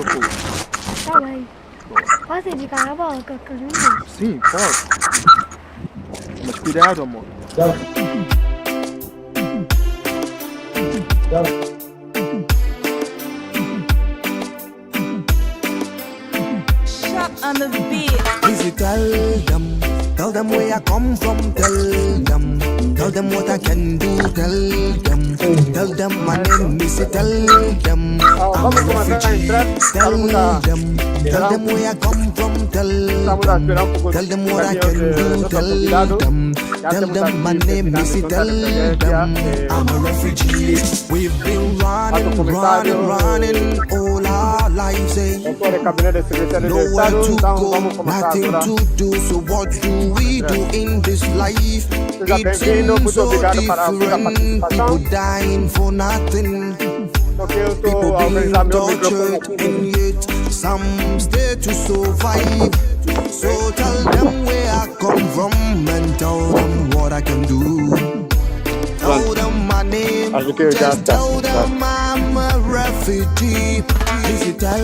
pôr fogo. Tá bem. Posso indicar a bola com aquele menino? Sim, pode. Mas cuidado, amor. Shot on the beat. Easy, tell them where I come from, tell them what I can do, tell them my name is, tell them I'm a refugee, tell them where I come from, tell them what I can do, tell them my name is, tell them I'm a refugee. We've been running all our lives, nowhere to go, nothing to do, so what do we do in this life? It seems so different, people dying for nothing, people being tortured, and yet some stay to survive. So tell them where I come from and tell them what I can do. Tell them my name, just tell them I'm a refugee. Easy, tell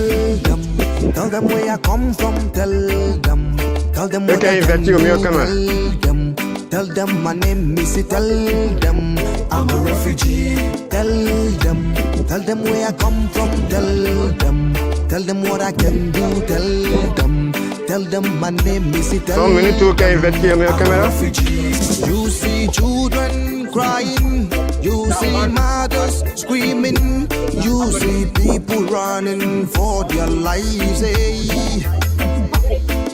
them where I come from, tell them what I can do, tell them my name is, tell them I'm a refugee, tell them where I come from, tell them what I can do, tell them my name is, tell them I'm a refugee. You see children crying, you see mothers screaming, you see people running for their lives,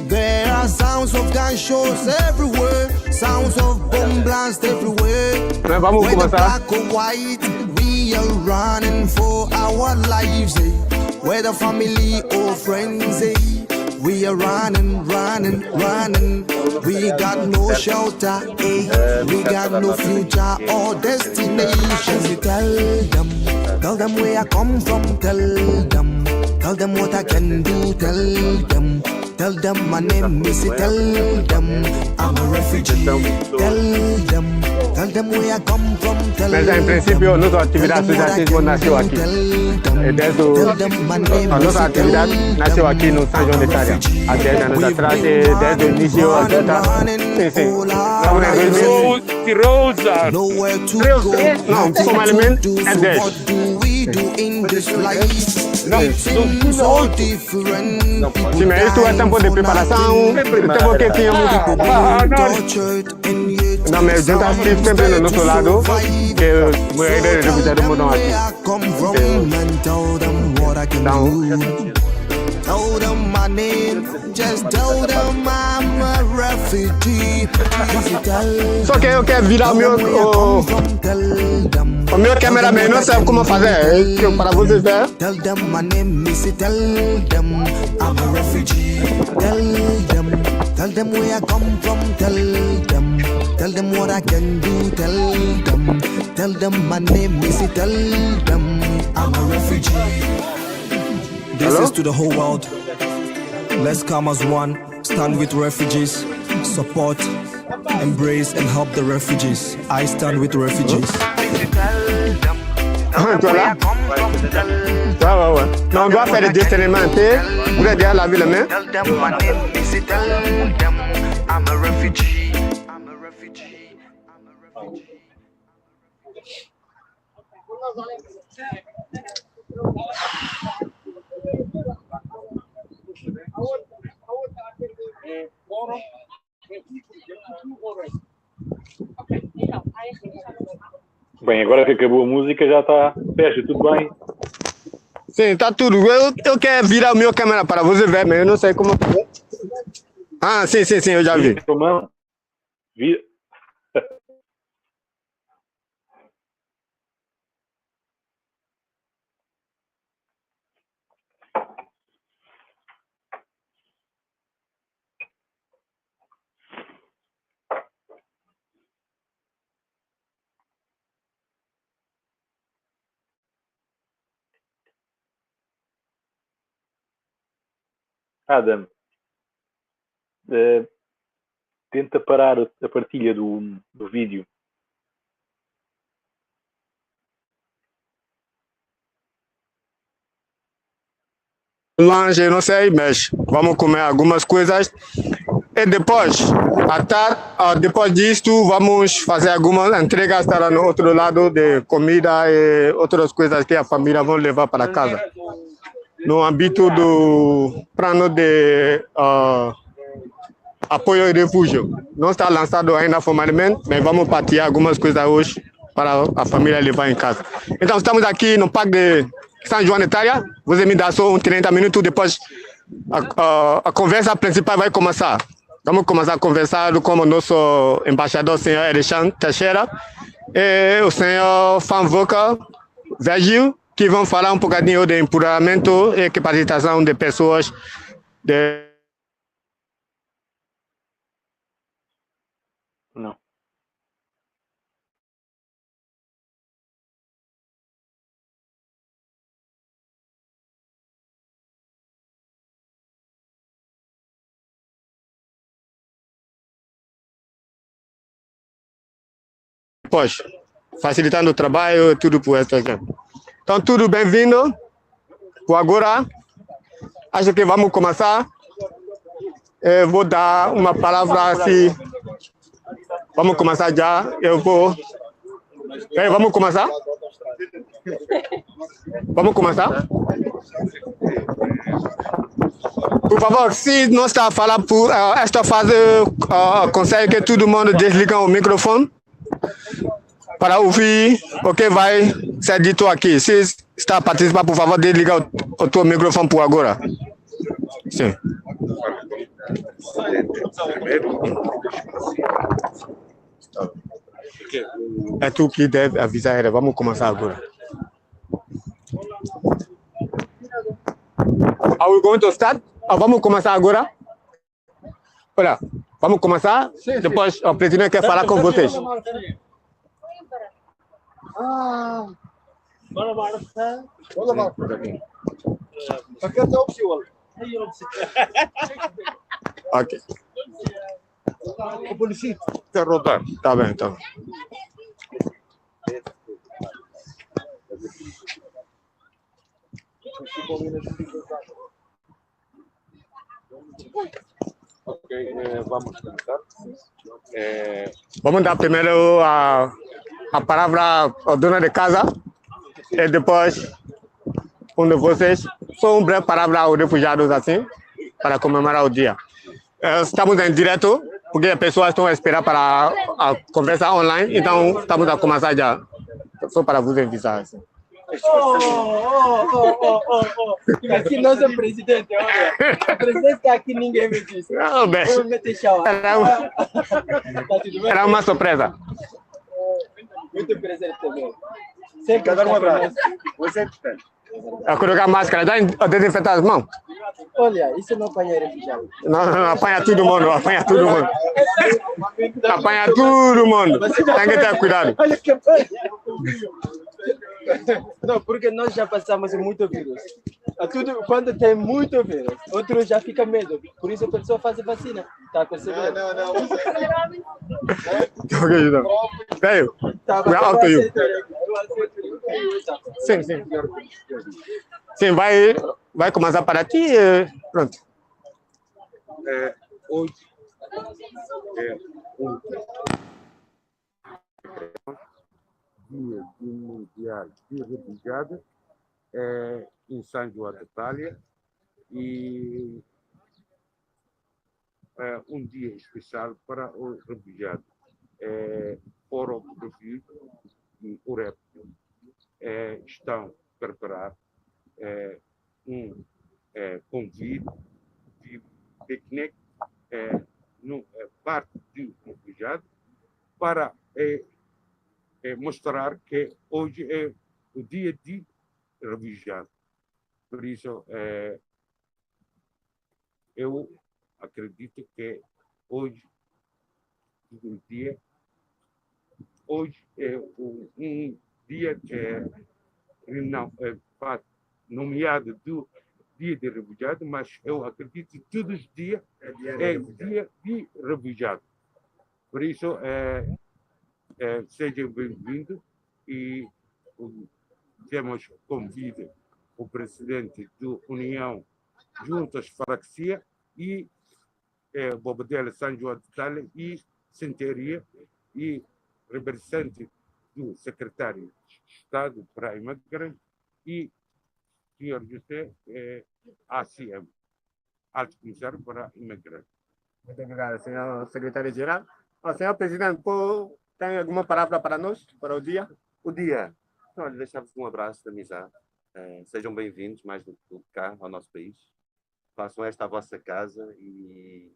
There are sounds of gunshots everywhere, sounds of bomb blasts everywhere. Whether black or white, we are running for our lives, Whether family or friends, we are running. We got no shelter, we got no future or destination. Tell them where I come from, tell them what I can do, tell them my name is, tell them I'm a refugee, tell them where I come from, tell En principio, nuestra actividad asociativa nació aquí. Nuestra actividad nació aquí en San Juan de Italia. Hace años atrás, desde el inicio hasta... Sí. Rosa. No, formalmente es 10. Sí, me estuvo a tiempo de preparación, tiempo que teníamos. No, me siento siempre en nuestro lado, que voy a ir a revisar el mundo aquí. Tell them my name, just tell them I'm a refugee. Só que eu quero virar o meu cameraman, não sabe como fazer, para vocês ver. Tell them my name is, tell them I'm a refugee. Tell them where I come from, tell them what I can do, tell them my name is, tell them I'm a refugee. This is to the whole world. Let's come as one, stand with refugees, support, embrace and help the refugees. I stand with refugees. Non, on doit faire des déterminants pour aider à laver les mains. I'm a refugee. Bem, agora que acabou a música já está, fecha, tudo bem? Sim, está tudo. Eu quero virar o meu câmera para você ver, mas eu não sei como fazer. Ah, sim, eu já vi. Adam, tenta parar a partilha do vídeo. lanche, não sei, mas vamos comer algumas coisas. E depois, depois disto, vamos fazer algumas entregas para no outro lado de comida e outras coisas que a família vai levar para casa. No âmbito do plano de apoio e refúgio. Não está lançado ainda formalmente, mas vamos partilhar algumas coisas hoje para a família levar em casa. Então, estamos aqui no Parque de São João de Itália. Você me dá só uns 30 minutos, depois a conversa principal vai começar. Vamos começar a conversar com o nosso embaixador, o senhor Alexandre Teixeira, e o senhor Fanvoca Virgil, que vão falar um bocadinho de empoderamento e capacitação de pessoas de... Não. Depois, facilitando o trabalho e tudo por esta aqui. Então, tudo bem-vindo. Por agora, acho que vamos começar. Eu vou dar uma palavra assim. Vamos começar já. Vamos começar? Vamos começar? Por favor, se não está a falar por esta fase, consegue que todo mundo desligue o microfone para ouvir o que vai ser dito aqui. Se está a participar, por favor, desliga o teu microfone por agora. Sim. É tu que deve avisar ela. Vamos começar agora. Are we going to start? Vamos começar agora? Olha, vamos começar? Depois o presidente quer falar com vocês. Ok. Tá bem, então. Vamos começar. Vamos dar primeiro a palavra ao dono de casa e depois um de vocês. Só uma breve palavra aos refugiados assim, para comemorar o dia. Estamos em direto, porque as pessoas estão a esperar para a conversa online, então estamos a começar já, só para vos avisar. Assim. Aqui nós é presidente, olha. O presidente está aqui, ninguém me disse. Não, Eu meter tchau. Era uma surpresa. Muito presente também. Sempre Quer dar um abraço? Você é importante. A colocar máscara, dá a desinfetar as mãos. Olha, isso não apanha refugiado. Não, apanha todo mundo, apanha todo mundo. Apanha todo mundo. Tem que ter cuidado. Olha que apanha. Não, porque nós já passamos muito vírus. Quando tem muito vírus, outros já ficam medo. Por isso a pessoa faz a vacina. Tá percebendo? Não. Veio. We are up to you. Sim. Sim, vai começar para ti. Pronto. Hoje é Dia Mundial de Refugiados em São João de Itália e um dia especial para os refugiados. Fórum de Refúgio e UREP estão a preparar um convite de piquenique no parque de refugiados para mostrar que hoje é o dia de refugiado. Por isso, eu acredito que hoje é um dia nomeado do dia de refugiado, mas eu acredito que todos os dias é dia de refugiado. Por isso, sejam bem-vindos e temos convite o presidente da União juntas freguesia e Bobadela, São João de Itália e Centeria e representante do secretário de Estado para imigrantes e Sr. José ACM, Alto Comissário para Imigrantes. Muito obrigado, senhor secretário-geral. Senhor presidente, tem alguma palavra para nós, para o dia? O dia. Olha, deixar-vos um abraço de amizade. Sejam bem-vindos, mais do que tudo, cá ao nosso país. Façam esta a vossa casa e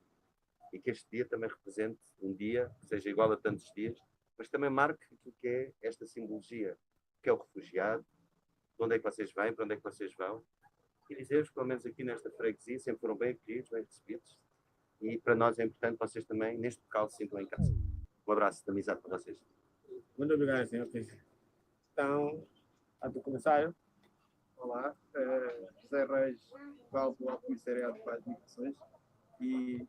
que este dia também represente um dia que seja igual a tantos dias, mas também marque aquilo que é esta simbologia, que é o refugiado, de onde é que vocês vêm, para onde é que vocês vão, e dizer-vos, pelo menos aqui nesta freguesia, sempre foram bem acolhidos, bem recebidos, e para nós é importante que vocês também, neste local, se sintam em casa. Um abraço de amizade para vocês. Muito obrigado, senhor presidente. Então, Alto Comissário. Olá, José Reis, vogal do Alto Comissariado para as Migrações, e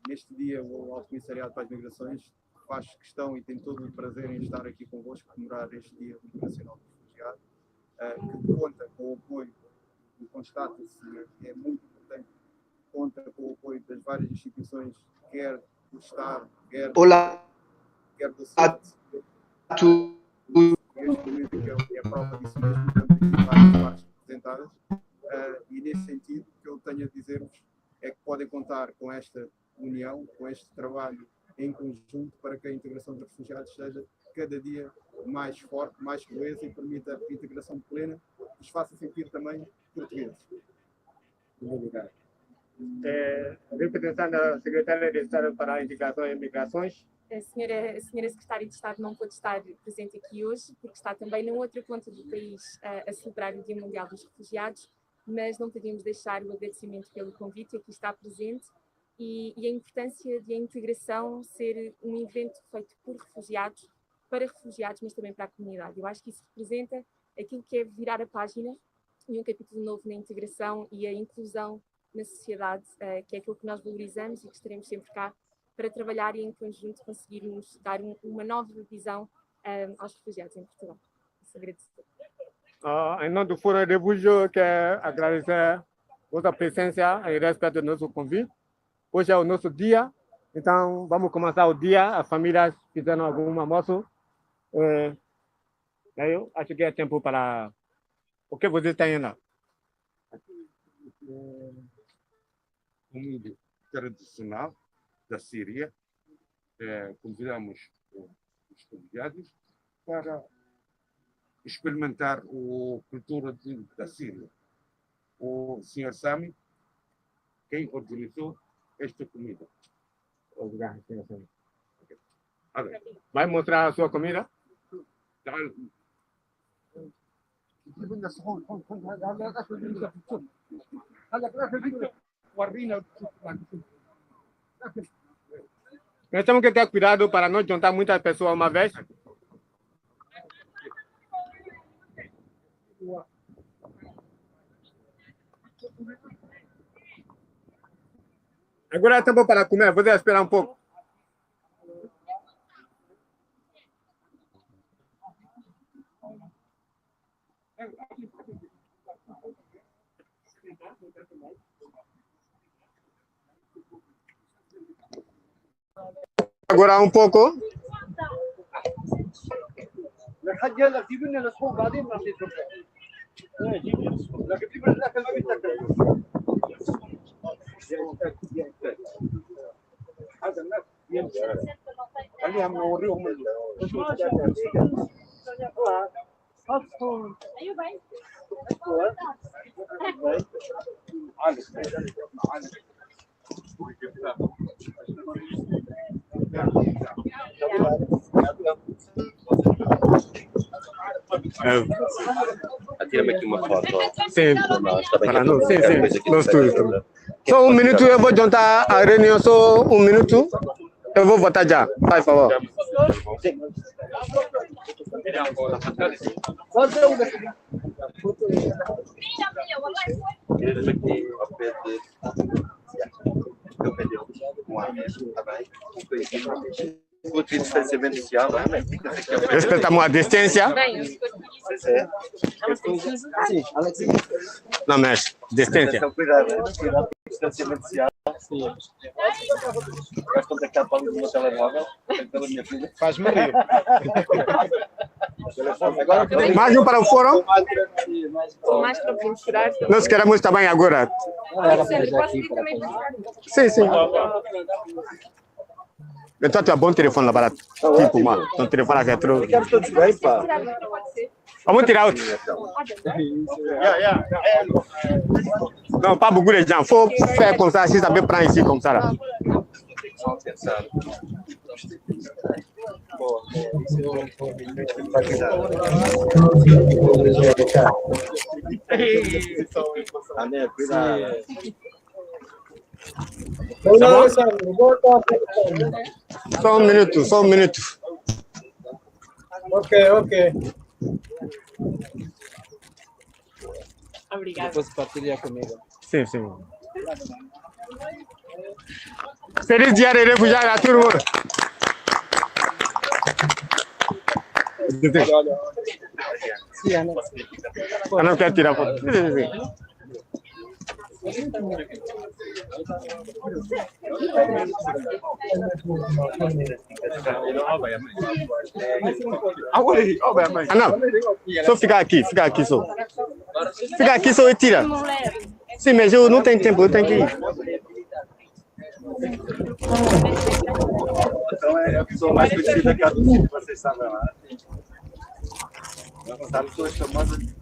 neste dia o Alto Comissariado para as Migrações faz questão e tem todo o prazer em estar aqui convosco, comemorar este Dia Internacional do Refugiado, que conta com o apoio, e constata-se, é muito importante, conta com o apoio das várias instituições, quer do Estado, quer do Estado. Este momento é a prova disso mesmo, estamos aqui várias partes representadas, e nesse sentido, o que eu tenho a dizer-vos é que podem contar com esta união, com este trabalho em conjunto para que a integração dos refugiados seja cada dia mais forte, mais coesa e permita a integração plena e os faça sentir também portugueses. Muito obrigado. Representando a Secretária de Estado para a Integração e Migrações. A senhora Secretária de Estado não pôde estar presente aqui hoje, porque está também na outra ponta do país a celebrar o Dia Mundial dos Refugiados, mas não podíamos deixar o agradecimento pelo convite, aqui está presente, e a importância de a integração ser um evento feito por refugiados, para refugiados, mas também para a comunidade. Eu acho que isso representa aquilo que é virar a página e um capítulo novo na integração e a inclusão na sociedade, que é aquilo que nós valorizamos e que estaremos sempre cá para trabalhar e em conjunto conseguirmos dar uma nova visão aos refugiados em Portugal. Isso agradecer. Em nome do Fórum de Refúgio, quero agradecer a vossa presença em respeito do nosso convite. Hoje é o nosso dia, então vamos começar o dia. As famílias fizeram algum almoço. Eu acho que é tempo para... O que vocês têm lá? Comida tradicional da Síria. Convidamos os convidados para experimentar a cultura da Síria. O Sr. Sami, quem organizou esta comida. Obrigado, Sr. Sami. Vai mostrar a sua comida? Nós temos que ter cuidado para não juntar muitas pessoas uma vez. Agora é tempo para comer, vou esperar um pouco. Agora um pouco. Atira-me aqui uma foto. Sim, Para nós, sim, nós tudo. Só um minuto, eu vou juntar a reunião, só um minuto. Eu vou votar já, por favor. Respeitamos a distância. Sim, Alex. Não mexe. Distância. Cuidado, né? Cuidado com o distanciamento social. Sim. Vais contactar para o meu telemóvel, pela minha filha. Faz-me rir. Agora, Mais um para o fórum. Mais para procurar. Nós queremos também agora. Posso ir também buscar? Sim, sim. Então, tu é bom telefone lá barato. Tipo, mano. Então, telefone retro. ficamos todos bem, pá. Vamos tirar outro. Não, para o gure já. Foi fé com ça, se saber para ici como ça. André, cuidado. Só um minuto, só um minuto. Ok. Obrigada. Depois partilhar comigo. Sim, sim. Feliz dia de refugiado a todo mundo. Eu não quero tirar foto. Ah, não. Só ficar aqui só. Fica aqui só e tira. Sim, mas eu não tenho tempo, eu tenho que ir. Então é a pessoa mais conhecida que há do mundo, vocês sabem lá. Não sabe pessoas famosas.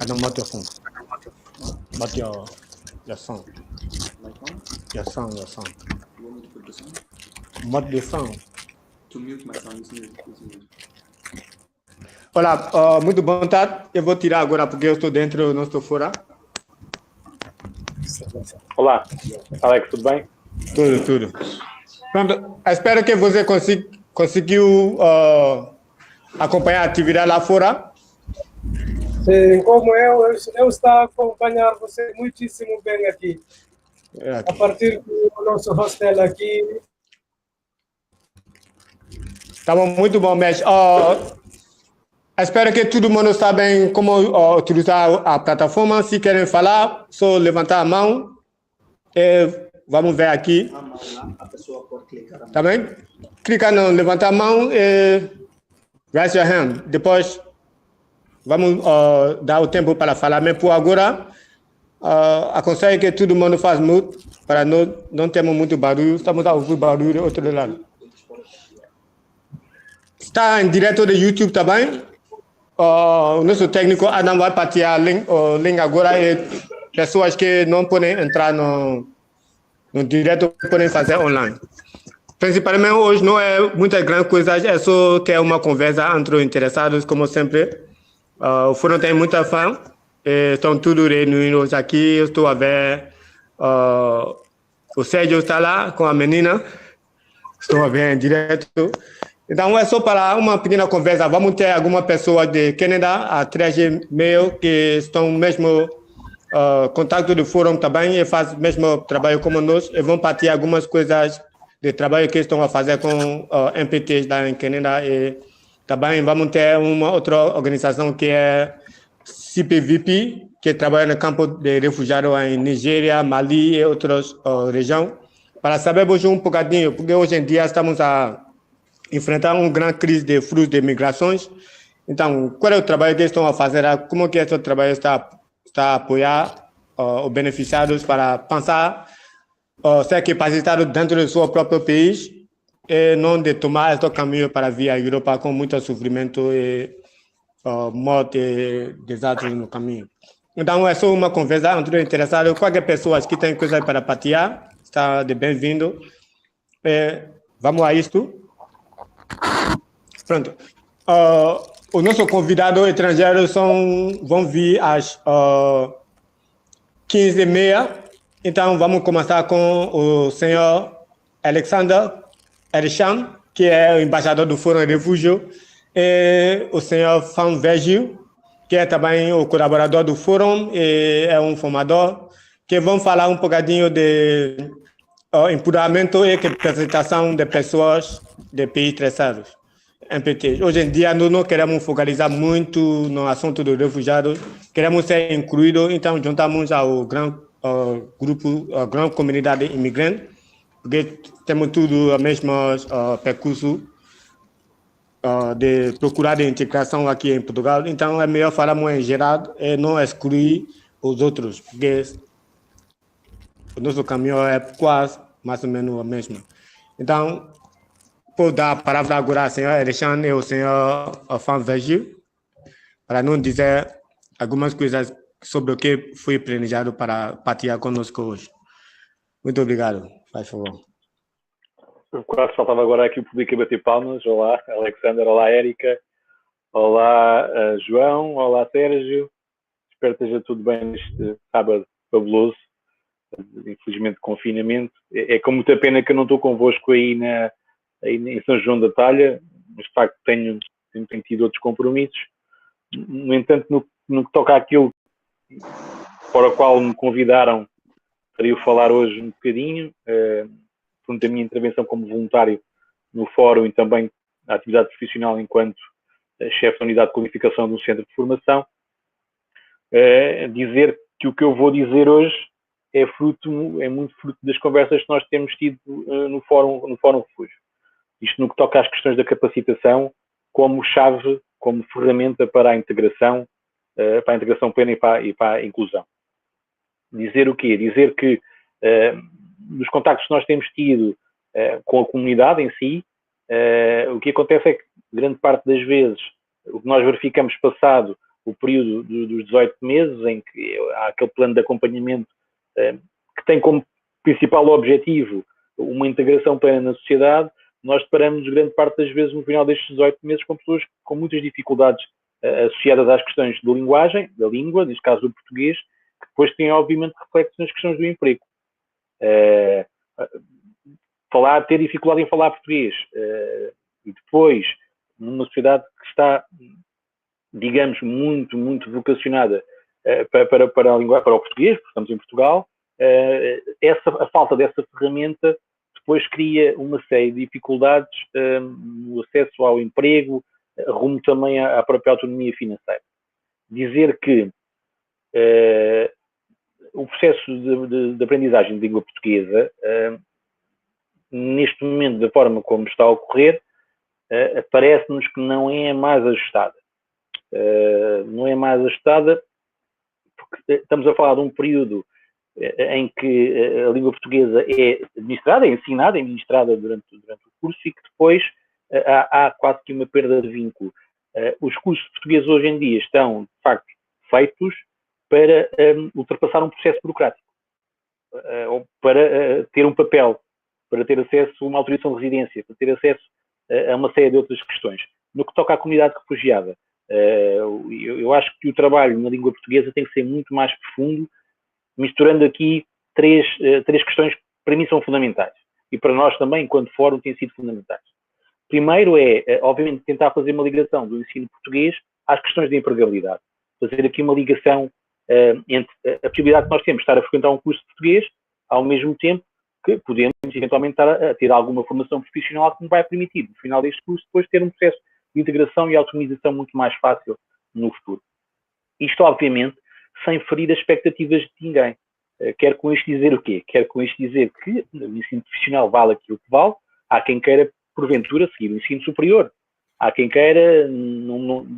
Don't mute your phone. But your sound. Your sound. You want me to put the sound? Mute the sound. To mute my sound, it's mute. Olá, muito boa tarde. Eu vou tirar agora porque eu estou dentro, eu não estou fora. Olá, Alex, tudo bem? Tudo. Pronto, espero que você conseguiu acompanhar a atividade lá fora. Sim, como eu estou a acompanhar você muitíssimo bem aqui. A partir do nosso hostel aqui. Tá bom, muito bom, mestre. Espero que todo mundo saiba como utilizar a plataforma. Se querem falar, só levantar a mão. Vamos ver aqui. A pessoa pode clicar. Tá bem? Clica no levantar a mão e raise your hand. Depois vamos dar o tempo para falar. Mas por agora, aconselho que todo mundo faz mute para não termos muito barulho. Estamos a ouvir barulho do outro lado. está em direto do YouTube também. O nosso técnico Adam vai partilhar o link agora e pessoas que não podem entrar no direto podem fazer online. Principalmente hoje não é muitas grandes coisas, é só ter uma conversa entre os interessados, como sempre. O fórum tem muita fã, estão todos reunidos aqui. Eu estou a ver o Sérgio está lá com a menina, estou a ver em direto. Então é só para uma pequena conversa. Vamos ter algumas pessoas de Canadá, a 3G que estão mesmo contato do fórum também e faz mesmo trabalho como nós e vão partilhar algumas coisas de trabalho que estão a fazer com MPTs lá em Canadá e também vamos ter uma outra organização que é CPVP, que trabalha no campo de refugiados em Nigéria, Mali e outras regiões, para sabermos um bocadinho, porque hoje em dia estamos a enfrentar uma grande crise de fluxo de migrações. Então, qual é o trabalho que estão a fazer? Como que esse trabalho está a apoiar os beneficiados para pensar ser capacitado dentro do seu próprio país e não de tomar esse caminho para vir à Europa com muito sofrimento e morte e desastres no caminho. Então, é só uma conversa entre os interessados. Qualquer pessoa que tem coisa para partilhar, está de bem-vindo. Vamos a isto. Pronto. Os nossos convidados estrangeiros vão vir às 15h30. Então, vamos começar com o senhor Alexander Erishan, que é o embaixador do Fórum de Refúgio, e o senhor Fan Vergil, que é também o colaborador do Fórum e é um formador, que vão falar um bocadinho de empoderamento e capacitação de pessoas de países terceiros, MPT. Hoje em dia, nós não queremos focalizar muito no assunto dos refugiados, queremos ser incluídos, então juntamos ao grande grupo, a grande comunidade imigrante, porque temos tudo o mesmo percurso de procurar de integração aqui em Portugal. Então, é melhor falarmos em geral e não excluir os outros, porque o nosso caminho é quase mais ou menos o mesmo. Então, vou dar a palavra agora ao senhor Alexandre e ao senhor Fan Vergil, para nos dizer algumas coisas sobre o que foi planejado para partilhar conosco hoje. Muito obrigado. Faz favor. Quase faltava agora aqui o público a bater palmas. Olá, Alexander. Olá, Érica. Olá, João. Olá, Sérgio. Espero que esteja tudo bem neste sábado fabuloso. Infelizmente, confinamento. É com muita pena que eu não estou convosco aí em São João da Talha, mas de facto tenho tido outros compromissos. No entanto, no que toca àquilo para o qual me convidaram para eu falar hoje um bocadinho, portanto, a minha intervenção como voluntário no fórum e também a atividade profissional enquanto chefe da unidade de qualificação do centro de formação, dizer que o que eu vou dizer hoje é muito fruto das conversas que nós temos tido no fórum Refúgio. Isto no que toca às questões da capacitação como chave, como ferramenta para a integração plena e para a inclusão. Dizer o quê? Dizer que nos contactos que nós temos tido com a comunidade em si, o que acontece é que grande parte das vezes o que nós verificamos passado o período dos 18 meses, em que há aquele plano de acompanhamento que tem como principal objetivo uma integração plena na sociedade, nós deparamos grande parte das vezes no final destes 18 meses com pessoas com muitas dificuldades associadas às questões da linguagem, da língua, neste caso do português, que depois têm obviamente reflexos nas questões do emprego. Ter dificuldade em falar português e depois numa sociedade que está, digamos, muito vocacionada para a língua, para o português, porque estamos em Portugal, a falta dessa ferramenta depois cria uma série de dificuldades no acesso ao emprego, rumo também à própria autonomia financeira. Dizer que o processo de aprendizagem de língua portuguesa, neste momento, da forma como está a ocorrer, parece-nos que não é mais ajustada. Não é mais ajustada porque estamos a falar de um período em que a língua portuguesa é administrada, é ensinada, é ministrada durante o curso e que depois há quase que uma perda de vínculo. Os cursos portugueses hoje em dia estão, de facto, feitos para ultrapassar um processo burocrático, ou para ter um papel, para ter acesso a uma autorização de residência, para ter acesso a uma série de outras questões. No que toca à comunidade refugiada, eu acho que o trabalho na língua portuguesa tem que ser muito mais profundo, misturando aqui três questões que para mim são fundamentais e para nós também, enquanto fórum, têm sido fundamentais. Primeiro obviamente, tentar fazer uma ligação do ensino português às questões de empregabilidade. Fazer aqui uma ligação entre a possibilidade que nós temos de estar a frequentar um curso de português, ao mesmo tempo que podemos eventualmente estar a ter alguma formação profissional que nos vai permitir, no final deste curso, depois ter um processo de integração e autonomização muito mais fácil no futuro. Isto, obviamente, sem ferir as expectativas de ninguém. Quero com isto dizer o quê? Quero com isto dizer que o ensino profissional vale aquilo que vale. Há quem queira, porventura, seguir o ensino superior. Há quem queira,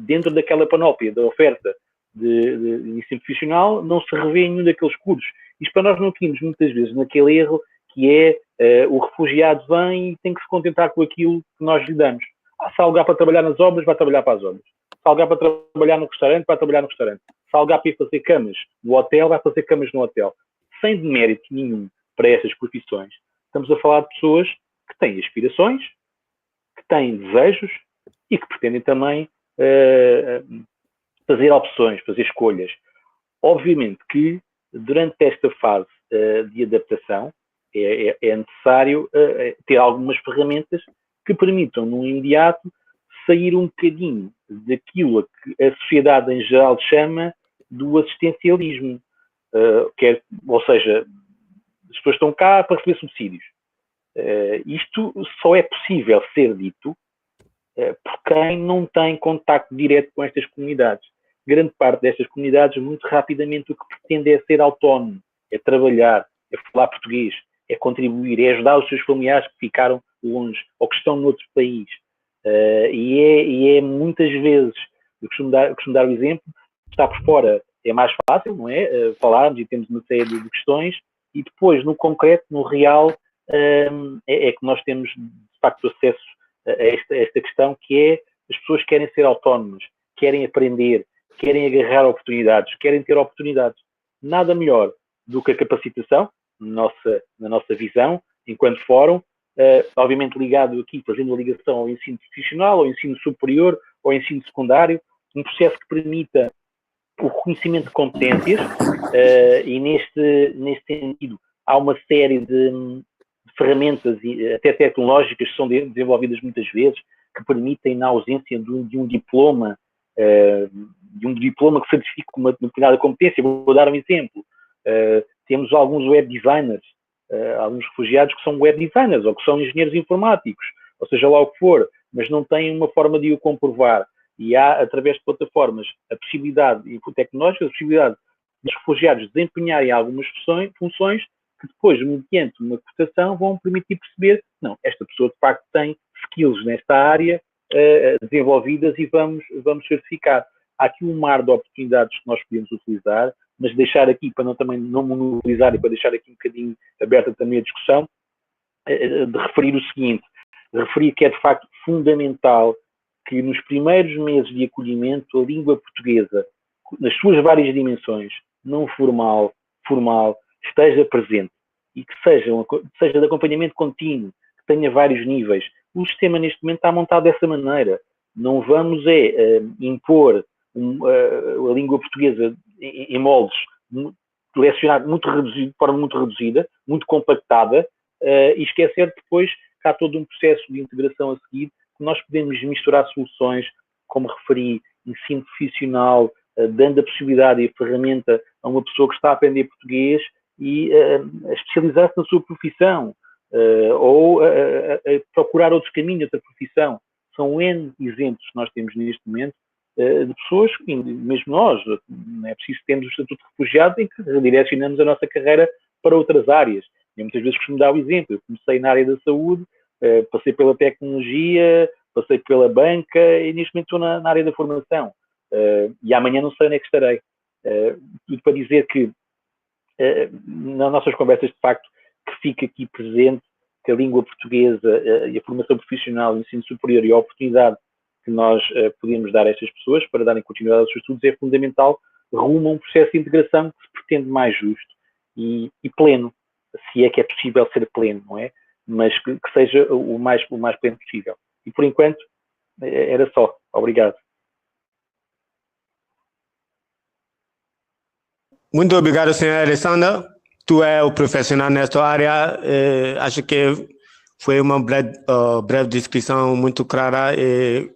dentro daquela panóplia da oferta de ensino profissional, não se revê em nenhum daqueles cursos. Isto para nós não tínhamos muitas vezes naquele erro que é o refugiado vem e tem que se contentar com aquilo que nós lhe damos. Se há lugar para trabalhar nas obras, vai trabalhar para as obras. Se há lugar para trabalhar no restaurante, vai trabalhar no restaurante. Se há lugar para ir fazer camas no hotel, vai fazer camas no hotel. Sem demérito nenhum para essas profissões, estamos a falar de pessoas que têm aspirações, que têm desejos e que pretendem também fazer opções, fazer escolhas. Obviamente que, durante esta fase de adaptação, é necessário ter algumas ferramentas que permitam, no imediato, sair um bocadinho daquilo que a sociedade em geral chama do assistencialismo. Ou seja, as pessoas estão cá para receber subsídios. Isto só é possível ser dito por quem não tem contacto direto com estas comunidades. Grande parte destas comunidades, muito rapidamente, o que pretende é ser autónomo, é trabalhar, é falar português, é contribuir, é ajudar os seus familiares que ficaram longe ou que estão noutro país. E é muitas vezes, eu costumo dar o exemplo, estar por fora é mais fácil, não é? Falarmos e temos uma série de questões e depois, no concreto, no real, é que nós temos, de facto, acesso a esta questão, que é as pessoas querem ser autónomas, querem aprender, querem agarrar oportunidades, querem ter oportunidades. Nada melhor do que a capacitação, na nossa visão, enquanto fórum, obviamente ligado aqui, fazendo a ligação ao ensino profissional, ao ensino superior, ao ensino secundário, um processo que permita o reconhecimento de competências e neste sentido há uma série de ferramentas e até tecnológicas que são desenvolvidas muitas vezes que permitem, na ausência de um diploma que certifique uma determinada competência. Vou dar um exemplo. Temos alguns web designers, alguns refugiados que são web designers ou que são engenheiros informáticos, ou seja lá o que for, mas não têm uma forma de o comprovar. E há, através de plataformas, a possibilidade tecnológica, a possibilidade dos refugiados desempenharem algumas funções que depois, mediante uma cotação, vão permitir perceber, não, esta pessoa de facto tem skills nesta área desenvolvidas e vamos certificar. Há aqui um mar de oportunidades que nós podemos utilizar, mas deixar aqui, para também não monopolizar e para deixar aqui um bocadinho aberta também a discussão, de referir o seguinte, referir que é de facto fundamental que nos primeiros meses de acolhimento a língua portuguesa, nas suas várias dimensões, não formal, formal, esteja presente e que seja de acompanhamento contínuo, que tenha vários níveis. O sistema neste momento está montado dessa maneira. Não vamos impor a língua portuguesa em moldes lecionado muito reduzido, de forma muito reduzida, muito compactada, e esquecer que depois que há todo um processo de integração a seguir, que nós podemos misturar soluções, como referi, ensino profissional, dando a possibilidade e a ferramenta a uma pessoa que está a aprender português e a especializar-se na sua profissão, ou a procurar outros caminhos, outra profissão. São N exemplos que nós temos neste momento de pessoas, mesmo nós, não é preciso termos o estatuto de refugiado, em que redirecionamos a nossa carreira para outras áreas. Eu muitas vezes costumo dar o exemplo. Eu comecei na área da saúde, passei pela tecnologia, passei pela banca e neste momento estou na área da formação. E amanhã não sei onde é que estarei. Tudo para dizer que nas nossas conversas, de facto, que fica aqui presente que a língua portuguesa e a formação profissional, o ensino superior e a oportunidade que nós podemos dar a estas pessoas para darem continuidade aos seus estudos é fundamental rumo a um processo de integração que se pretende mais justo e pleno, se é que é possível ser pleno, não é? Mas que seja o mais pleno possível. E por enquanto, era só. Obrigado. Muito obrigado, senhor Alessandro. Tu é o profissional nesta área. Acho que foi uma breve descrição muito clara e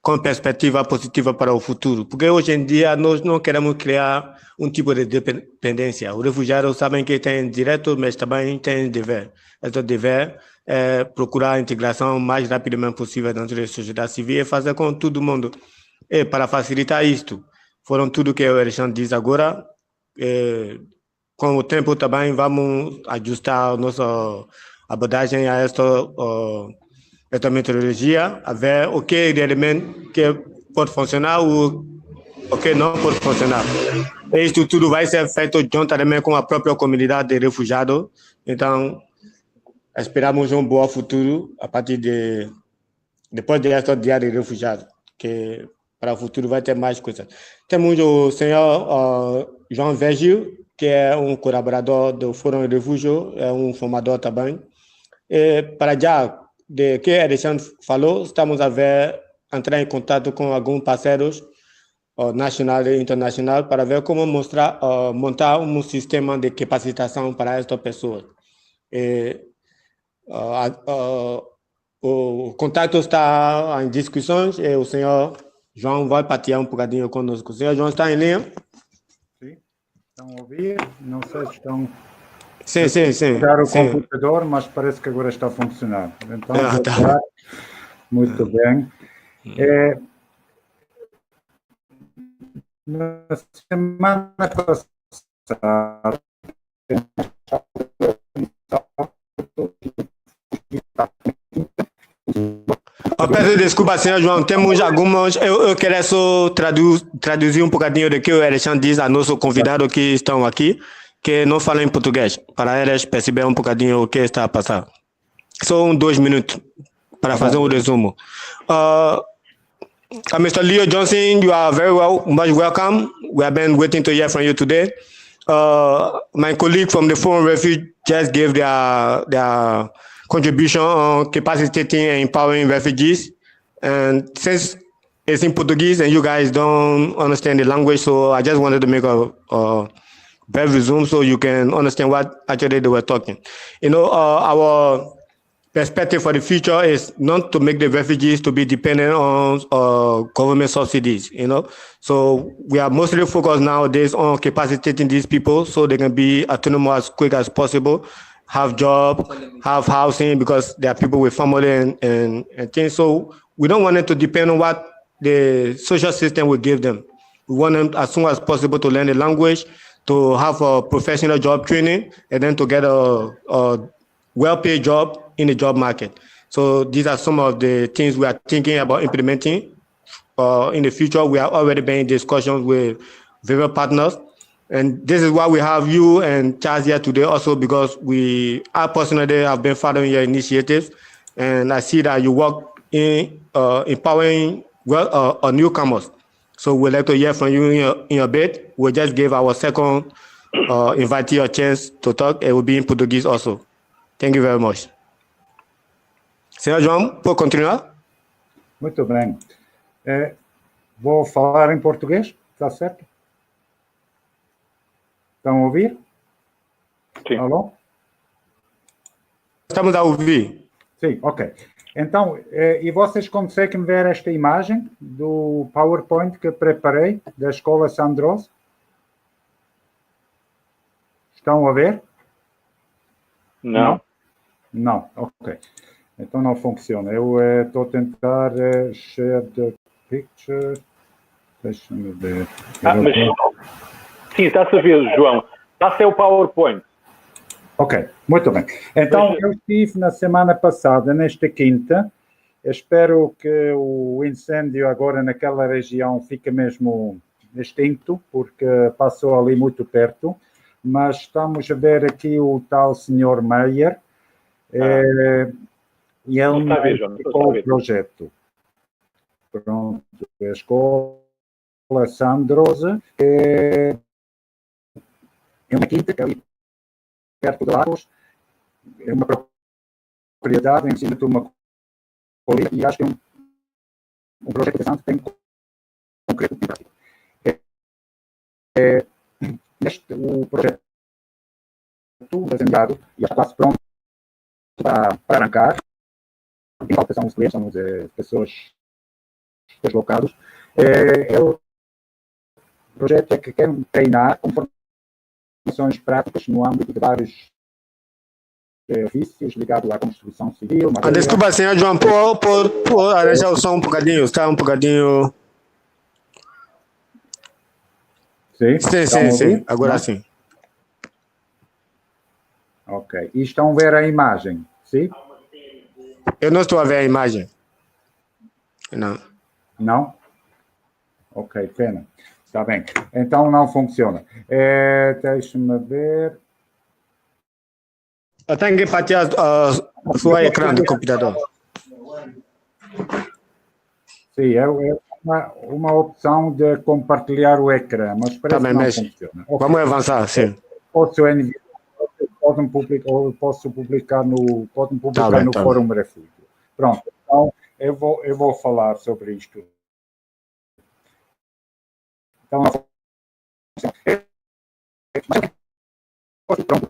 com perspectiva positiva para o futuro. Porque hoje em dia nós não queremos criar um tipo de dependência. Os refugiados sabem que têm direito, mas também têm dever. Esse dever é procurar a integração o mais rapidamente possível dentro da sociedade civil e fazer com todo mundo. E para facilitar isto, foram tudo que o Alexandre diz agora. Com o tempo também vamos ajustar a nossa abordagem a esta metodologia, a ver o que realmente que pode funcionar ou o que não pode funcionar. Isto tudo vai ser feito juntamente com a própria comunidade de refugiados. Então, esperamos um bom futuro a partir depois desta dia de refugiados, que para o futuro vai ter mais coisas. Temos o senhor João Virgil, que é um colaborador do Fórum de Refúgio, é um formador também. E para já, de que a Alexandre falou, estamos a entrar em contato com alguns parceiros nacional e internacional para ver como montar um sistema de capacitação para estas pessoas. O contato está em discussões e o senhor João vai partilhar um bocadinho conosco. O senhor João está em linha? Sim. Estão a ouvir? Não sei se estão... Sim. Ligar o computador, mas parece que agora está a funcionar. Então, tá. Muito bem. Na semana passada, peço desculpa, senhor João, temos algumas. Eu quero só traduzir um bocadinho do que o Alexandre diz a nosso convidado que estão aqui, que não falam em português, para eles perceber um bocadinho o que está a passar. Só 2 minutos para fazer um resumo. Mr. Leo Johnson, you are much welcome. We have been waiting to hear from you today. My colleague from the Foreign Refuge just gave their contribution on capacitating and empowering refugees. And since it's in Portuguese and you guys don't understand the language, so I just wanted to make a brief resume so you can understand what actually they were talking. Our perspective for the future is not to make the refugees to be dependent on government subsidies, So we are mostly focused nowadays on capacitating these people so they can be autonomous as quick as possible, have job, have housing, because there are people with family and things. So we don't want them to depend on what the social system will give them. We want them as soon as possible to learn the language, to have a professional job training, and then to get a well-paid job in the job market. So these are some of the things we are thinking about implementing. In the future, we are already been in discussions with various partners. And this is why we have you and Charles here today also, because I personally have been following your initiatives. And I see that you work in empowering newcomers. So we'd like to hear from you in a bit. We just gave our second invitee a chance to talk. It will be in Portuguese also. Thank you very much. Senhor João, pode continuar? Muito bem. Vou falar em português, está certo? Estão a ouvir? Sim. Alô? Estamos a ouvir. Sim, ok. Então, e vocês conseguem ver esta imagem do PowerPoint que preparei da Escola Sandros? Estão a ver? Não. Não, ok. Então não funciona. Eu estou a tentar share the picture. Deixa-me ver. Mas sim, está-se a ver, João. Está-se o PowerPoint. Ok, muito bem. Então, eu estive na semana passada, nesta quinta. Espero que o incêndio agora naquela região fique mesmo extinto, porque passou ali muito perto. Mas estamos a ver aqui o tal senhor Meyer, E ele Não está a ver, João, não está a ficou ver. o projeto. Pronto, a escola Sandrosa é uma quinta que é ali perto de Lagos, é uma propriedade em cima de uma colina e acho que é um projeto interessante, tem concreto e prático. O projeto desenhado e está quase pronto para arrancar. Em falta são os clientes, são as pessoas deslocados. O projeto é que quer treinar com formações práticas no âmbito de vários ofícios ligados à construção civil. Desculpa, senhor João, por arranjar o som um bocadinho, está um bocadinho... Sim, agora não? sim. Ok, e estão a ver a imagem, sim? Eu não estou a ver a imagem. Não. Não? Ok, pena. Está bem. Então não funciona. Deixa-me ver. Eu tenho que partilhar o seu ecrã do computador. Sim, é uma opção de compartilhar o ecrã, mas parece que não funciona. Vamos avançar, sim. Posso enviar, posso publicar no Fórum Refúgio. Pronto, então eu vou falar sobre isto. Então, pronto.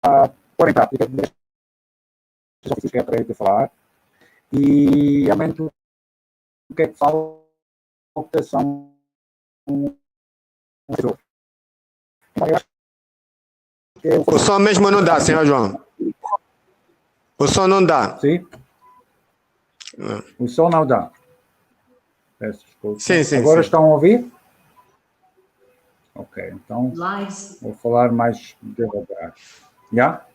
Para pôr em prática estes ofícios que é para eu falar e realmente o que é que falta são o som mesmo não dá, senhor João. O som não dá. Sim? O som não dá. Peço desculpa. Sim. Agora estão a ouvir? Ok, então vou falar mais devagar. Já?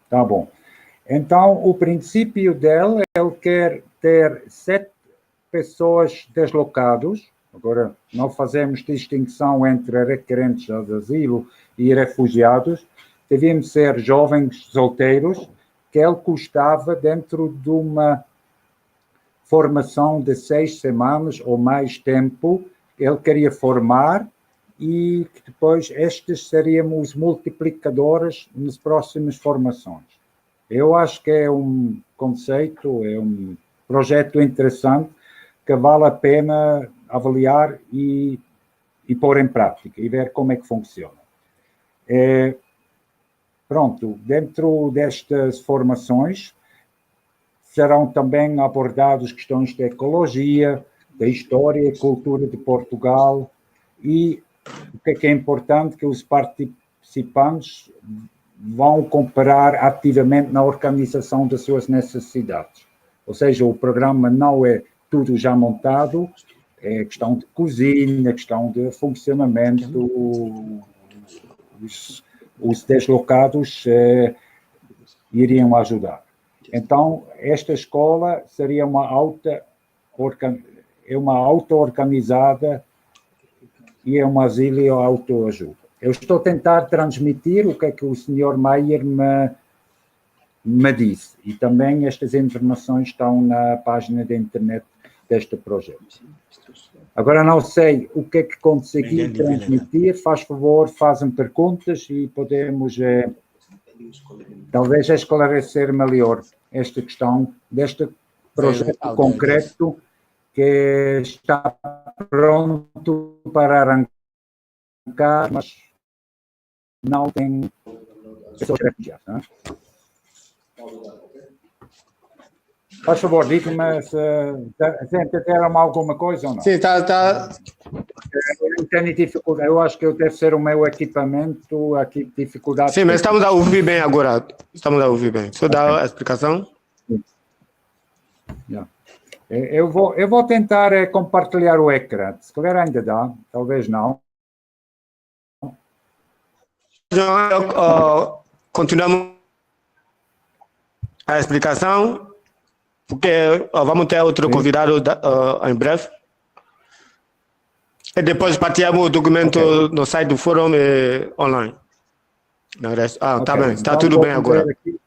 Tá bom. Então, o princípio dela é ele quer ter 7 pessoas deslocadas. Agora, não fazemos distinção entre requerentes de asilo e refugiados. Deviam ser jovens solteiros que ele custava dentro de uma formação de 6 semanas ou mais tempo. Ele queria formar e que depois estes seriam os multiplicadores nas próximas formações. Eu acho que é um conceito, é um projeto interessante que vale a pena avaliar e pôr em prática e ver como é que funciona. Pronto, dentro destas formações serão também abordadas questões de ecologia, da história e cultura de Portugal e o que é importante que os participantes vão cooperar ativamente na organização das suas necessidades. Ou seja, o programa não é tudo já montado, é questão de cozinha, questão de funcionamento, os deslocados iriam ajudar. Então, esta escola seria uma auto-organizada e é um asilo autoajuda. Eu estou a tentar transmitir o que é que o Sr. Maier me disse. E também estas informações estão na página da internet deste projeto. Agora não sei o que é que consegui transmitir. Faz favor, fazem perguntas e podemos talvez esclarecer melhor esta questão deste projeto concreto que está pronto para arrancar, mas não tem pessoas refugiadas. Não é? Faz favor, diga-me se entenderam alguma coisa ou não. Sim, está. Eu tenho dificuldade. Eu acho que deve ser o meu equipamento aqui, dificuldade. Sim, mas estamos a ouvir bem agora. Estamos a ouvir bem. Só dar a explicação. Yeah. Eu vou tentar compartilhar o ecrã. Se calhar ainda dá, talvez não. Continuamos a explicação, porque vamos ter outro convidado em breve. E depois partilhamos o documento no site do fórum e online. Tá bem, está Então, tudo bem agora. Aqui.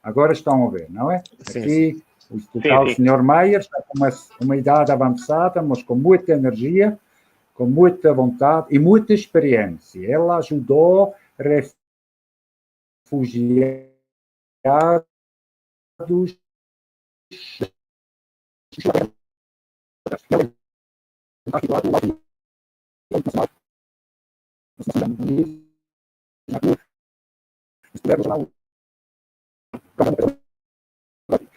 Agora estão a ver, não é? Sim, Aqui o Sr. Maier está com uma idade avançada, mas com muita energia, com muita vontade e muita experiência. Ela ajudou refugiados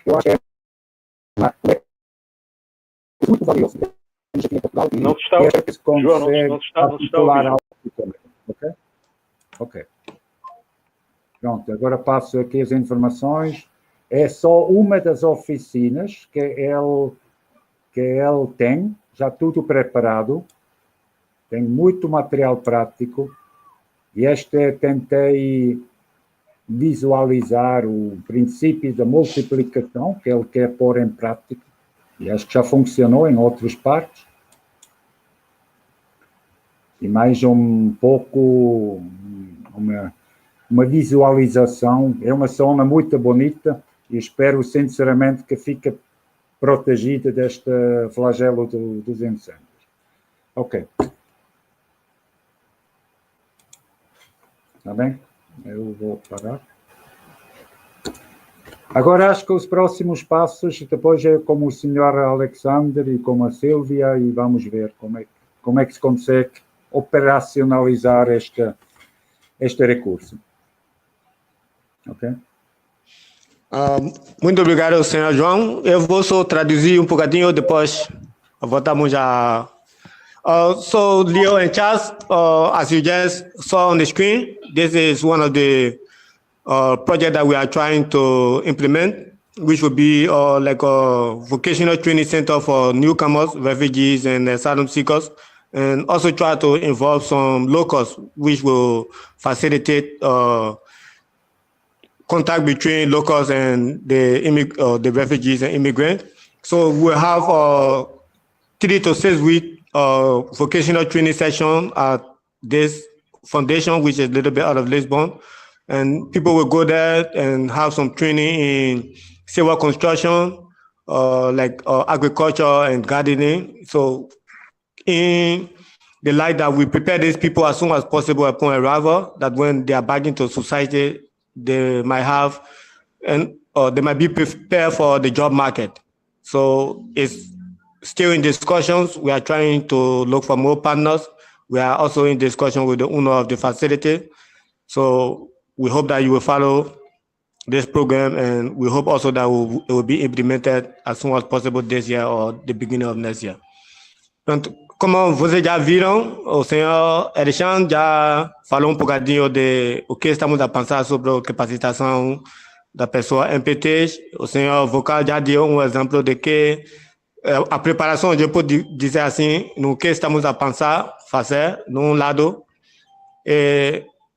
eu acho que é muito valioso. Não se está, João, não se está a ouvir. Ok. Pronto, agora passo aqui as informações. É só uma das oficinas que ele tem, já tudo preparado. Tem muito material prático. E tentei visualizar o princípio da multiplicação que ele quer pôr em prática. E acho que já funcionou em outras partes. E mais um pouco uma visualização. É uma zona muito bonita e espero sinceramente que fique protegida deste flagelo dos incêndios. Ok. Está bem? Eu vou parar. Agora acho que os próximos passos, depois é como o Sr. Alexander e como a Sílvia, e vamos ver como é que se consegue operacionalizar este recurso. Ok? Muito obrigado, Sr. João. Eu vou só traduzir um pouquinho, depois voltamos a... so Leo and Charles, as you just saw on the screen, this is one of the projects that we are trying to implement, which will be like a vocational training center for newcomers, refugees, and asylum seekers, and also try to involve some locals, which will facilitate contact between locals and the refugees and immigrants. So we'll have 3 to 6 week vocational training session at this foundation, which is a little bit out of Lisbon. And people will go there and have some training in civil construction, like agriculture and gardening. So in the light that we prepare these people as soon as possible upon arrival, that when they are back into society, they might have, and they might be prepared for the job market. So it's still in discussions. We are trying to look for more partners. We are also in discussion with the owner of the facility. So we hope that you will follow this program, and we hope also that it will be implemented as soon as possible this year or the beginning of next year. Pronto, como vocês já viram, o senhor Alexandre já falou um pouquinho de o que estamos a pensar sobre a capacitação da pessoa MPTs. O senhor Vocal já deu um exemplo de que a preparação, eu posso dizer assim, no que estamos a pensar, fazer, num lado.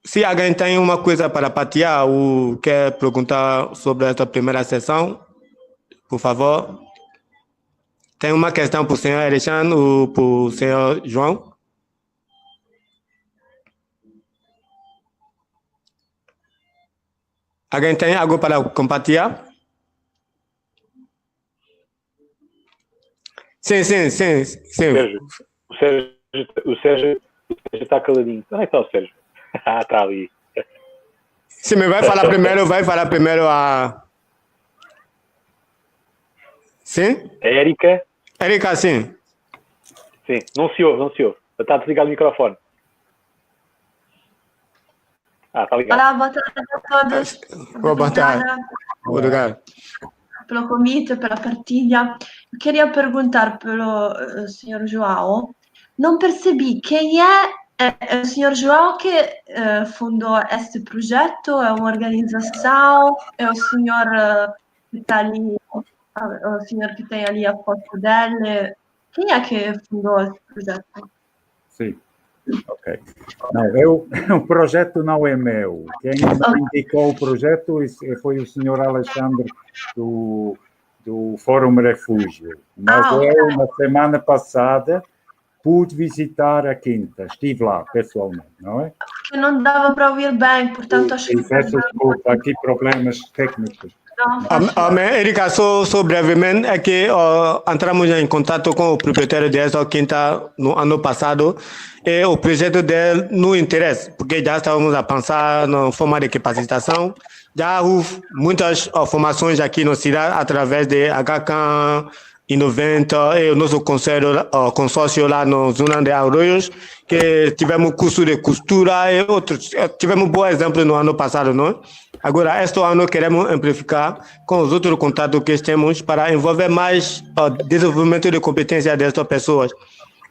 Se alguém tem uma coisa para partilhar ou quer perguntar sobre esta primeira sessão, por favor. Tem uma questão para o senhor Alexandre ou para o senhor João? Alguém tem algo para compartilhar? Sim. Sérgio, o Sérgio está caladinho. Onde é que está o Sérgio? Está ali. Sim, mas vai falar primeiro a... Sim? Érica, sim. Sim, não se ouve. Está desligado o microfone. Está ligado. Olá, boa tarde a todos. Boa tarde. Obrigado. Pelo convite, pela partilha. Eu queria perguntar pelo Sr. João. Não percebi quem é o Sr. João que fundou este projeto? É uma organização? É o senhor que está ali, o senhor que tem ali a foto dele? Quem é que fundou este projeto? Sim. Ok. Não, o projeto não é meu. Quem me indicou o projeto foi o senhor Alexandre do Fórum Refúgio. Mas eu, na semana passada, pude visitar a quinta, estive lá pessoalmente, não é? Porque não dava para ouvir bem, portanto acho que... Peço desculpa, aqui problemas técnicos. Erika, só brevemente, é que entramos em contato com o proprietário dessa quinta no ano passado e o projeto dele nos interessa, porque já estávamos a pensar na forma de capacitação. Já houve muitas formações aqui na cidade através de HK 90 e o nosso consórcio lá na zona de Arroios, que tivemos curso de costura e outros. Tivemos bons exemplos no ano passado, não é? Agora, este ano queremos amplificar com os outros contatos que temos para envolver mais o desenvolvimento de competências destas pessoas.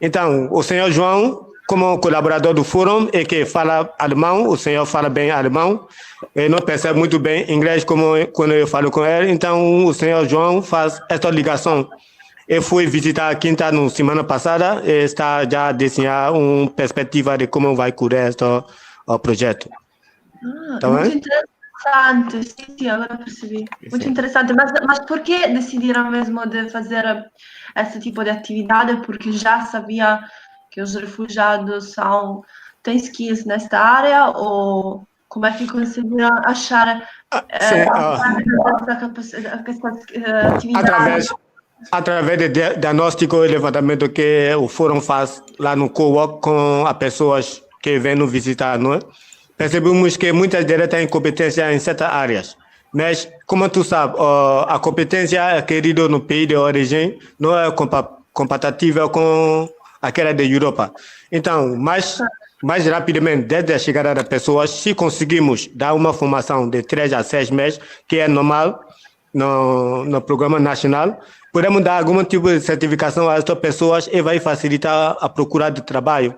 Então, o senhor João, como colaborador do fórum e que fala alemão, o senhor fala bem alemão, e não percebe muito bem inglês como quando eu falo com ele, então o senhor João faz esta ligação. Eu fui visitar a quinta na semana passada e está já a desenhar uma perspectiva de como vai correr este projeto. Tá muito bem? interessante, sim, agora percebi. Muito interessante, mas por que decidiram mesmo de fazer esse tipo de atividade? Porque já sabia que os refugiados têm skills nesta área, ou como é que conseguiram achar essa atividade? Através do diagnóstico e levantamento que o fórum faz lá no co-work com as pessoas que vêm nos visitar, não é? Percebemos que muitas delas têm competência em certas áreas, mas, como tu sabes, a competência adquirida no país de origem não é compatível com aquela da Europa. Então, mais rapidamente, desde a chegada das pessoas, se conseguimos dar uma formação de 3 a 6 meses, que é normal no programa nacional, podemos dar algum tipo de certificação a essas pessoas e vai facilitar a procura de trabalho.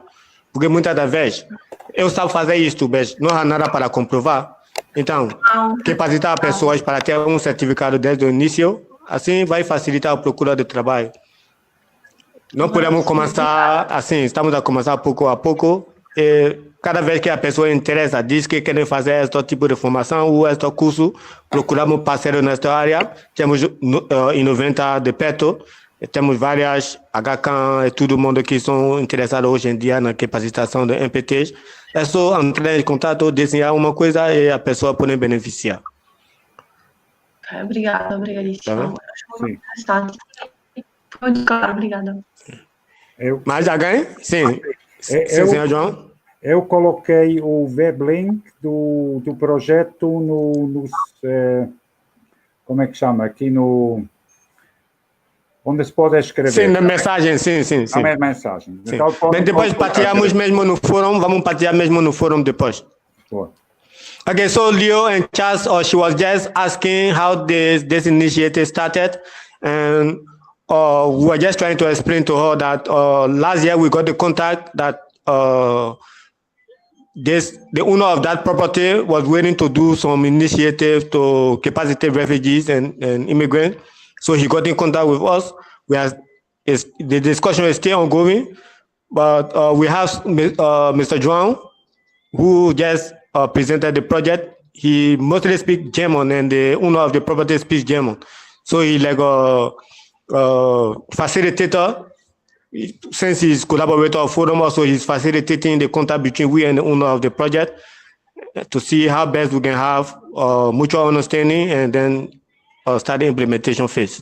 Porque muitas das vezes, eu sei fazer isto, mas não há nada para comprovar. Então, capacitar as pessoas para ter um certificado desde o início, assim vai facilitar a procura de trabalho. Não podemos começar assim, estamos a começar pouco a pouco. E cada vez que a pessoa interessa, diz que quer fazer este tipo de formação ou este curso, procuramos parceiros nesta área. Temos em 90 de perto, temos várias HK e todo mundo que são interessados hoje em dia na capacitação de MPTs. É só entrar em contato, desenhar uma coisa e a pessoa pode beneficiar. Obrigada, obrigadíssima. Tá, acho muito interessante. Muito claro, obrigada. Mais alguém? Sim. Sim, senhor João? Eu coloquei o weblink do projeto como é que chama? Aqui no... Onde se pode escrever. Sim, na mensagem, sim. Também mensagem. Sim. Então, depois partilhamos mesmo no fórum, vamos partilhar mesmo no fórum depois. Boa. Okay, so Leo and Charles, she was just asking how this initiative started, and we were just trying to explain to her that last year we got the contact that the owner of that property was willing to do some initiative to capacitate refugees and immigrants. So he got in contact with us. The discussion is still ongoing, but we have Mr. João, who just presented the project. He mostly speaks German, and the owner of the property speaks German. So he like a facilitator. Since he's collaborator of Forum, also he's facilitating the contact between we and the owner of the project to see how best we can have mutual understanding and then start the implementation phase.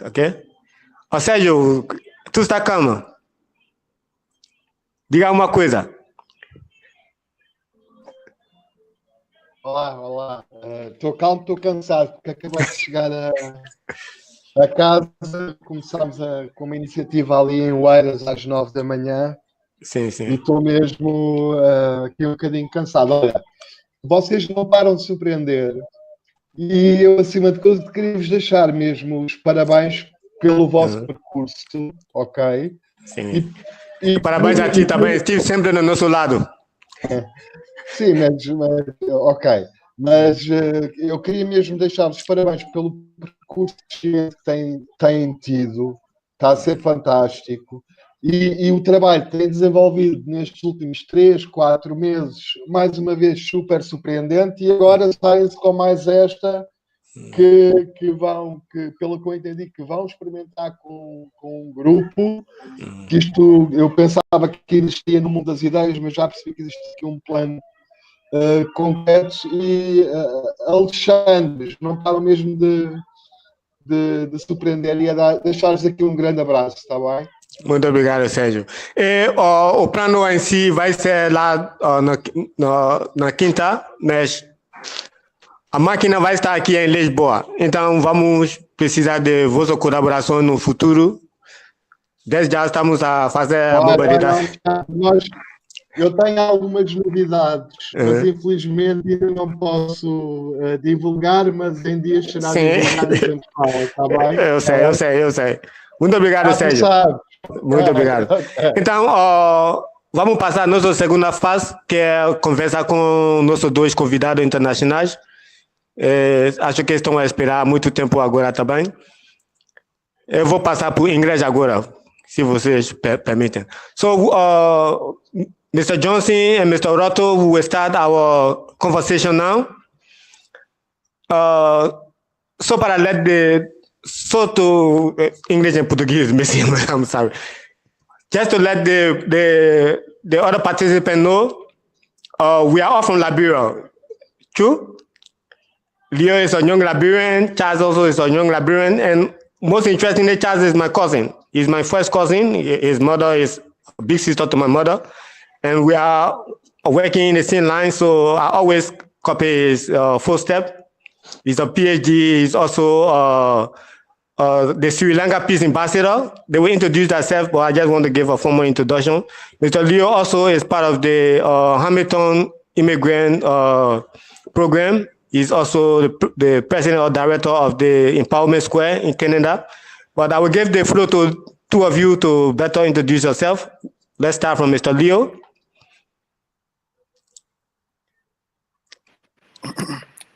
Ok? Sérgio, tu está calmo? Diga uma coisa. Olá. Estou calmo, estou cansado, porque acabei de chegar a casa. Começámos com uma iniciativa ali em Oeiras às 9 da manhã. Sim. E estou mesmo aqui um bocadinho cansado. Olha, vocês não param de surpreender. E eu, acima de tudo, queria-vos deixar mesmo os parabéns pelo vosso percurso, ok? Sim. E parabéns a ti também, estive sempre no nosso lado. Sim, mas ok. Mas eu queria mesmo deixar-vos parabéns pelo percurso que têm tido. Está a ser fantástico. E o trabalho que têm desenvolvido nestes últimos 3, 4 meses, mais uma vez super surpreendente, e agora saem-se com mais esta que vão, que, pelo que eu entendi, que vão experimentar com um grupo, que isto eu pensava que existia no mundo das ideias, mas já percebi que existe aqui um plano concreto. E Alexandre, não estava mesmo de surpreender e deixar-vos aqui um grande abraço, está bem? Muito obrigado, Sérgio. E, o plano em si vai ser lá na quinta, mas a máquina vai estar aqui em Lisboa. Então, vamos precisar de vossa colaboração no futuro. Desde já estamos a fazer a mobilidade. Eu tenho algumas novidades, mas infelizmente ainda não posso divulgar, mas em dias será divulgado e sempre fala, está bem? Eu sei. Muito obrigado, Sérgio. Muito obrigado. Então, vamos passar a nossa segunda fase, que é conversar com nossos dois convidados internacionais. Acho que estão a esperar muito tempo agora também. Eu vou passar para o inglês agora, se vocês permitem. So, Mr. Johnson and Mr. Roto will start our conversation now. So para let to English and Portuguese missing, I'm sorry. Just to let the other participants know, we are all from Liberia. True? Leo is a young Liberian, Charles also is a young Liberian, and most interestingly, Charles is my cousin. He's my first cousin. His mother is a big sister to my mother. And we are working in the same line, so I always copy his footsteps. He's a PhD. He's also the Sri Lanka Peace Ambassador. They will introduce themselves, but I just want to give a formal introduction. Mr. Leo also is part of the Hamilton Immigrant Program. He's also the president or director of the Empowerment Square in Canada. But I will give the floor to two of you to better introduce yourself. Let's start from Mr. Leo.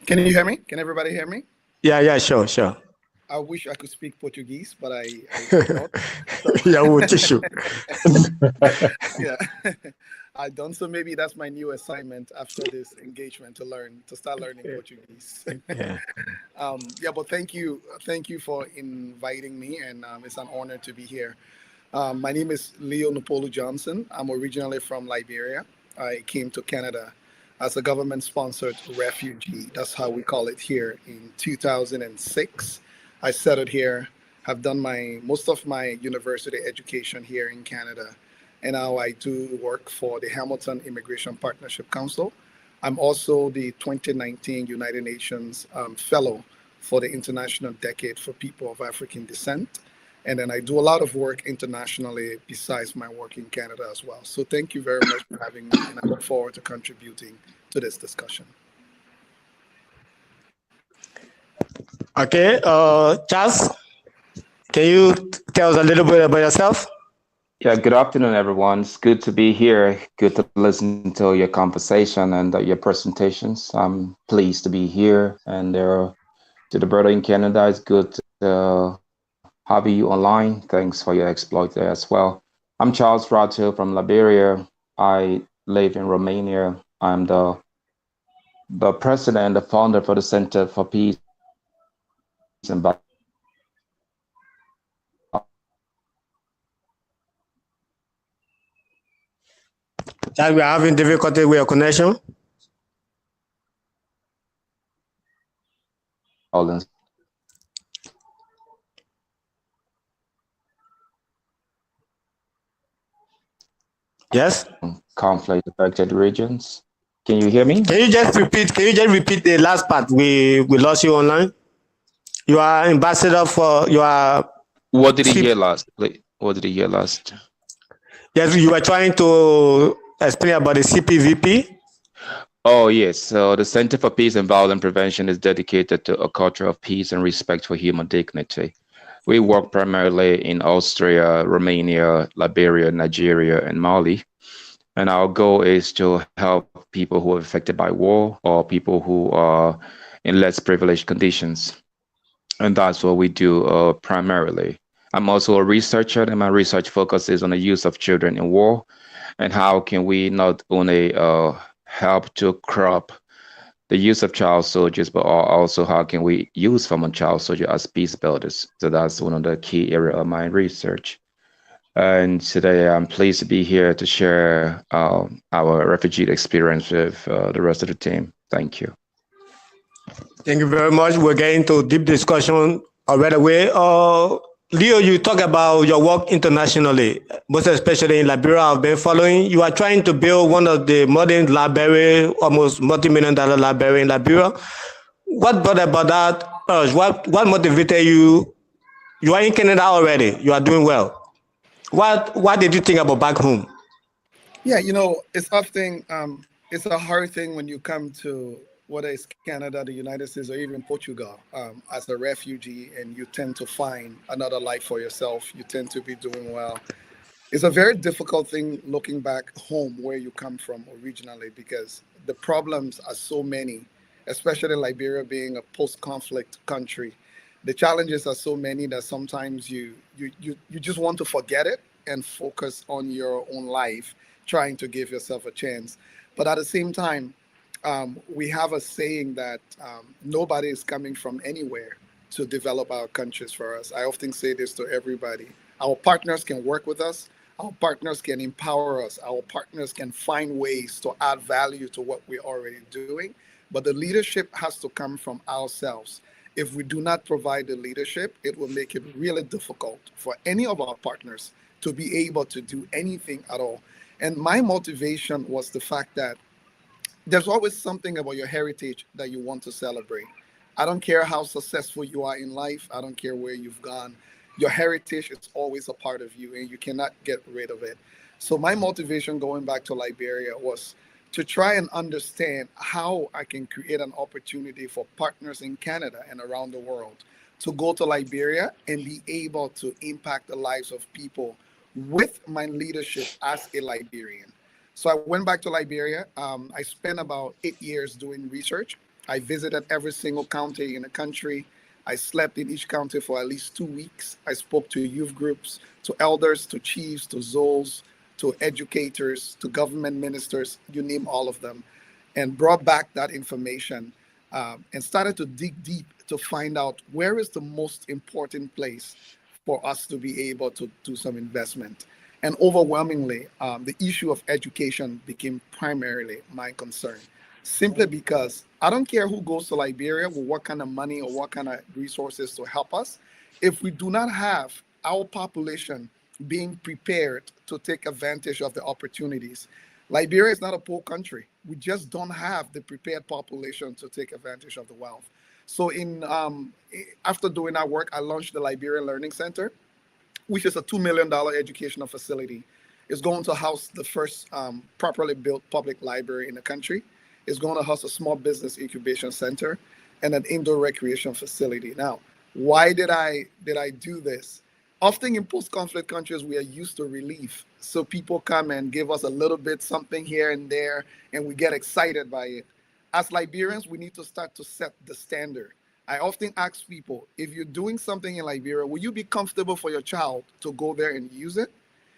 Can you hear me? Can everybody hear me? Yeah, sure. I wish I could speak Portuguese, but I cannot. Yeah, I don't. So maybe that's my new assignment after this engagement to start learning Portuguese. But thank you for inviting me, and it's an honor to be here. My name is Leo Nupolu Johnson. I'm originally from Liberia. I came to Canada as a government-sponsored refugee. That's how we call it here. In 2006, I settled here, have done most of my university education here in Canada, and now I do work for the Hamilton Immigration Partnership Council. I'm also the 2019 United Nations Fellow for the International Decade for People of African Descent. And then I do a lot of work internationally besides my work in Canada as well. So thank you very much for having me, and I look forward to contributing to this discussion. Okay, Charles, can you tell us a little bit about yourself? Yeah, good afternoon, everyone. It's good to be here. Good to listen to your conversation and your presentations. I'm pleased to be here. And to the brother in Canada, it's good to have you online. Thanks for your exploit there as well. I'm Charles Rato from Liberia. I live in Romania. I'm the president and the founder for the Center for Peace and That we're having difficulty with your connection. Yes. Conflict affected regions. Can you hear me? Can you just repeat the last part? We lost you online. You are ambassador for What did he hear last? What did he hear last? Yes, you were trying to explain about the CPVP. Oh, yes. So the Center for Peace and Violence Prevention is dedicated to a culture of peace and respect for human dignity. We work primarily in Austria, Romania, Liberia, Nigeria, and Mali. And our goal is to help people who are affected by war or people who are in less privileged conditions. And that's what we do primarily. I'm also a researcher, and my research focuses on the use of children in war and how can we not only help to curb the use of child soldiers, but also how can we use former child soldiers as peace builders. So that's one of the key areas of my research. And today I'm pleased to be here to share our refugee experience with the rest of the team. Thank you. Thank you very much. We're getting to deep discussion right away. Leo, you talk about your work internationally, most especially in Liberia. I've been following. You are trying to build one of the modern library, almost multi-million-dollar library in Liberia. What brought about that urge? What motivated you? You are in Canada already. You are doing well. What did you think about back home? Yeah, it's often it's a hard thing when you come to whether it's Canada, the United States, or even Portugal, as a refugee, and you tend to find another life for yourself. You tend to be doing well. It's a very difficult thing looking back home where you come from originally, because the problems are so many, especially Liberia being a post-conflict country. The challenges are so many that sometimes you just want to forget it and focus on your own life, trying to give yourself a chance. But at the same time, we have a saying that nobody is coming from anywhere to develop our countries for us. I often say this to everybody. Our partners can work with us. Our partners can empower us. Our partners can find ways to add value to what we're already doing. But the leadership has to come from ourselves. If we do not provide the leadership, it will make it really difficult for any of our partners to be able to do anything at all. And my motivation was the fact that there's always something about your heritage that you want to celebrate. I don't care how successful you are in life. I don't care where you've gone. Your heritage is always a part of you, and you cannot get rid of it. So my motivation going back to Liberia was to try and understand how I can create an opportunity for partners in Canada and around the world to go to Liberia and be able to impact the lives of people with my leadership as a Liberian. So I went back to Liberia. I spent about 8 years doing research. I visited every single county in the country. I slept in each county for at least 2 weeks. I spoke to youth groups, to elders, to chiefs, to zols, to educators, to government ministers, you name all of them, and brought back that information and started to dig deep to find out where is the most important place for us to be able to do some investment. And overwhelmingly, the issue of education became primarily my concern, simply because I don't care who goes to Liberia with what kind of money or what kind of resources to help us. If we do not have our population being prepared to take advantage of the opportunities, Liberia is not a poor country. We just don't have the prepared population to take advantage of the wealth. So after doing that work, I launched the Liberian Learning Center, which is a $2 million educational facility. It's going to house the first properly built public library in the country. It's going to house a small business incubation center and an indoor recreation facility. Now, why did I do this? Often in post-conflict countries, we are used to relief. So people come and give us a little bit, something here and there, and we get excited by it. As Liberians, we need to start to set the standard. I often ask people, if you're doing something in Liberia, will you be comfortable for your child to go there and use it?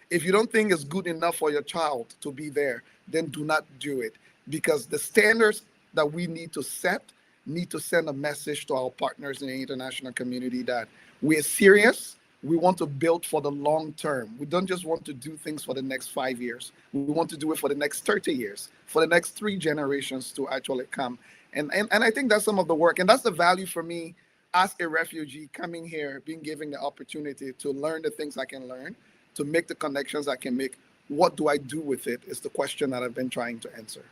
If you don't think it's good enough for your child to be there, then do not do it. Because the standards that we need to send a message to our partners in the international community that we're serious. We want to build for the long term. We don't just want to do things for the next 5 years. We want to do it for the next 30 years, for the next 3 generations to actually come. And I think that's some of the work. And that's the value for me as a refugee coming here, being given the opportunity to learn the things I can learn, to make the connections I can make. What do I do with it is the question that I've been trying to answer.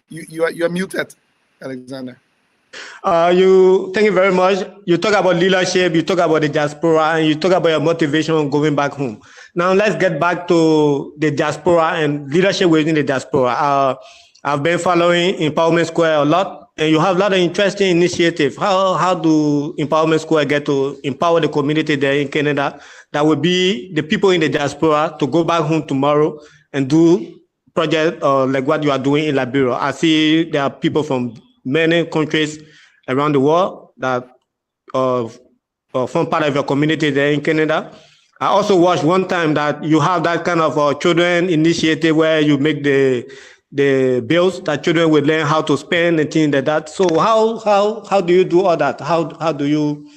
You're muted, Alexander. Thank you very much. You talk about leadership, you talk about the diaspora, and you talk about your motivation going back home. Now let's get back to the diaspora and leadership within the diaspora. I've been following Empowerment Square a lot, and you have a lot of interesting initiatives. How do Empowerment Square get to empower the community there in Canada that would be the people in the diaspora to go back home tomorrow and do projects like what you are doing in Liberia? I see there are people from many countries around the world that form part of your community there in Canada. I also watched one time that you have that kind of children initiative where you make the the bills that children will learn how to spend and things like that. So how do you do all that? How do you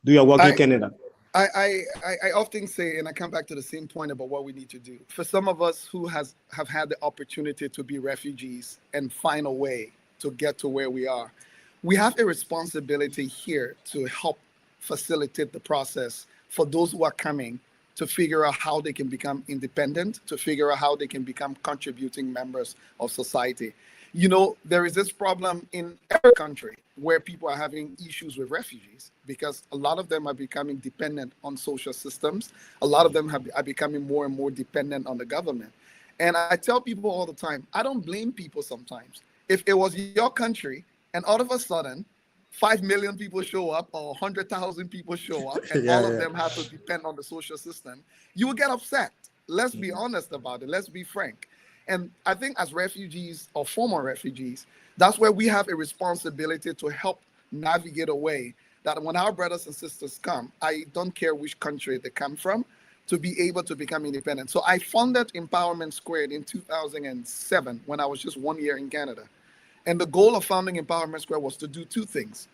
do your work in Canada? I often say, and I come back to the same point about what we need to do. For some of us who have had the opportunity to be refugees and find a way to get to where we are, we have a responsibility here to help facilitate the process for those who are coming to figure out how they can become independent, to figure out how they can become contributing members of society. You know, there is this problem in every country where people are having issues with refugees because a lot of them are becoming dependent on social systems. A lot of them are becoming more and more dependent on the government. And I tell people all the time, I don't blame people sometimes. If it was your country and all of a sudden 5 million people show up or 100,000 people show up and all of them have to depend on the social system, you will get upset. Let's be honest about it. Let's be frank. And I think as refugees or former refugees, that's where we have a responsibility to help navigate a way that when our brothers and sisters come, I don't care which country they come from, to be able to become independent. So I funded Empowerment Squared in 2007 when I was just 1 year in Canada. And the goal of founding Empowerment Square was to do two things.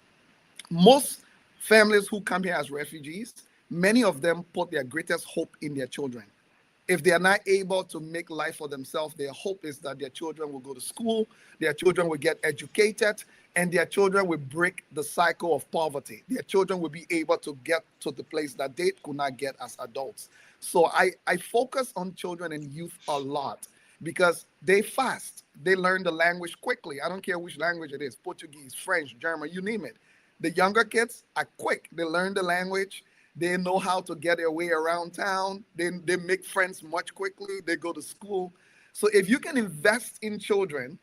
Most families who come here as refugees, many of them put their greatest hope in their children. If they are not able to make life for themselves, their hope is that their children will go to school, their children will get educated, and their children will break the cycle of poverty. Their children will be able to get to the place that they could not get as adults. So I focus on children and youth a lot because they fast. They learn the language quickly. I don't care which language it is, Portuguese, French, German, you name it. The younger kids are quick. They learn the language. They know how to get their way around town. They make friends much quickly. They go to school. So if you can invest in children,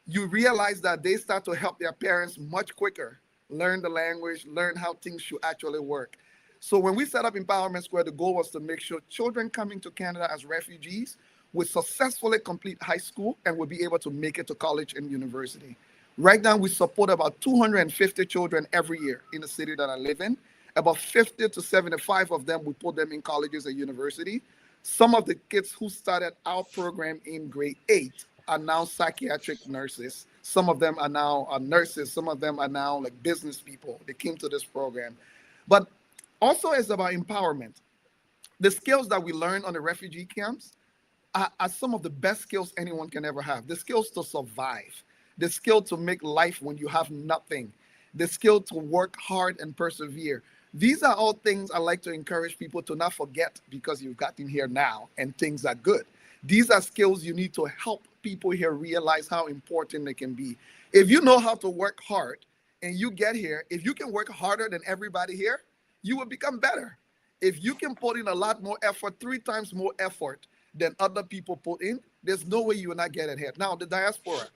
you realize that they start to help their parents much quicker, learn the language, learn how things should actually work. So when we set up Empowerment Square, the goal was to make sure children coming to Canada as refugees will successfully complete high school and will be able to make it to college and university. Right now, we support about 250 children every year in the city that I live in. About 50 to 75 of them, we put them in colleges and university. Some of the kids who started our program in grade 8 are now psychiatric nurses. Some of them are now nurses. Some of them are now like business people. They came to this program. But also it's about empowerment. The skills that we learn on the refugee camps are some of the best skills anyone can ever have. The skills to survive, the skill to make life when you have nothing, the skill to work hard and persevere. These are all things I like to encourage people to not forget because you've gotten here now and things are good. These are skills you need to help people here realize how important they can be. If you know how to work hard and you get here, if you can work harder than everybody here, you will become better. If you can put in a lot more effort, 3 times more effort than other people put in, there's no way you will not get ahead. Now, the diaspora,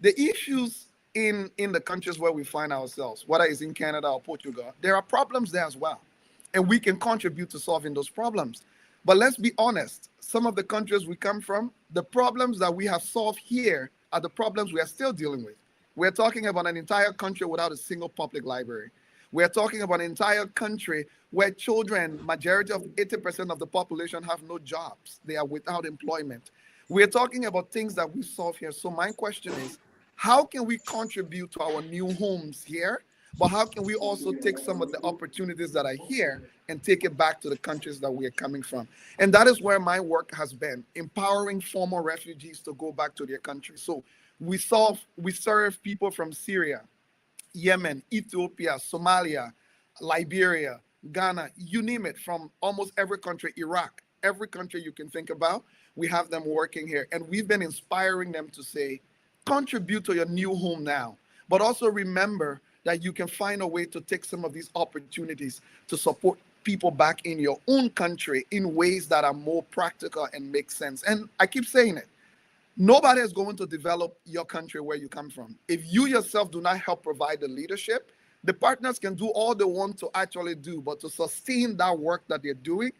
the issues in the countries where we find ourselves, whether it's in Canada or Portugal, there are problems there as well. And we can contribute to solving those problems. But let's be honest, some of the countries we come from, the problems that we have solved here are the problems we are still dealing with. We're talking about an entire country without a single public library. We're talking about an entire country where children, majority of 80% of the population have no jobs. They are without employment. We're talking about things that we solve here. So my question is, how can we contribute to our new homes here? But how can we also take some of the opportunities that are here and take it back to the countries that we are coming from? And that is where my work has been, empowering former refugees to go back to their country. So we serve people from Syria, Yemen, Ethiopia, Somalia, Liberia, Ghana, you name it, from almost every country, Iraq, every country you can think about, we have them working here. And we've been inspiring them to say, contribute to your new home now, but also remember that you can find a way to take some of these opportunities to support people back in your own country in ways that are more practical and make sense. And I keep saying it, nobody is going to develop your country where you come from. If you yourself do not help provide the leadership, the partners can do all they want to actually do, but to sustain that work that they're doing,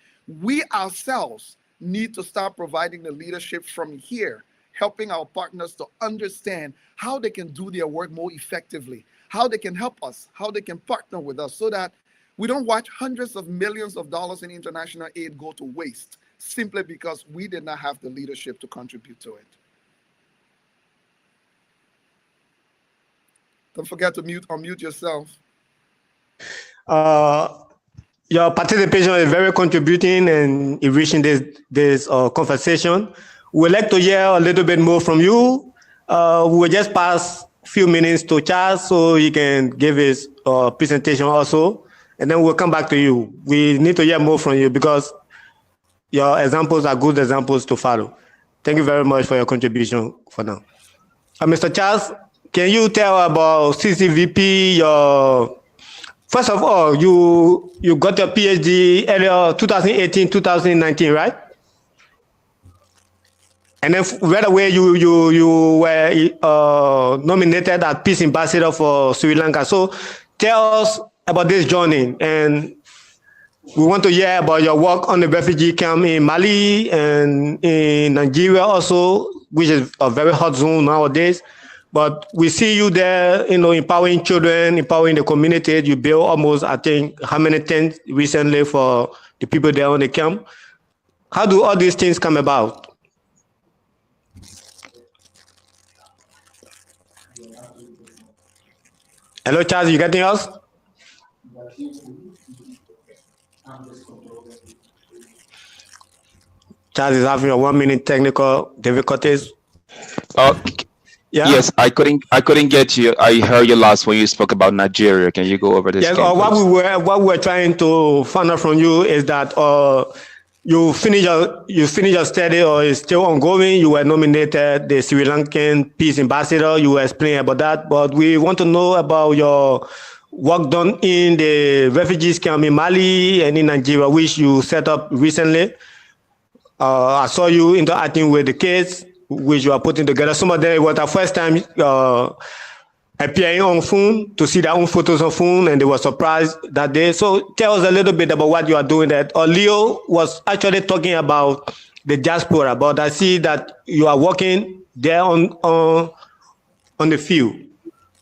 we ourselves need to start providing the leadership from here, helping our partners to understand how they can do their work more effectively, how they can help us, how they can partner with us so that we don't watch hundreds of millions of dollars in international aid go to waste simply because we did not have the leadership to contribute to it. Don't forget to unmute yourself. Your participation is very contributing and enriching this conversation. We'd like to hear a little bit more from you. We will just pass a few minutes to Charles so he can give his presentation also, and then we'll come back to you. We need to hear more from you because your examples are good examples to follow. Thank you very much for your contribution for now. Mr. Charles, can you tell about CCVP? First of all, you got your PhD earlier 2018, 2019, right? And then right away you were nominated as Peace Ambassador for Sri Lanka. So tell us about this journey, and we want to hear about your work on the refugee camp in Mali and in Nigeria also, which is a very hot zone nowadays. But we see you there, empowering children, empowering the community. You built almost, I think, how many tents recently for the people there on the camp? How do all these things come about? Hello, Charles, you getting us? Charles is having a 1 minute technical difficulties. Yeah. Yes, I couldn't get you. I heard you last when you spoke about Nigeria. Can you go over this? Yes, what we were trying to find out from you is that you finish your study or is still ongoing. You were nominated the Sri Lankan Peace Ambassador. You were explaining about that, but we want to know about your work done in the refugees camp in Mali and in Nigeria, which you set up recently. I saw you interacting with the kids, which you are putting together. Some of them, it was their first time appearing on phone to see their own photos on phone, and they were surprised that day. So tell us a little bit about what you are doing there. Leo was actually talking about the diaspora, but I see that you are working there on the field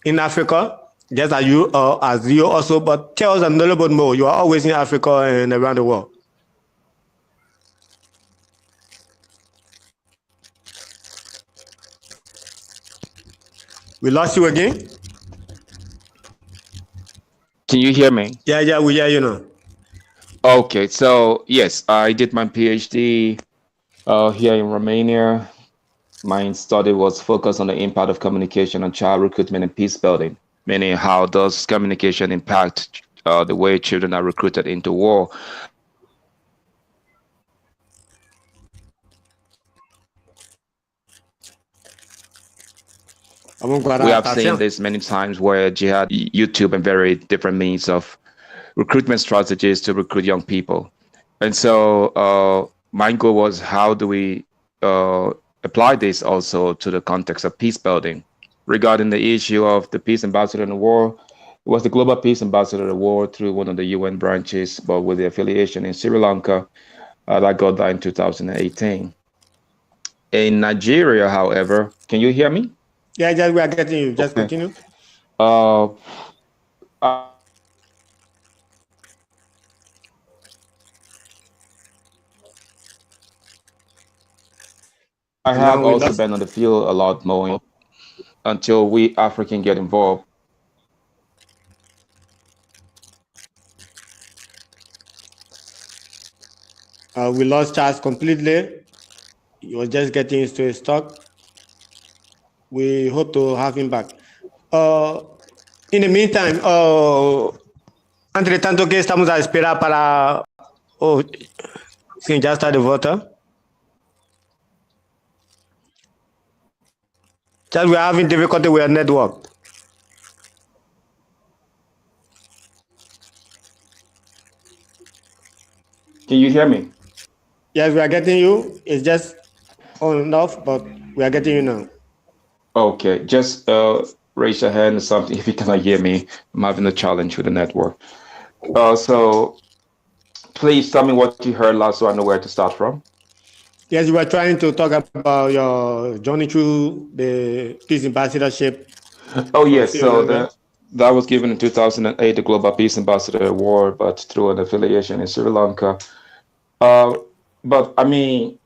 in Africa, just as you also. But tell us a little bit more. You are always in Africa and around the world. We lost you again. Can you hear me? Yeah, we hear you now. Okay, so yes, I did my PhD here in Romania. My study was focused on the impact of communication on child recruitment and peace building, meaning how does communication impact the way children are recruited into war. We have seen this many times where jihad, YouTube, and very different means of recruitment strategies to recruit young people. And so my goal was, how do we apply this also to the context of peace building? Regarding the issue of the peace ambassador in the war, it was the global peace ambassador in the war through one of the UN branches, but with the affiliation in Sri Lanka, that got that in 2018. In Nigeria, however, can you hear me? Yeah, we are getting you. Just continue. I have also been on the field a lot more until we Africans get involved. We lost Charles completely. He was just getting into his talk. We hope to have him back. In the meantime, entre tanto que estamos a esperar para... Oh, sim, já está de volta. Just we're having difficulty with our network. Can you hear me? Yes, we are getting you. It's just on and off, but we are getting you now. Okay, just raise your hand or something if you cannot hear me. I'm having a challenge with the network. So please tell me what you heard last so I know where to start from. Yes, you were trying to talk about your journey through the peace ambassadorship. Oh, yes. So that was given in 2008, the Global Peace Ambassador Award, but through an affiliation in Sri Lanka. But I mean,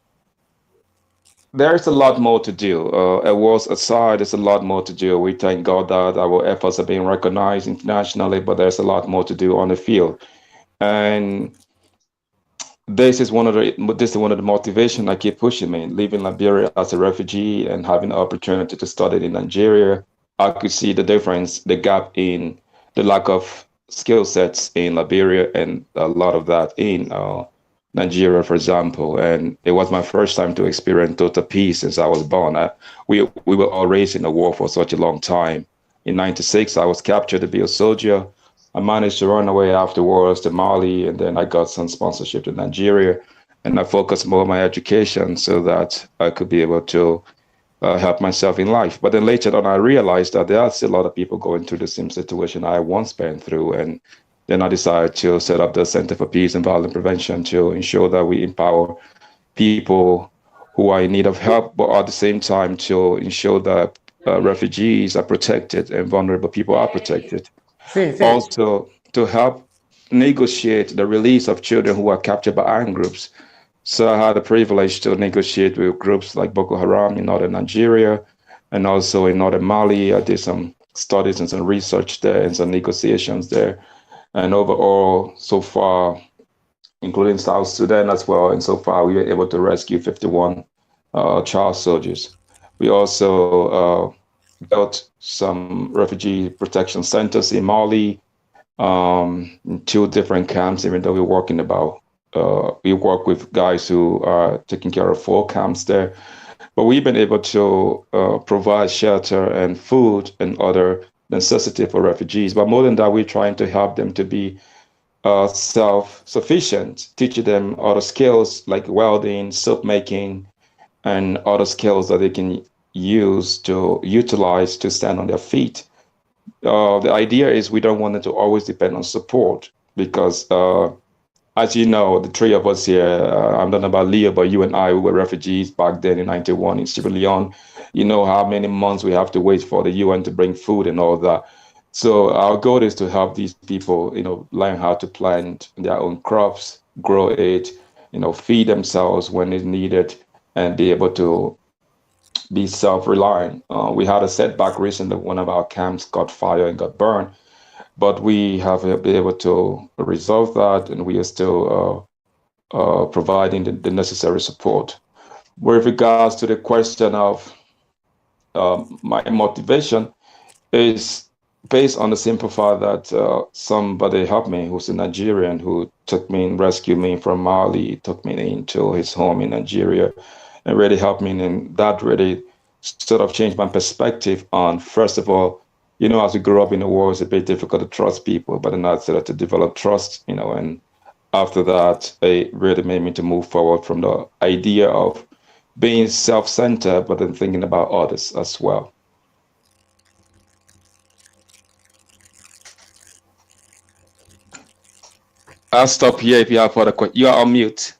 There's a lot more to do. Awards aside, there's a lot more to do. We thank God that our efforts are being recognized internationally, but there's a lot more to do on the field. And this is one of the motivation I keep pushing me. Leaving Liberia as a refugee and having the opportunity to study in Nigeria, I could see the difference, the gap in the lack of skill sets in Liberia and a lot of that in Nigeria, for example. And it was my first time to experience total peace since I was born. We were all raised in a war for such a long time. In '96, I was captured to be a soldier. I managed to run away afterwards to Mali, and then I got some sponsorship to Nigeria. And I focused more on my education so that I could be able to help myself in life. But then later on, I realized that there are still a lot of people going through the same situation I once been through. And then I decided to set up the Center for Peace and Violence Prevention to ensure that we empower people who are in need of help, but at the same time to ensure that refugees are protected and vulnerable people are protected. Also, to help negotiate the release of children who are captured by armed groups. So I had the privilege to negotiate with groups like Boko Haram in northern Nigeria and also in northern Mali. I did some studies and some research there and some negotiations there. And overall, so far, including South Sudan as well, and so far we were able to rescue 51 child soldiers. We also built some refugee protection centers in Mali, in 2 different camps, even though we work with guys who are taking care of 4 camps there. But we've been able to provide shelter and food and other necessity for refugees. But more than that, we're trying to help them to be self-sufficient, teaching them other skills like welding, soap making, and other skills that they can utilize to stand on their feet. The idea is we don't want them to always depend on support because, as you know, the 3 of us here, I'm not about Leo, but you and I, we were refugees back then in '91 in Sierra Leone. You know how many months we have to wait for the UN to bring food and all that. So our goal is to help these people, learn how to plant their own crops, grow it, feed themselves when it's needed, and be able to be self-reliant. We had a setback recently. One of our camps caught fire and got burned, but we have been able to resolve that, and we are still providing the necessary support. With regards to the question of my motivation is based on the simple fact that somebody helped me who's a Nigerian who took me and rescued me from Mali, took me into his home in Nigeria and really helped me. And that really sort of changed my perspective on, first of all, as we grew up in the war, it's a bit difficult to trust people, but then I started to develop trust, and after that, it really made me to move forward from the idea of being self-centered, but then thinking about others as well. I'll stop here if you have further questions. You are on mute.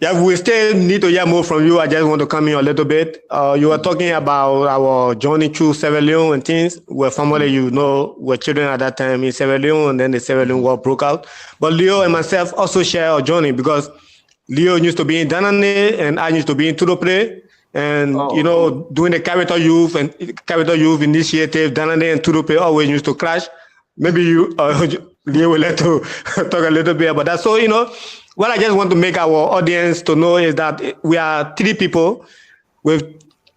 Yeah, we still need to hear more from you. I just want to come in a little bit. You were talking about our journey through Sierra Leone and things. Where family, were children at that time in Sierra Leone, and then the Sierra Leone war broke out. But Leo and myself also share our journey because Leo used to be in Danane and I used to be in Tudople. And, doing the Capital Youth Initiative, Danane and Tudople always used to clash. Maybe Leo will let to talk a little bit about that. So, what I just want to make our audience to know is that we are 3 people with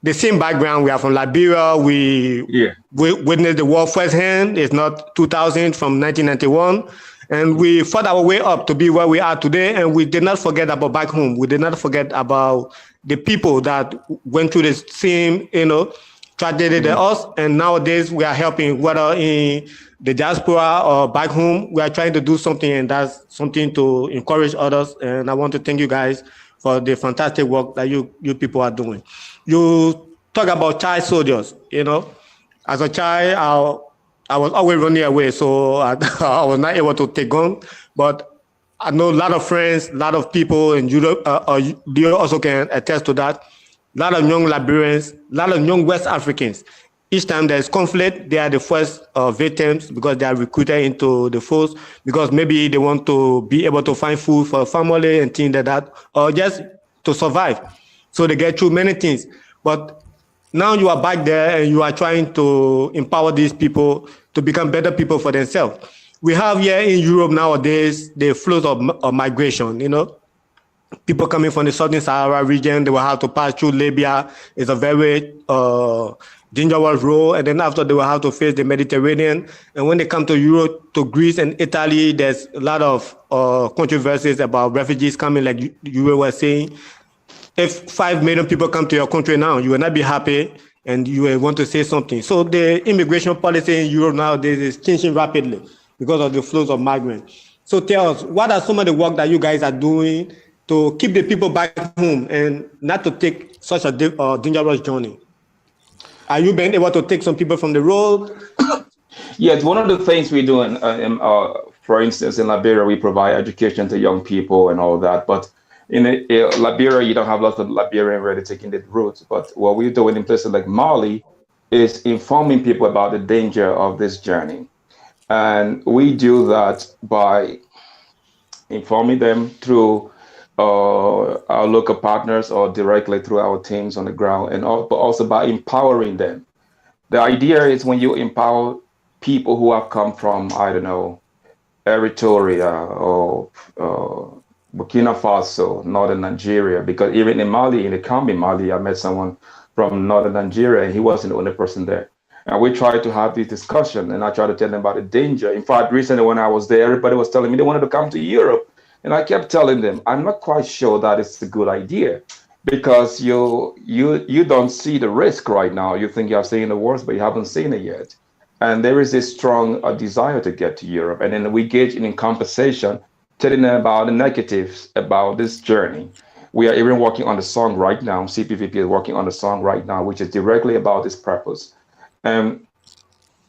the same background. We are from Liberia. We witnessed the war firsthand. It's not 2000, from 1991. And we fought our way up to be where we are today. And we did not forget about back home. We did not forget about the people that went through the same, tragedy than us. And nowadays we are helping, whether in the diaspora or back home, we are trying to do something, and that's something to encourage others. And I want to thank you guys for the fantastic work that you people are doing. You talk about child soldiers, As a child, I was always running away, so I was not able to take on. But I know a lot of friends, a lot of people in Europe, you also can attest to that. A lot of young Liberians, a lot of young West Africans, each time there's conflict, they are the first victims because they are recruited into the force because maybe they want to be able to find food for family and things like that, or just to survive. So they get through many things. But now you are back there and you are trying to empower these people to become better people for themselves. We have here in Europe nowadays the flows of migration, you know. People coming from the Southern Sahara region, they will have to pass through Libya. It's a very dangerous road. And then after they will have to face the Mediterranean. And when they come to Europe, to Greece and Italy, there's a lot of controversies about refugees coming, like you were saying. If 5 million people come to your country now, you will not be happy and you will want to say something. So the immigration policy in Europe nowadays is changing rapidly because of the flows of migrants. So tell us, what are some of the work that you guys are doing to keep the people back home and not to take such a dangerous journey? Are you being able to take some people from the road? Yes, one of the things we do, for instance, in Liberia, we provide education to young people and all that. But in Liberia, you don't have lots of Liberians really taking the route. But what we're doing in places like Mali is informing people about the danger of this journey. And we do that by informing them through our local partners or directly through our teams on the ground, and also by empowering them. The idea is when you empower people who have come from, I don't know, Eritrea or Burkina Faso, northern Nigeria, because even in Mali, in the camp in Mali, I met someone from northern Nigeria and he wasn't the only person there. And we tried to have this discussion and I tried to tell them about the danger. In fact, recently when I was there, everybody was telling me they wanted to come to Europe. And I kept telling them, I'm not quite sure that it's a good idea because you don't see the risk right now. You think you're seeing the worst, but you haven't seen it yet. And there is this strong desire to get to Europe. And then we engage in conversation, telling them about the negatives about this journey. We are even working on the song right now. CPVP is working on the song right now, which is directly about this purpose. And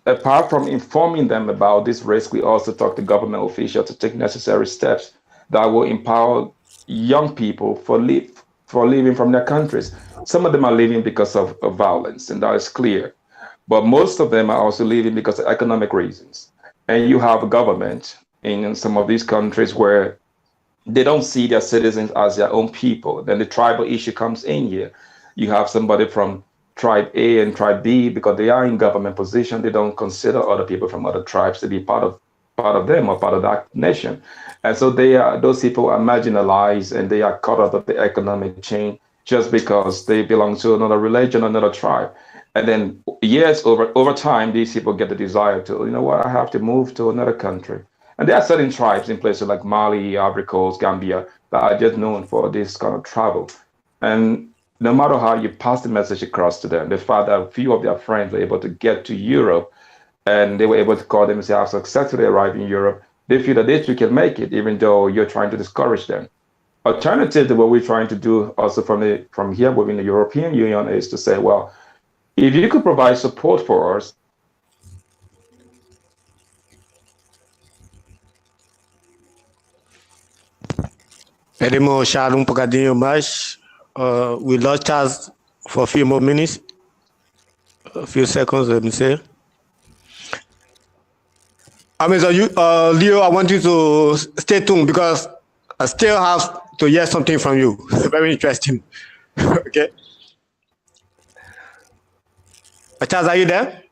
apart from informing them about this risk, we also talk to government officials to take necessary steps that will empower young people for leaving from their countries. Some of them are leaving because of violence, and that is clear. But most of them are also leaving because of economic reasons. And you have a government in some of these countries where they don't see their citizens as their own people. Then the tribal issue comes in here. You have somebody from tribe A and tribe B, because they are in government position, they don't consider other people from other tribes to be part of them or part of that nation. And so those people are marginalized and they are caught up of the economic chain just because they belong to another religion, another tribe. And then years over time, these people get the desire to, you know what, I have to move to another country. And there are certain tribes in places like Mali, Ivory Coast, Gambia, that are just known for this kind of travel. And no matter how you pass the message across to them, the fact that a few of their friends were able to get to Europe and they were able to call themselves successfully arrive in Europe, they feel that they too can make it, even though you're trying to discourage them. Alternatively, what we're trying to do also from here within the European Union is to say, well, if you could provide support for us, Pedimos Charles um bocadinho mais. We lost Charles for a few more minutes, a few seconds, let me say. So Leo, I want you to stay tuned because I still have to hear something from you. Very interesting. Okay. Charles, are you there?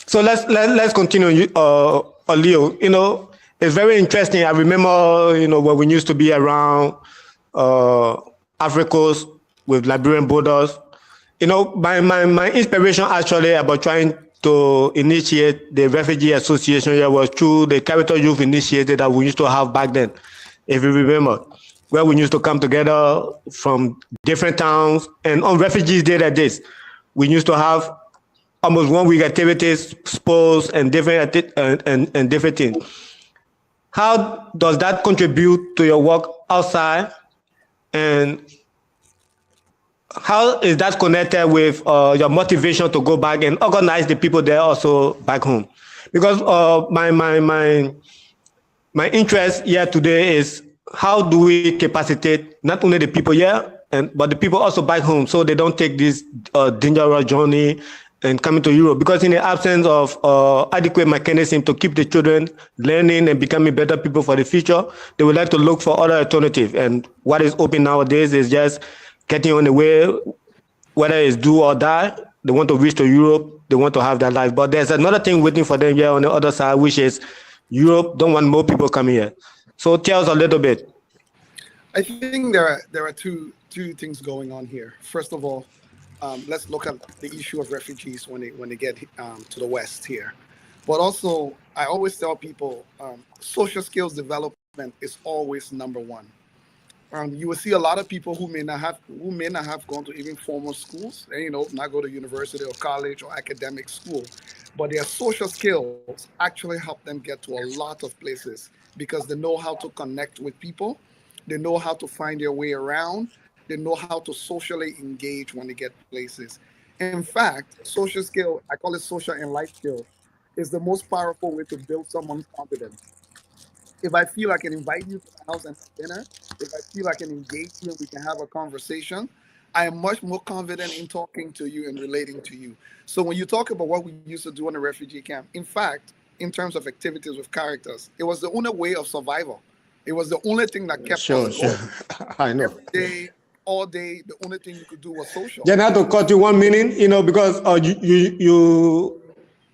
So let's continue. Leo, you know, it's very interesting. I remember, you know, when we used to be around Africa with Liberian borders. You know, my inspiration actually about trying to initiate the Refugee Association here was through the Character Youth Initiative that we used to have back then, if you remember, where we used to come together from different towns. And on Refugees Day like this, we used to have almost 1 week activities, sports, and different things. How does that contribute to your work outside? And how is that connected with your motivation to go back and organize the people there also back home? Because my interest here today is how do we capacitate not only the people here, but the people also back home, so they don't take this dangerous journey and coming to Europe, because in the absence of adequate mechanism to keep the children learning and becoming better people for the future, they would like to look for other alternatives. And what is open nowadays is just getting on the way, whether it's do or die. They want to reach to Europe, they want to have that life. But there's another thing waiting for them here on the other side, which is Europe don't want more people coming here. So tell us a little bit. I think there are two things going on here. First of all, let's look at the issue of refugees when they get to the West here. But also, I always tell people, social skills development is always number one. You will see a lot of people who may not have gone to even formal schools, and, not go to university or college or academic school, but their social skills actually help them get to a lot of places because they know how to connect with people, they know how to find their way around, they know how to socially engage when they get places. In fact, social skill, I call it social and life skill, is the most powerful way to build someone's confidence. If I feel I can invite you to my house and have dinner, if I feel I can engage you and we can have a conversation, I am much more confident in talking to you and relating to you. So when you talk about what we used to do in a refugee camp, in fact, in terms of activities with characters, it was the only way of survival. It was the only thing that kept us going. I know. Every day, all day, the only thing you could do was social. Then I have to cut you 1 minute, because you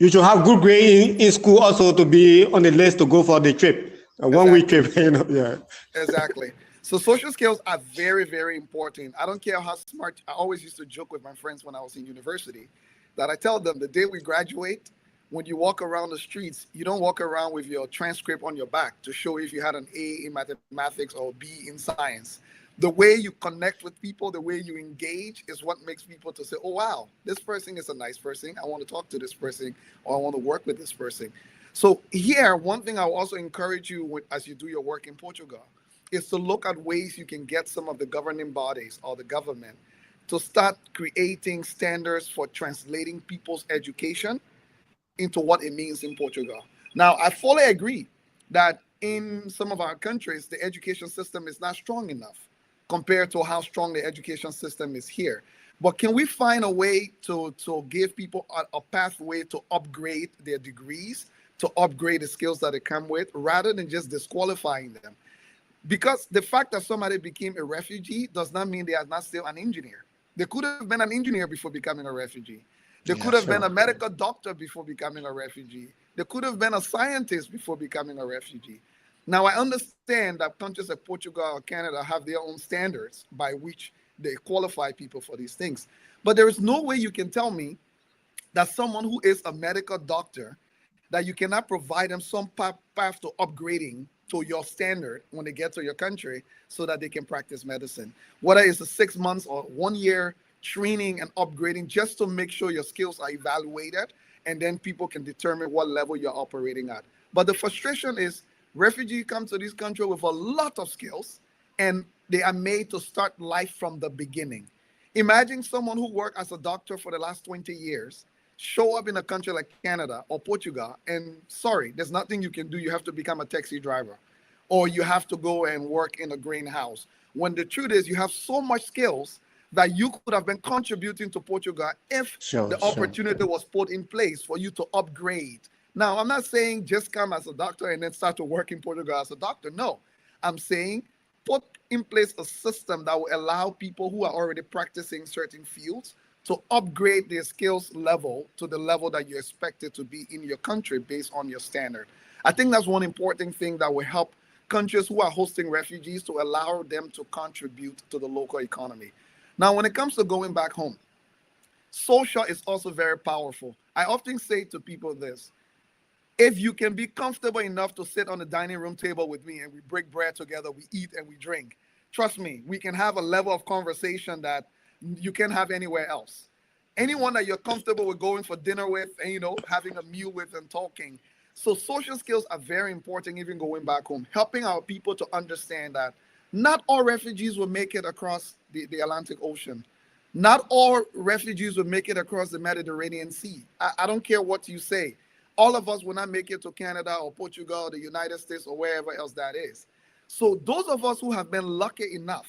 should have good grade in school also to be on the list to go for the trip. A 1 week trip, yeah. Exactly. So social skills are very, very important. I don't care how smart. I always used to joke with my friends when I was in university that I tell them the day we graduate, when you walk around the streets, you don't walk around with your transcript on your back to show if you had an A in mathematics or B in science. The way you connect with people, the way you engage is what makes people to say, oh, wow, this person is a nice person. I want to talk to this person, or I want to work with this person. So here, one thing I will also encourage you as you do your work in Portugal is to look at ways you can get some of the governing bodies or the government to start creating standards for translating people's education into what it means in Portugal. Now, I fully agree that in some of our countries, the education system is not strong enough compared to how strong the education system is here. But can we find a way to give people a pathway to upgrade their degrees, to upgrade the skills that they come with, rather than just disqualifying them? Because the fact that somebody became a refugee does not mean they are not still an engineer. They could have been an engineer before becoming a refugee. They could have been a medical doctor before becoming a refugee. They could have been a scientist before becoming a refugee. Now, I understand that countries like Portugal or Canada have their own standards by which they qualify people for these things. But there is no way you can tell me that someone who is a medical doctor, that you cannot provide them some path to upgrading to your standard when they get to your country so that they can practice medicine. Whether it's a 6 months or 1 year training and upgrading just to make sure your skills are evaluated, and then people can determine what level you're operating at. But the frustration is refugees come to this country with a lot of skills and they are made to start life from the beginning. Imagine someone who worked as a doctor for the last 20 years show up in a country like Canada or Portugal, and sorry, there's nothing you can do. You have to become a taxi driver, or you have to go and work in a greenhouse. When the truth is, you have so much skills that you could have been contributing to Portugal if the opportunity was put in place for you to upgrade. Now, I'm not saying just come as a doctor and then start to work in Portugal as a doctor. No, I'm saying put in place a system that will allow people who are already practicing certain fields to upgrade their skills level to the level that you expect it to be in your country based on your standard. I think that's one important thing that will help countries who are hosting refugees to allow them to contribute to the local economy. Now, when it comes to going back home, social is also very powerful. I often say to people this: if you can be comfortable enough to sit on the dining room table with me and we break bread together, we eat and we drink, trust me, we can have a level of conversation that you can't have anywhere else. Anyone that you're comfortable with going for dinner with and, having a meal with and talking. So social skills are very important, even going back home, helping our people to understand that not all refugees will make it across the Atlantic Ocean. Not all refugees will make it across the Mediterranean Sea. I don't care what you say. All of us will not make it to Canada or Portugal or the United States or wherever else that is. So those of us who have been lucky enough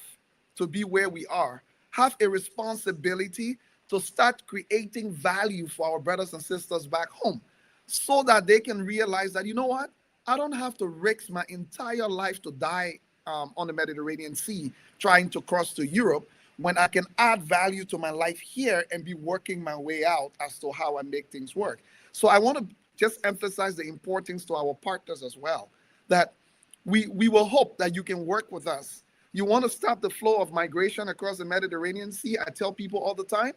to be where we are, have a responsibility to start creating value for our brothers and sisters back home so that they can realize that, you know what, I don't have to risk my entire life to die on the Mediterranean Sea trying to cross to Europe when I can add value to my life here and be working my way out as to how I make things work. So I want to just emphasize the importance to our partners as well, that we will hope that you can work with us. You want to stop the flow of migration across the Mediterranean Sea? I tell people all the time,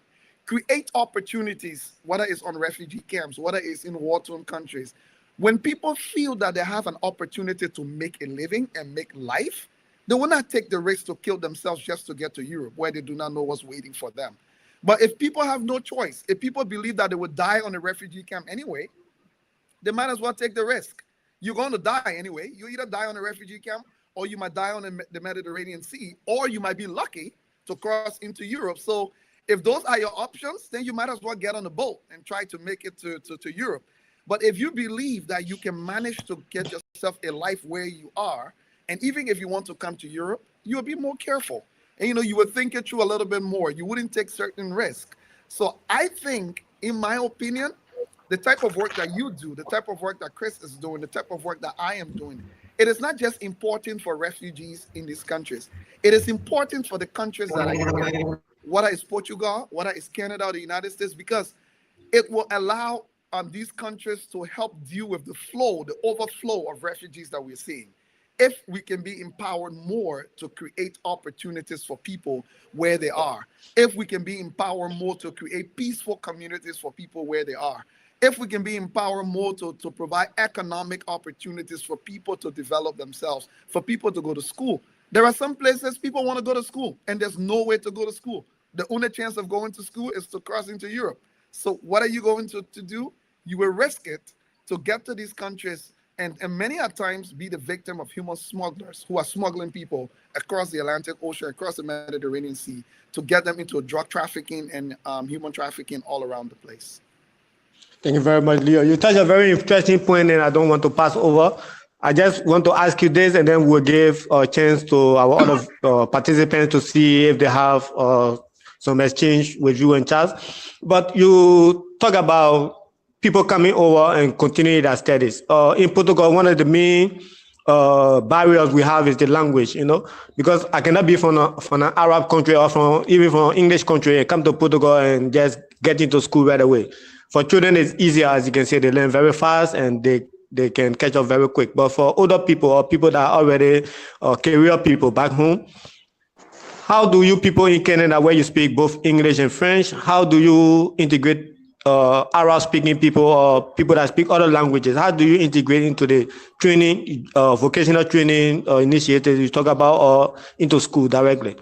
create opportunities, whether it's on refugee camps, whether it's in war-torn countries. When people feel that they have an opportunity to make a living and make life, they will not take the risk to kill themselves just to get to Europe, where they do not know what's waiting for them. But if people have no choice, if people believe that they would die on a refugee camp anyway, they might as well take the risk. You're going to die anyway. You either die on a refugee camp, or you might die on the Mediterranean Sea, or you might be lucky to cross into Europe. So if those are your options, then you might as well get on a boat and try to make it to Europe. But if you believe that you can manage to get yourself a life where you are, and even if you want to come to Europe, you'll be more careful. And, you would think it through a little bit more. You wouldn't take certain risks. So I think, in my opinion, the type of work that you do, the type of work that Chris is doing, the type of work that I am doing, it is not just important for refugees in these countries. It is important for the countries that are here, whether it's Portugal, whether it's Canada or the United States, because it will allow these countries to help deal with the overflow of refugees that we're seeing. If we can be empowered more to create opportunities for people where they are, if we can be empowered more to create peaceful communities for people where they are, if we can be empowered more to provide economic opportunities for people to develop themselves, for people to go to school. There are some places people want to go to school and there's no way to go to school. The only chance of going to school is to cross into Europe. So what are you going to do? You will risk it to get to these countries and many a times be the victim of human smugglers who are smuggling people across the Atlantic Ocean, across the Mediterranean Sea, to get them into drug trafficking and human trafficking all around the place. Thank you very much, Leo. You touched a very interesting point, and I don't want to pass over. I just want to ask you this, and then we'll give a chance to our other participants to see if they have some exchange with you and Charles. But you talk about people coming over and continuing their studies. In Portugal, one of the main barriers we have is the language, because I cannot be from an Arab country or even from an English country and come to Portugal and just get into school right away. For children, it's easier, as you can see, they learn very fast and they can catch up very quick. But for older people or people that are already career people back home, how do you people in Canada, where you speak both English and French, how do you integrate Arab-speaking people or people that speak other languages? How do you integrate into the training, vocational training initiatives you talk about, or into school directly?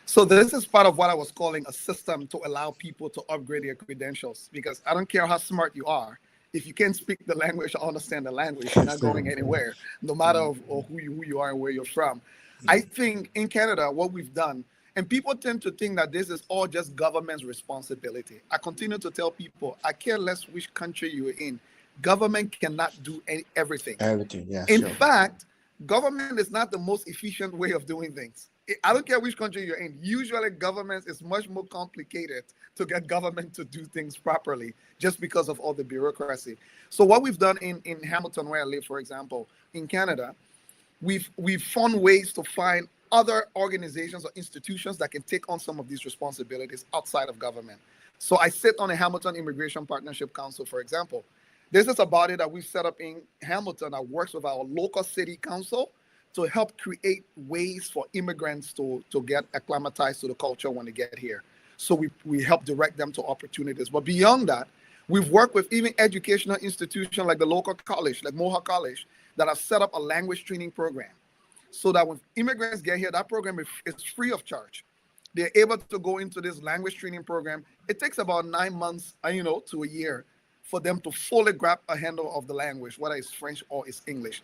So this is part of what I was calling a system to allow people to upgrade their credentials, because I don't care how smart you are. If you can't speak the language or understand the language, you're not going anywhere, no matter who you are and where you're from. I think in Canada, what we've done, and people tend to think that this is all just government's responsibility. I continue to tell people, I care less which country you're in. Government cannot do everything. Everything, yeah. In fact, government is not the most efficient way of doing things. I don't care which country you're in. Usually government is much more complicated to get government to do things properly just because of all the bureaucracy. So what we've done in Hamilton, where I live, for example, in Canada, we've found ways to find other organizations or institutions that can take on some of these responsibilities outside of government. So I sit on the Hamilton Immigration Partnership Council, for example. This is a body that we've set up in Hamilton that works with our local city council to help create ways for immigrants to get acclimatized to the culture when they get here. So we help direct them to opportunities. But beyond that, we've worked with even educational institutions like the local college, like Mohawk College, that have set up a language training program, so that when immigrants get here, that program is free of charge. They're able to go into this language training program. It takes about 9 months, to a year for them to fully grab a handle of the language, whether it's French or it's English.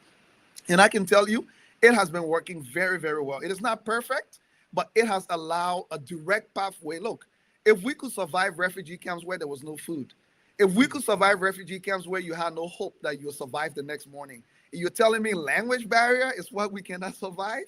And I can tell you, it has been working very, very well. It is not perfect, but it has allowed a direct pathway. Look, if we could survive refugee camps where there was no food, if we could survive refugee camps where you had no hope that you'll survive the next morning, you're telling me language barrier is what we cannot survive?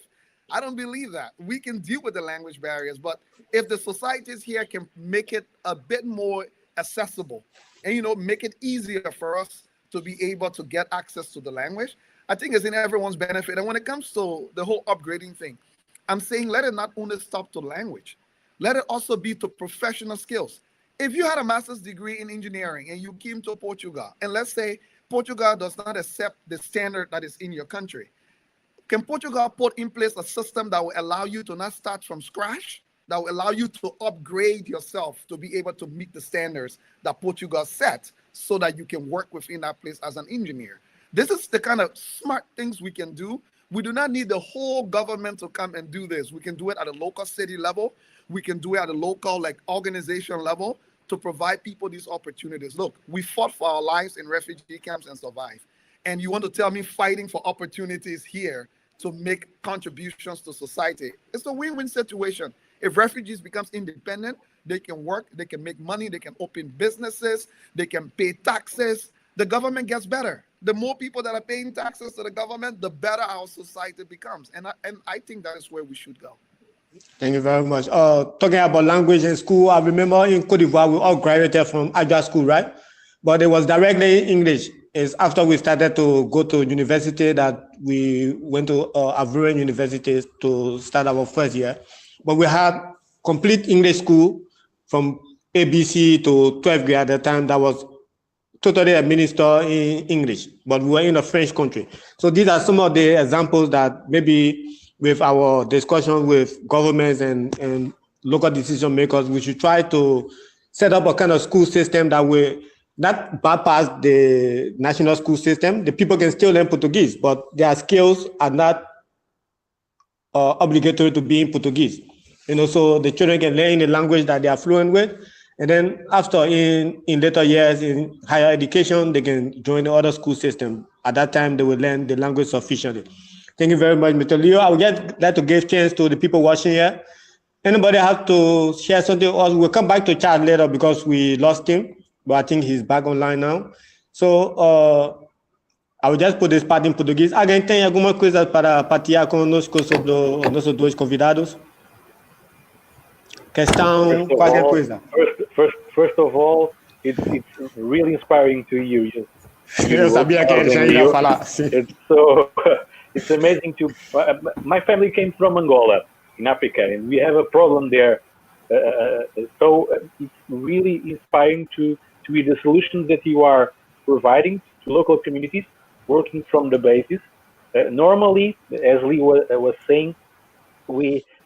I don't believe that. We can deal with the language barriers, but if the societies here can make it a bit more accessible and, make it easier for us to be able to get access to the language, I think it's in everyone's benefit. And when it comes to the whole upgrading thing, I'm saying let it not only stop to language, let it also be to professional skills. If you had a master's degree in engineering and you came to Portugal, and let's say Portugal does not accept the standard that is in your country, can Portugal put in place a system that will allow you to not start from scratch, that will allow you to upgrade yourself to be able to meet the standards that Portugal set so that you can work within that place as an engineer? This is the kind of smart things we can do. We do not need the whole government to come and do this. We can do it at a local city level. We can do it at a local organization level to provide people these opportunities. Look, we fought for our lives in refugee camps and survived. And you want to tell me fighting for opportunities here to make contributions to society? It's a win-win situation. If refugees becomes independent, they can work, they can make money, they can open businesses, they can pay taxes. The government gets better. The more people that are paying taxes to the government, the better our society becomes. And I think that is where we should go. Thank you very much. Talking about language in school, I remember in Cote d'Ivoire, we all graduated from Aja school, right? But it was directly English. It's after we started to go to university that we went to Ivorian University to start our first year. But we had complete English school from ABC to 12th grade at the time that was totally administered in English, but we were in a French country. So these are some of the examples that maybe with our discussion with governments and local decision makers, we should try to set up a kind of school system that will not bypass the national school system. The people can still learn Portuguese, but their skills are not obligatory to be in Portuguese. So the children can learn in the language that they are fluent with. And then after in later years in higher education, they can join the other school system. At that time, they will learn the language sufficiently. Thank you very much, Mr. Leo. I would like to give chance to the people watching here. Anybody have to share something else? We'll come back to chat later because we lost him, but I think he's back online now. So I will just put this part in Português. Alguém tem alguma coisa para partilhar conosco sobre os nossos dois convidados? Questão, qualquer coisa. First of all, it's really inspiring to you. Eu sabia que ele já ia falar. It's amazing to. My family came from Angola in Africa, and we have a problem there. So it's really inspiring to see the solutions that you are providing to local communities, working from the basis. Normally, as Lee was saying,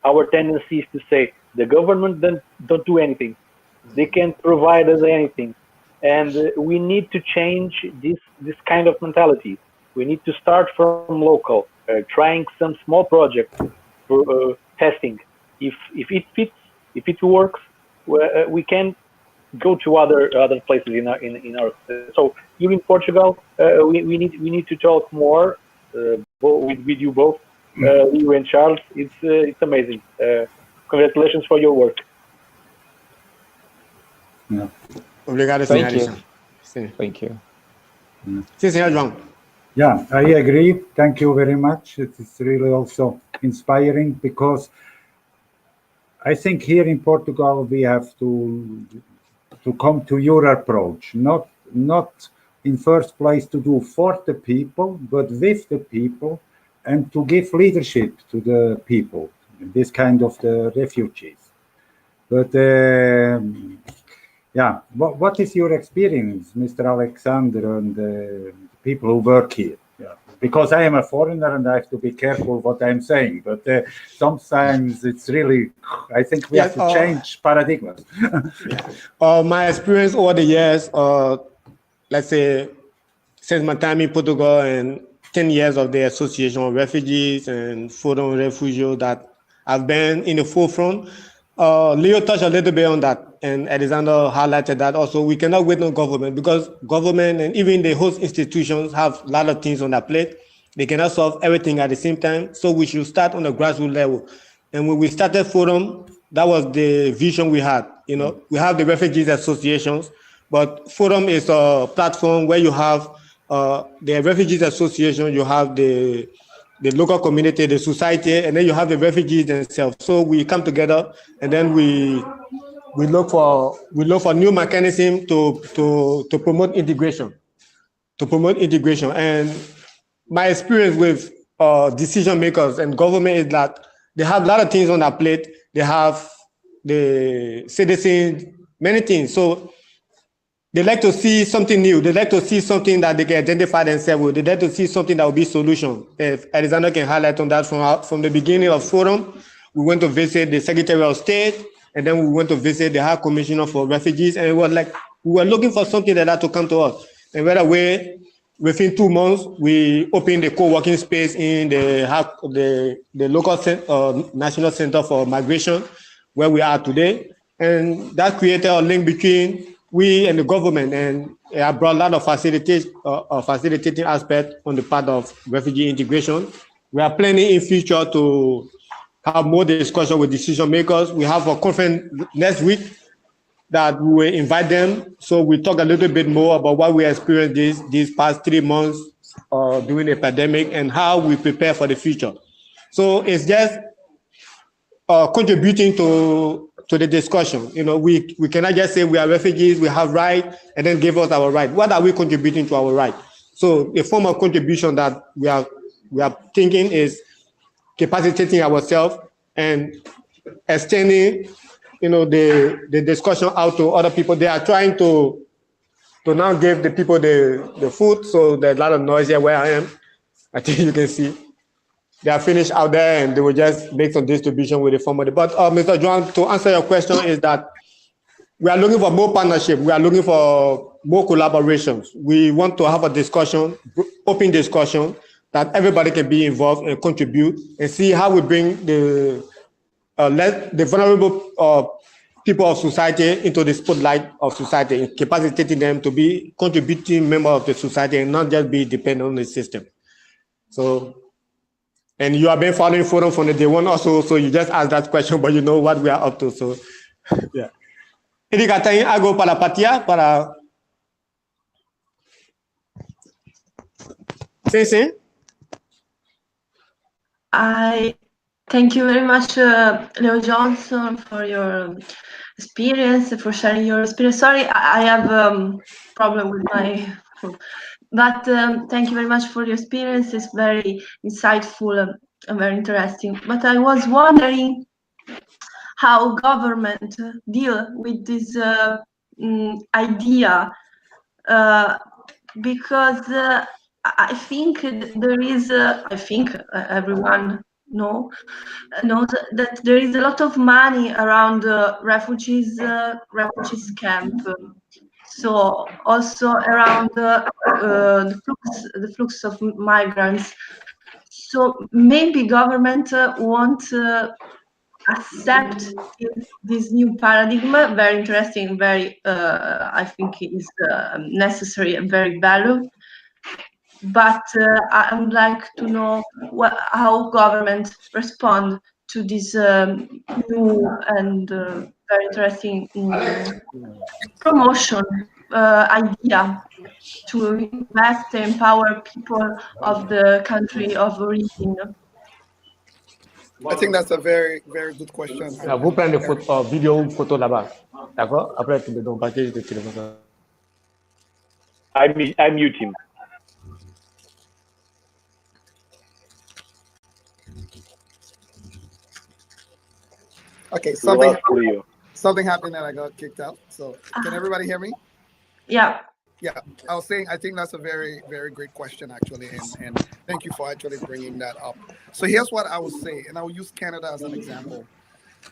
our tendency is to say the government don't do anything. They can't provide us anything. And we need to change this kind of mentality. We need to start from local, trying some small projects for testing. If it fits, if it works, we can go to other places in our. So here in Portugal, we need to talk more with you both, Leo and Charles. It's amazing. Congratulations for your work. Yeah. Obrigado, Thank you. Sim. Thank you. Sim, senhor João. Yeah, I agree. Thank you very much. It is really also inspiring because I think here in Portugal we have to come to your approach, not in first place to do for the people, but with the people, and to give leadership to the people, this kind of the refugees. But yeah, what is your experience, Mr. Alexander, and the people who work here? Yeah. Because I am a foreigner and I have to be careful what I'm saying, but sometimes it's really, I think we have to change paradigms. My experience over the years, let's say, since my time in Portugal and 10 years of the Association of Refugees and Forum Refugees that I've been in the forefront. Leo touched a little bit on that, and Alexander highlighted that also. We cannot wait on government because government and even the host institutions have a lot of things on their plate. They cannot solve everything at the same time. So we should start on the grassroots level. And when we started Forum, that was the vision we had. We have the refugees associations, but Forum is a platform where you have the refugees association, you have the the local community, the society, and then you have the refugees themselves. So we come together, and then we look for new mechanism to promote integration. And my experience with decision makers and government is that they have a lot of things on their plate. They have the citizens, many things. So they like to see something new. They like to see something that they can identify themselves with. They like to see something that will be solution. If Alexander can highlight on that from the beginning of forum, we went to visit the Secretary of State, and then we went to visit the High Commissioner for Refugees, and it was like we were looking for something like that to come to us. And right away, within 2 months, we opened the co-working space in the local National Center for Migration, where we are today. And that created a link between we and the government, and it brought a lot of facilitating aspect on the part of refugee integration. We are planning in future to have more discussion with decision makers. We have a conference next week that we will invite them. So we talk a little bit more about what we experienced these past 3 months during the pandemic and how we prepare for the future. So it's just contributing to the discussion. You know, we cannot just say we are refugees, we have rights, and then give us our right. What are we contributing to our right? So a form of contribution that we are thinking is capacitating ourselves and extending, you know, the discussion out to other people. They are trying to now give the people the food. So there's a lot of noise here where I am. I think you can see. They are finished out there, and they will just make some distribution with the former. But Mr. John, to answer your question is that we are looking for more partnership. We are looking for more collaborations. We want to have a discussion, open discussion, that everybody can be involved and contribute, and see how we bring the vulnerable people of society into the spotlight of society, and capacitating them to be contributing members of the society and not just be dependent on the system. So. And you have been following Forum from the day one also, so you just asked that question, but you know what we are up to. So, yeah. Ini katanya hago para Patia, para... Sim. I thank you very much, Leo Johnson, for your experience, for sharing your experience. Sorry, I have a problem with my... But thank you very much for your experience. It's very insightful and very interesting. But I was wondering how government deal with this idea, because I think there is, everyone knows that there is a lot of money around refugees camp. So also around the flux of migrants. So maybe government won't accept this new paradigm. Very interesting, very I think it is necessary and very valuable. But I would like to know how government respond to this new and very interesting promotion idea to invest and empower people of the country of origin. I think that's a very, very good question. Vous prenez des photos, vidéos ou photos là-bas. D'accord? Après, tu me donnes un package de téléphone. I mute him. Okay, something happened and I got kicked out. So can everybody hear me? Yeah. Yeah, I was saying, I think that's a very, very great question, actually, and thank you for actually bringing that up. So here's what I would say, and I will use Canada as an example.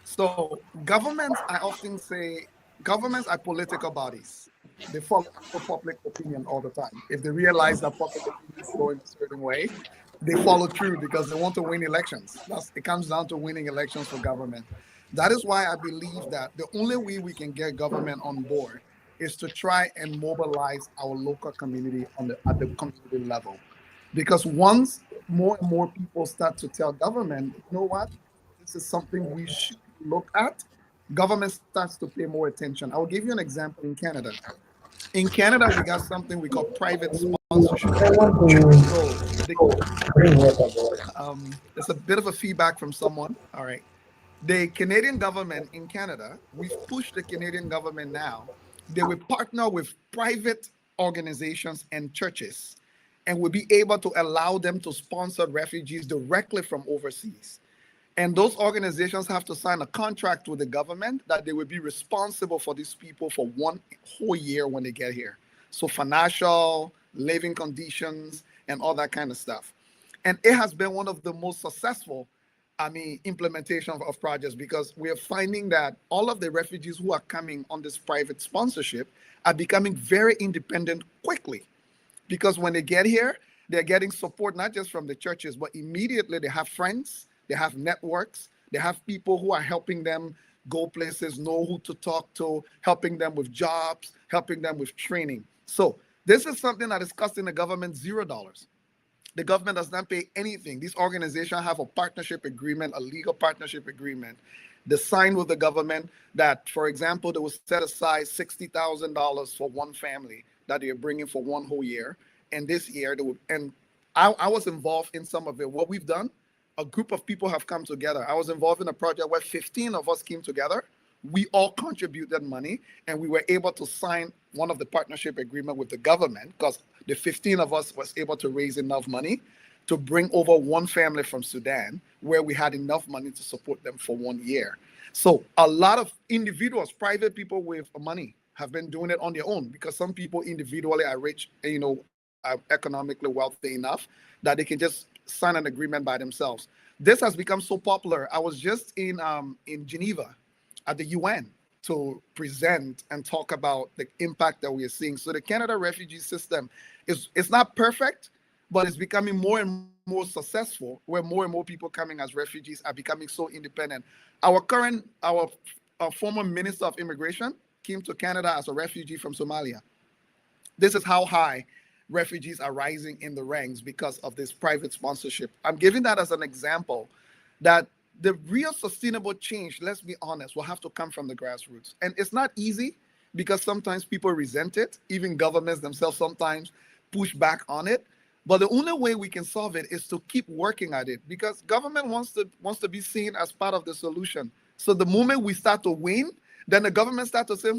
So governments, I often say, governments are political bodies. They follow public opinion all the time. If they realize that public opinion is going a certain way, they follow through because they want to win elections. It comes down to winning elections for government. That is why I believe that the only way we can get government on board is to try and mobilize our local community at the community level. Because once more and more people start to tell government, you know what, this is something we should look at, government starts to pay more attention. I'll give you an example in Canada. In Canada, we got something we call private sponsorship sponsorship. I want to There's a bit of a feedback from someone. All right. The Canadian government in Canada, we've pushed the Canadian government now. They will partner with private organizations and churches and will be able to allow them to sponsor refugees directly from overseas. And those organizations have to sign a contract with the government that they will be responsible for these people for one whole year when they get here. So financial, living conditions, and all that kind of stuff. And it has been one of the most successful implementation of projects, because we are finding that all of the refugees who are coming on this private sponsorship are becoming very independent quickly, because when they get here, they're getting support not just from the churches, but immediately they have friends, they have networks, they have people who are helping them go places, know who to talk to, helping them with jobs, helping them with training. So this is something that is costing the government $0. The government does not pay anything. These organizations have a partnership agreement, a legal partnership agreement. They signed with the government that, for example, they will set aside $60,000 for one family that they are bringing for one whole year. And this year, they would, and I was involved in some of it. What we've done, a group of people have come together. I was involved in a project where 15 of us came together. We all contributed money, and we were able to sign one of the partnership agreement with the government, because the 15 of us was able to raise enough money to bring over one family from Sudan, where we had enough money to support them for 1 year. So a lot of individuals, private people with money, have been doing it on their own, because some people individually are rich, are economically wealthy enough that they can just sign an agreement by themselves. This has become so popular. I was just in Geneva at the UN to present and talk about the impact that we are seeing. So the Canada refugee system it's not perfect, but it's becoming more and more successful, where more and more people coming as refugees are becoming so independent. Our former Minister of Immigration came to Canada as a refugee from Somalia. This is how high refugees are rising in the ranks because of this private sponsorship. I'm giving that as an example that the real sustainable change, let's be honest, will have to come from the grassroots. And it's not easy, because sometimes people resent it. Even governments themselves sometimes push back on it. But the only way we can solve it is to keep working at it, because government wants to be seen as part of the solution. So the moment we start to win, then the government starts to say,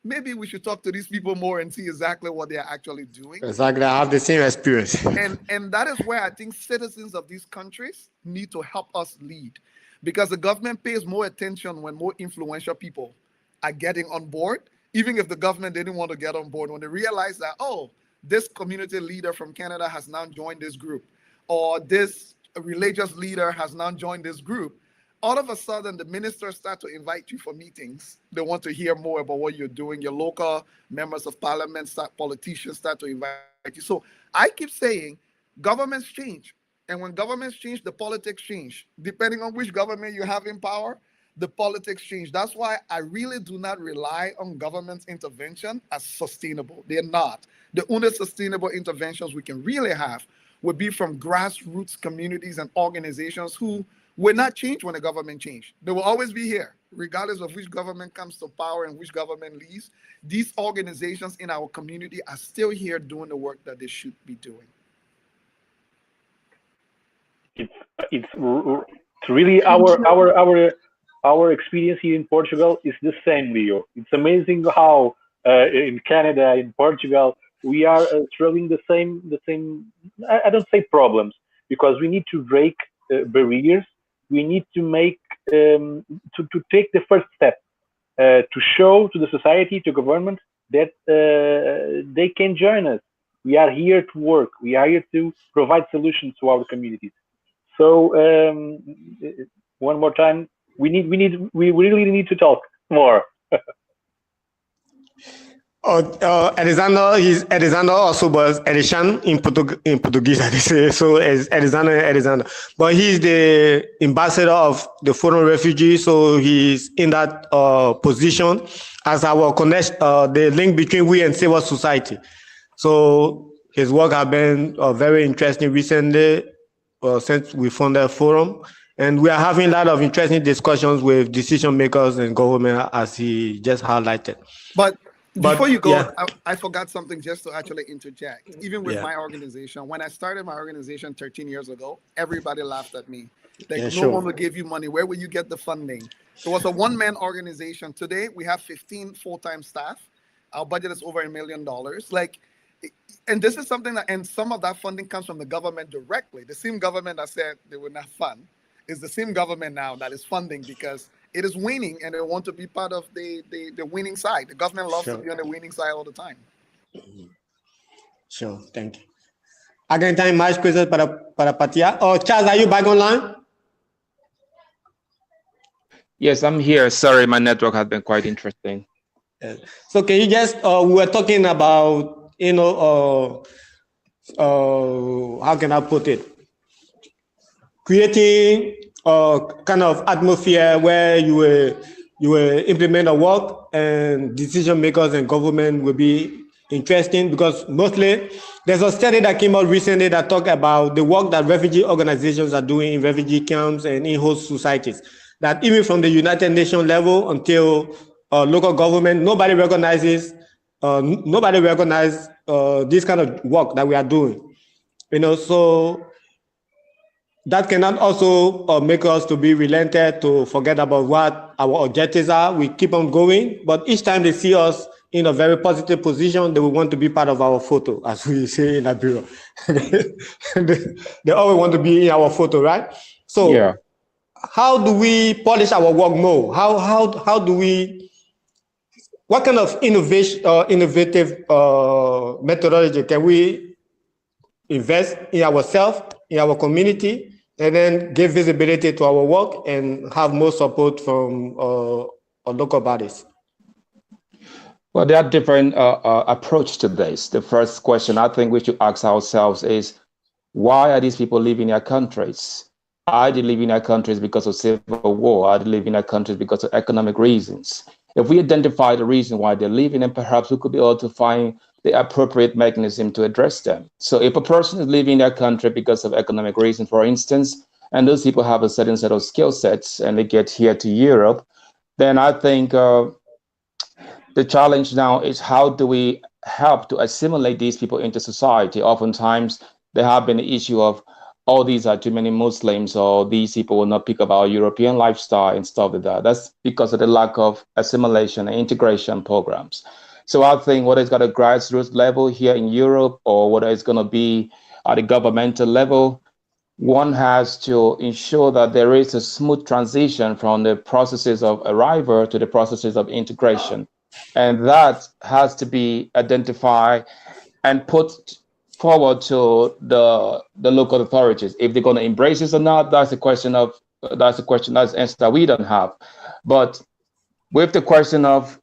maybe we should talk to these people more and see exactly what they're actually doing. Exactly, I have the same experience. And that is where I think citizens of these countries need to help us lead, because the government pays more attention when more influential people are getting on board, even if the government didn't want to get on board. When they realize that, oh, this community leader from Canada has now joined this group, or this religious leader has now joined this group, all of a sudden the ministers start to invite you for meetings. They want to hear more about what you're doing. Your local members of parliament, politicians start to invite you. So I keep saying governments change. And when governments change, the politics change. Depending on which government you have in power, the politics change. That's why I really do not rely on government intervention as sustainable. They're not. The only sustainable interventions we can really have would be from grassroots communities and organizations who will not change when the government change. They will always be here, regardless of which government comes to power and which government leaves. These organizations in our community are still here doing the work that they should be doing. It's really our experience here in Portugal is the same, Leo. It's amazing how in Canada, in Portugal, we are struggling the same. I don't say problems, because we need to break barriers. We need to make to take the first step to show to the society, to government, that they can join us. We are here to work. We are here to provide solutions to our communities. So one more time, we really need to talk more. Alexander also was Alexandre in Portuguese, so it's Alexander. But he's the ambassador of the foreign refugees, so he's in that position as our the link between we and civil society. So his work has been very interesting recently since we founded the forum. And we are having a lot of interesting discussions with decision makers and government, as he just highlighted. But Before you go, yeah. I forgot something just to actually interject. Even with Yeah. my organization, when I started my organization 13 years ago, everybody laughed at me. Like, Yeah, no sure. one will give you money. Where will you get the funding? It was a one-man organization. Today, we have 15 full-time staff. Our budget is over $1 million. Like, and this is something that, and some of that funding comes from the government directly. The same government that said they would not fund is the same government now that is funding because it is winning and they want to be part of the winning side. The government loves to be on the winning side all the time. Sure, thank you. Alguém tem mais coisas para partilhar? Oh, Charles, are you back online? Yes, I'm here. Sorry, my network has been quite interesting. So can you just, we were talking about, how can I put it? Creating a kind of atmosphere where you will implement a work and decision makers and government will be interesting, because mostly there's a study that came out recently that talked about the work that refugee organizations are doing in refugee camps and in host societies, that even from the United Nations level until local government, nobody recognizes this kind of work that we are doing. So that cannot also make us to be relented, to forget about what our objectives are. We keep on going, but each time they see us in a very positive position, they will want to be part of our photo, as we say in Iberia. They always want to be in our photo, right? So yeah. How do we polish our work more? How do we, what kind of innovative methodology can we invest in ourselves, in our community, and then give visibility to our work and have more support from local bodies? Well, there are different approaches to this. The first question I think we should ask ourselves is, why are these people leaving their countries? Are they leaving their countries because of civil war? Are they leaving their countries because of economic reasons? If we identify the reason why they're leaving, then perhaps we could be able to find the appropriate mechanism to address them. So if a person is leaving their country because of economic reasons, for instance, and those people have a certain set of skill sets and they get here to Europe, then I think the challenge now is, how do we help to assimilate these people into society? Oftentimes, there have been the issue of, oh, these are too many Muslims, or these people will not pick up our European lifestyle and stuff like that. That's because of the lack of assimilation and integration programs. So I think whether it's got a grassroots level here in Europe or whether it's going to be at a governmental level, one has to ensure that there is a smooth transition from the processes of arrival to the processes of integration. And that has to be identified and put forward to the local authorities. If they're going to embrace this or not, that's a question an answer that we don't have. But with the question of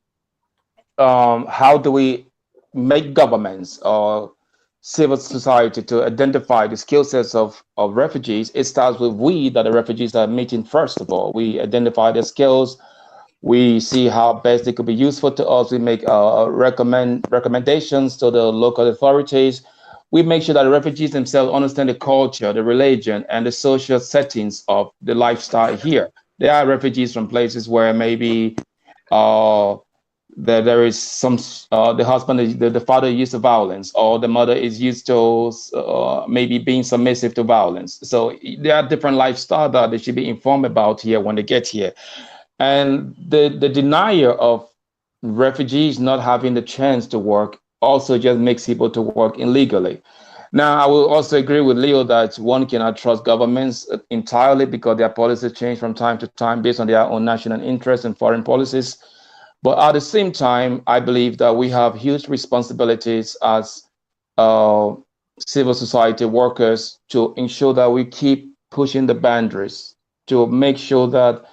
how do we make governments or civil society to identify the skill sets of refugees, it starts with we, that the refugees are meeting first of all. We identify their skills. We see how best they could be useful to us. We make recommendations to the local authorities. We make sure that the refugees themselves understand the culture, the religion, and the social settings of the lifestyle here. There are refugees from places where maybe there is some, the husband, the father is used to violence, or the mother is used to maybe being submissive to violence. So there are different lifestyles that they should be informed about here when they get here. And the denial of refugees not having the chance to work also just makes people to work illegally. Now, I will also agree with Leo that one cannot trust governments entirely because their policies change from time to time based on their own national interests and foreign policies. But at the same time, I believe that we have huge responsibilities as civil society workers to ensure that we keep pushing the boundaries, to make sure that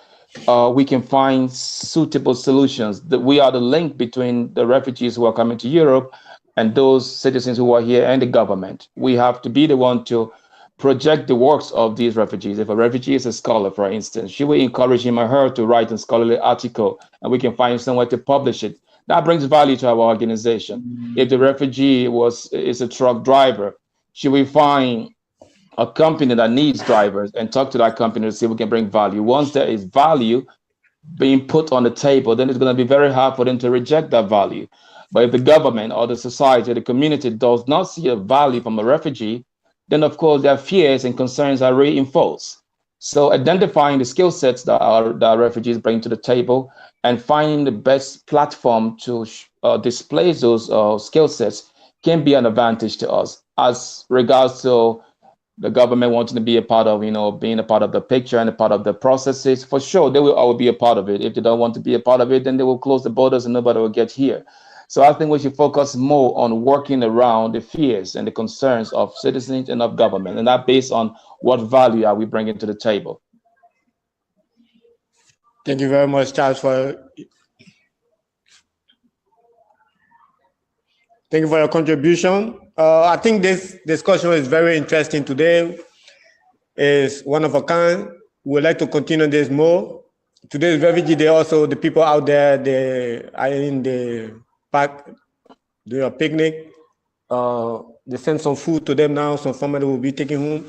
we can find suitable solutions, that we are the link between the refugees who are coming to Europe and those citizens who are here and the government. We have to be the one to project the works of these refugees. If a refugee is a scholar, for instance, she will encourage him or her to write a scholarly article, and we can find somewhere to publish it. That brings value to our organization. If the refugee is a truck driver, she will find a company that needs drivers and talk to that company to see if we can bring value. Once there is value being put on the table, then it's going to be very hard for them to reject that value. But if the government or the society, the community does not see a value from a refugee, then of course their fears and concerns are reinforced. So identifying the skill sets that refugees bring to the table and finding the best platform to display those skill sets can be an advantage to us. As regards to the government wanting to be a part of, being a part of the picture and a part of the processes, for sure, they will always be a part of it. If they don't want to be a part of it, then they will close the borders and nobody will get here. So I think we should focus more on working around the fears and the concerns of citizens and of government, and that based on what value are we bringing to the table. Thank you very much, Charles, Thank you for your contribution. I think this discussion is very interesting today. It's one of a kind. We would like to continue this more. Today is Refugee Day. Also, the people out there, they are in the park, doing a picnic. They send some food to them now. Some family will be taking home.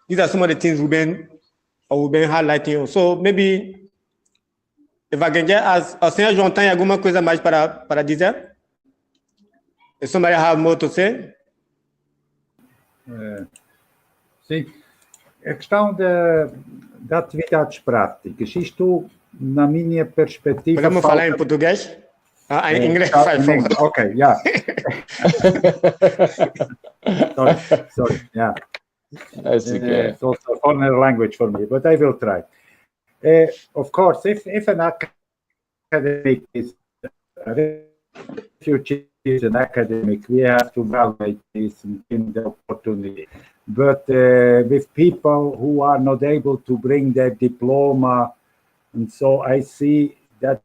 These are some of the things we've been highlighting. So maybe, if I can just ask, Senhor João, tem alguma coisa mais para dizer? If somebody have more to say? Sim, a questão de atividades práticas, isto, na minha perspectiva... Podemos falar em português? Em inglês, faz favor. Ok, yeah. sorry, yeah. That's okay. It's also a foreign language for me, but I will try. Of course, if an academic is a refugee, is an academic, we have to evaluate this and give the opportunity. But with people who are not able to bring their diploma, and so I see that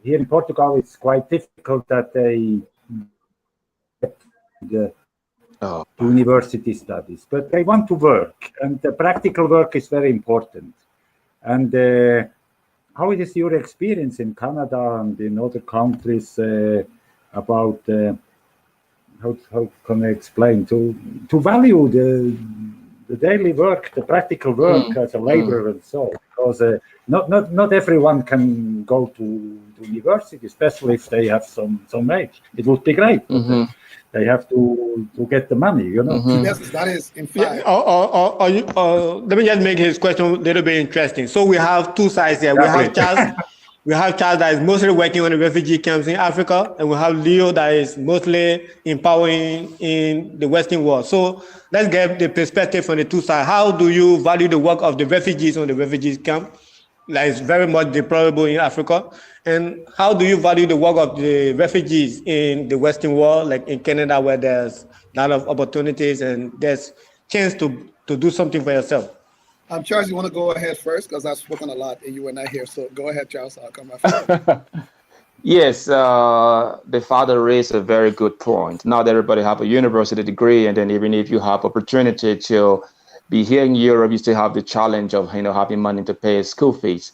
here in Portugal, it's quite difficult that they get the university studies, but they want to work, and the practical work is very important. And how is your experience in Canada and in other countries about how can I explain to value the daily work, the practical work as a laborer and so, because not everyone can go to university, especially if they have some age. It would be great, but they have to get the money, Yes, that is in fact. Let me just make his question a little bit interesting. So we have two sides here. We have Charles that is mostly working on the refugee camps in Africa, and we have Leo that is mostly empowering in the Western world. So let's get the perspective from the two sides. How do you value the work of the refugees on the refugee camp? That is very much deplorable in Africa. And how do you value the work of the refugees in the Western world, like in Canada, where there's a lot of opportunities and there's chance to do something for yourself? Charles, you want to go ahead first? Because I've spoken a lot and you were not here. So go ahead, Charles. I'll come after you. Yes, the father raised a very good point. Not everybody have a university degree, and then even if you have opportunity to be here in Europe, you still have the challenge of having money to pay school fees.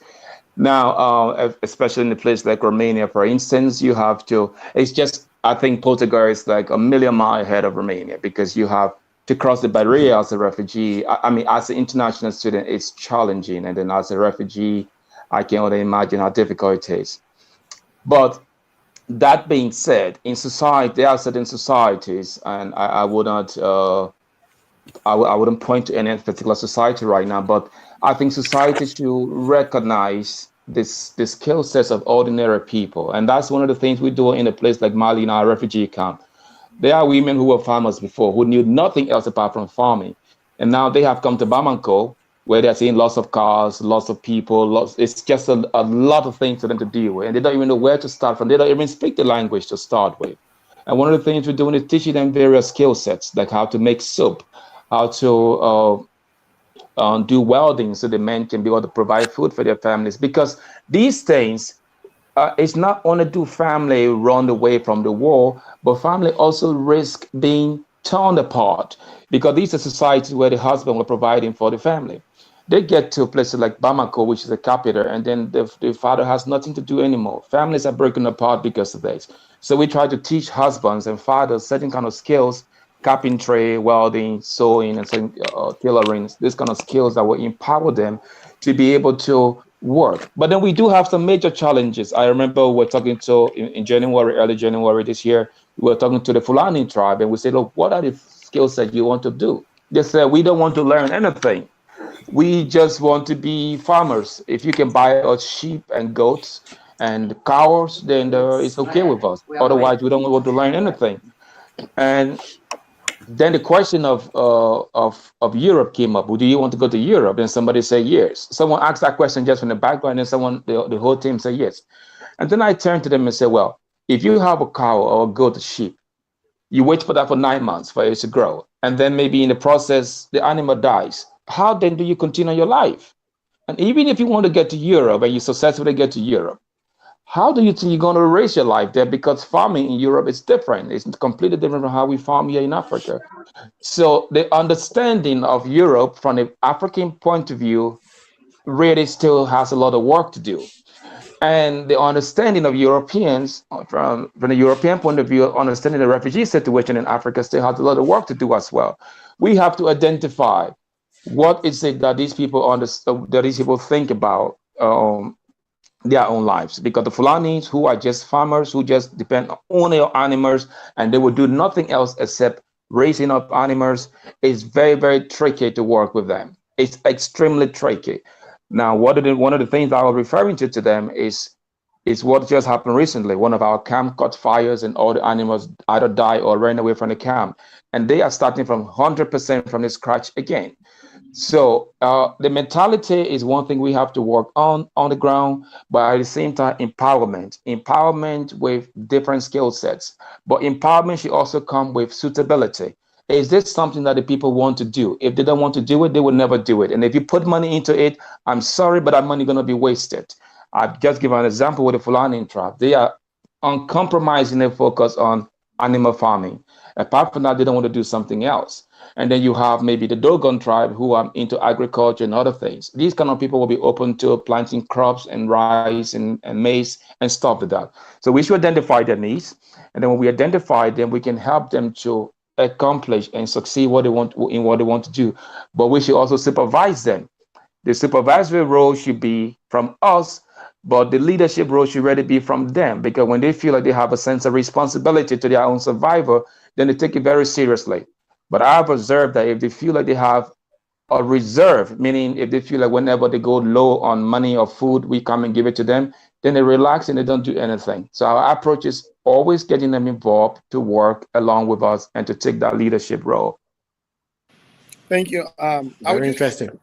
Now, especially in a place like Romania, for instance, you have to. It's just, I think Portugal is like a million miles ahead of Romania, because you have to cross the barrier as a refugee. I mean, as an international student, it's challenging. And then as a refugee, I can only imagine how difficult it is. But that being said, in society, there are certain societies, and I wouldn't point to any particular society right now, but I think society should recognize the skill sets of ordinary people. And that's one of the things we do in a place like Mali, in our refugee camp. There are women who were farmers before, who knew nothing else apart from farming. And now they have come to Bamako, where they're seeing lots of cars, lots of people, it's just a lot of things for them to deal with. And they don't even know where to start from. They don't even speak the language to start with. And one of the things we're doing is teaching them various skill sets, like how to make soup, how to do welding so the men can be able to provide food for their families. Because these things, it's not only do family run away from the war, but family also risk being torn apart, because these are societies where the husband was providing for the family. They get to places like Bamako, which is the capital, and then the father has nothing to do anymore. Families are breaking apart because of this. So we try to teach husbands and fathers certain kind of skills, carpentry, welding, sewing, and tailoring, these kind of skills that will empower them to be able to work. But then we do have some major challenges. I remember we're talking to in January, early January this year, we were talking to the Fulani tribe, and we said, look, what are the skill sets you want to do? They said, we don't want to learn anything. We just want to be farmers. If you can buy us sheep and goats and cows, then it's okay with us. Otherwise, we don't want to learn anything. And then the question of Europe came up. Do you want to go to Europe? And somebody said yes. Someone asked that question just from the background, and the whole team said yes. And then I turned to them and said, well, if you have a cow or a goat, a sheep, you wait for that for 9 months for it to grow. And then maybe in the process, the animal dies. How then do you continue your life? And even if you want to get to Europe and you successfully get to Europe, how do you think you're going to raise your life there? Because farming in Europe is different. It's completely different from how we farm here in Africa. So the understanding of Europe from the African point of view really still has a lot of work to do. And the understanding of Europeans from the European point of view, understanding the refugee situation in Africa still has a lot of work to do as well. We have to identify what is it that these people understand, that these people think about their own lives, because the Fulanis, who are just farmers, who just depend only on animals, and they will do nothing else except raising up animals, is very, very tricky to work with them. It's extremely tricky. Now, one of the things I was referring to them is what just happened recently. One of our camp caught fires, and all the animals either died or ran away from the camp, and they are starting from 100% from the scratch again. So the mentality is one thing we have to work on the ground, but at the same time, empowerment with different skill sets. But empowerment should also come with suitability. Is this something that the people want to do? If they don't want to do it, they will never do it. And if you put money into it, I'm sorry, but that money is going to be wasted. I've just given an example with the Fulani tribe. They are uncompromisingly focused on animal farming. Apart from that, they don't want to do something else. And then you have maybe the Dogon tribe who are into agriculture and other things. These kind of people will be open to planting crops and rice and maize and stuff like that. So we should identify their needs. And then when we identify them, we can help them to accomplish and succeed in what they want to do. But we should also supervise them. The supervisory role should be from us, but the leadership role should really be from them, because when they feel like they have a sense of responsibility to their own survival, then they take it very seriously. But I've observed that if they feel like they have a reserve, meaning if they feel like whenever they go low on money or food, we come and give it to them, then they relax and they don't do anything. So our approach is always getting them involved to work along with us and to take that leadership role. Thank you. Very interesting.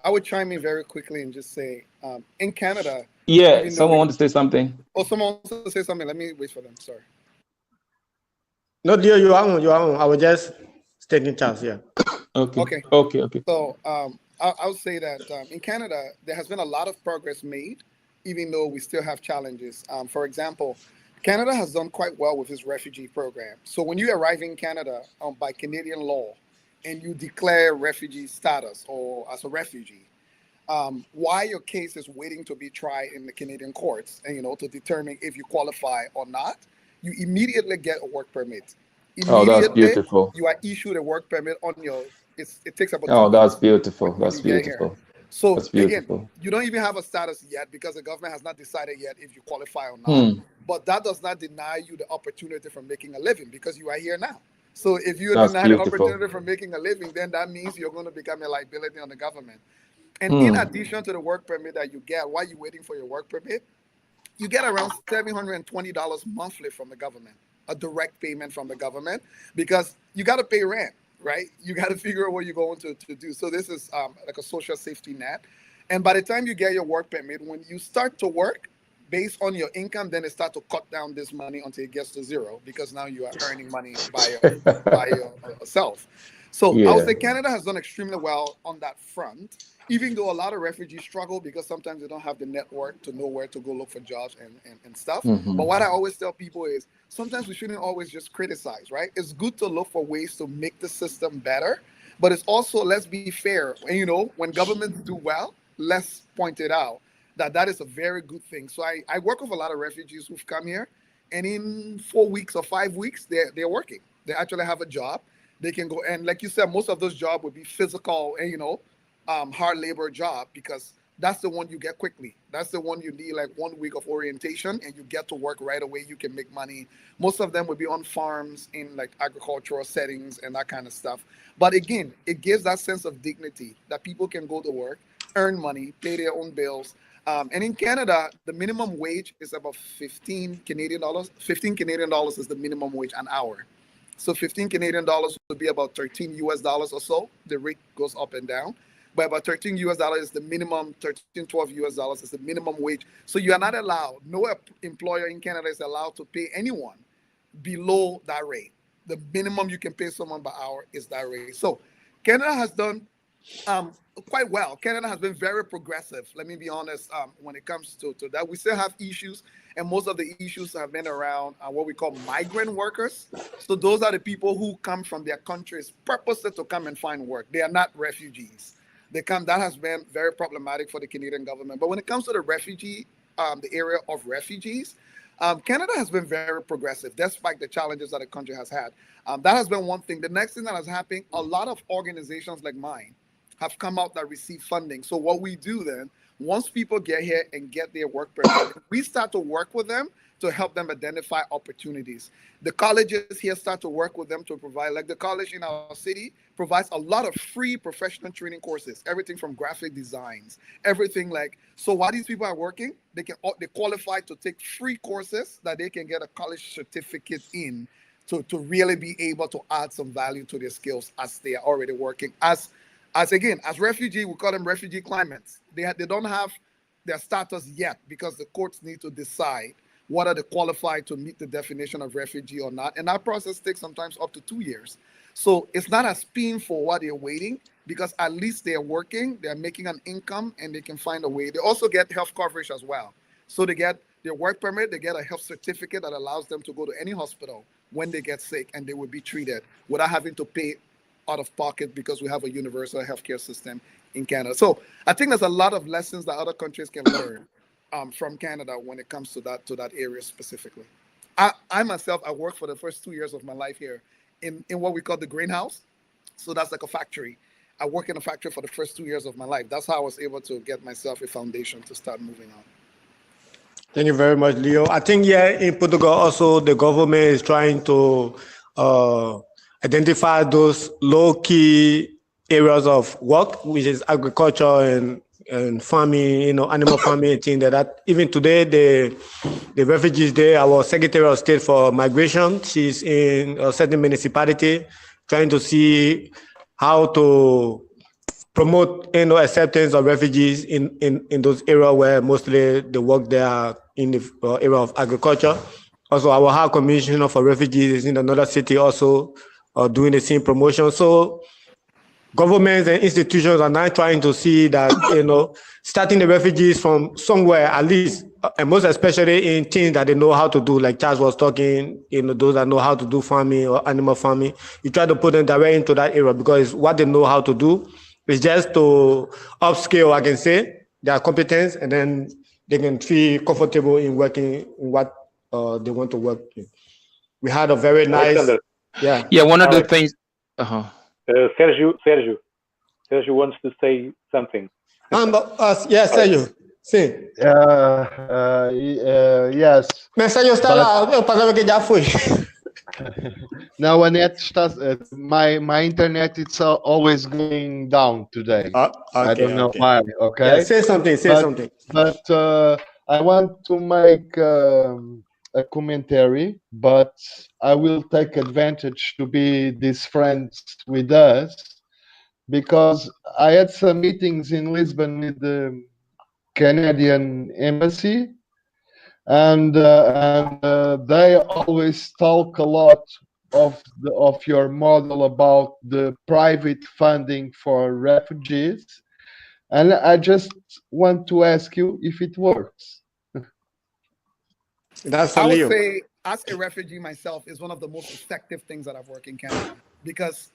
I would chime in very quickly and just say, in Canada. Yeah, someone wants to say something. Oh, someone wants to say something. Let me wait for them. Sorry. No, dear, you are on. I was just taking chance. Yeah. Okay. So I'll say that in Canada, there has been a lot of progress made, even though we still have challenges. For example, Canada has done quite well with its refugee program. So when you arrive in Canada by Canadian law and you declare refugee status or as a refugee, while your case is waiting to be tried in the Canadian courts and, to determine if you qualify or not, you immediately get a work permit. Oh, that's beautiful. You are issued a work permit on your, it takes about 2 Oh, that's weeks beautiful. when That's you get here. beautiful. So That's beautiful. again, you don't even have a status yet because the government has not decided yet if you qualify or not. But that does not deny you the opportunity for making a living because you are here now. So if you're That's denied the beautiful. opportunity for making a living, then that means you're going to become a liability on the government. And in addition to the work permit that you get while you're waiting for your work permit, you get around $720 monthly from the government, a direct payment from the government, because you got to pay rent, right? You got to figure out what you're going to do. So this is like a social safety net. And by the time you get your work permit, when you start to work based on your income, then it starts to cut down this money until it gets to zero, because now you are earning money by yourself. So I would say Canada has done extremely well on that front, even though a lot of refugees struggle because sometimes they don't have the network to know where to go look for jobs and stuff. But what I always tell people is sometimes we shouldn't always just criticize, right? It's good to look for ways to make the system better, but it's also, let's be fair. And when governments do well, let's point it out that is a very good thing. So I work with a lot of refugees who've come here, and in 4 weeks or 5 weeks, they're working. They actually have a job. They can go, and like you said, most of those jobs would be physical and hard labor job, because that's the one you get quickly. That's the one you need like 1 week of orientation and you get to work right away. You can make money. Most of them would be on farms in like agricultural settings and that kind of stuff. But again, it gives that sense of dignity that people can go to work, earn money, pay their own bills. And in Canada, the minimum wage is about 15 Canadian dollars. 15 Canadian dollars is the minimum wage an hour. So 15 Canadian dollars would be about 13 US dollars or so. The rate goes up and down. But about 13 US dollars is the minimum, 13, 12 US dollars is the minimum wage. So you are not allowed, no employer in Canada is allowed to pay anyone below that rate. The minimum you can pay someone per hour is that rate. So Canada has done quite well. Canada has been very progressive, let me be honest, when it comes to that. We still have issues, and most of the issues have been around what we call migrant workers. So those are the people who come from their countries purposely to come and find work. They are not refugees. They come. That has been very problematic for the Canadian government. But when it comes to the refugee, the area of refugees, Canada has been very progressive, despite the challenges that the country has had. That has been one thing. The next thing that has happened, a lot of organizations like mine have come out that receive funding. So what we do then, once people get here and get their work permit, we start to work with them to help them identify opportunities. The colleges here start to work with them to provide, like the college in our city provides a lot of free professional training courses, everything from graphic designs, everything like, so while these people are working, they qualify to take free courses that they can get a college certificate in to really be able to add some value to their skills as they are already working. As refugee, we call them refugee claimants. They don't have their status yet because the courts need to decide whether they qualify to meet the definition of refugee or not. And that process takes sometimes up to 2 years. So it's not as painful while they're waiting because at least they're working, they're making an income, and they can find a way. They also get health coverage as well. So they get their work permit, they get a health certificate that allows them to go to any hospital when they get sick, and they will be treated without having to pay out of pocket because we have a universal healthcare system in Canada. So I think there's a lot of lessons that other countries can learn from Canada when it comes to that area specifically. I myself, I worked for the first 2 years of my life here in what we call the greenhouse. So that's like a factory. I worked in a factory for the first 2 years of my life. That's how I was able to get myself a foundation to start moving on. Thank you very much, Leo. I think, in Portugal also, the government is trying to identify those low-key areas of work, which is agriculture and farming, animal farming, things like that. Even today, the refugees there, our Secretary of State for Migration, she's in a certain municipality trying to see how to promote acceptance of refugees in those areas where mostly the work there in the area of agriculture. Also, our High Commissioner for Refugees is in another city also doing the same promotion. So governments and institutions are now trying to see that, starting the refugees from somewhere at least, and most especially in things that they know how to do, like Charles was talking, those that know how to do farming or animal farming, you try to put them directly into that area because it's what they know how to do. It's just to upscale, I can say, their competence, and then they can feel comfortable in working in what they want to work in. We had a very nice... Yeah, one of the things... Sergio wants to say something. Yes, Sergio. Sim. Yes. Mas Sergio está lá, eu pensava que já foi. Não, a net está. My internet it's always going down today. Okay, I don't know why. Okay. Yeah, say something. But I want to make a commentary, but I will take advantage to be these friends with us because I had some meetings in Lisbon with the Canadian embassy, and they always talk a lot of your model about the private funding for refugees, and I just want to ask you if it works. That's I would say, as a refugee myself, is one of the most effective things that I've worked in Canada because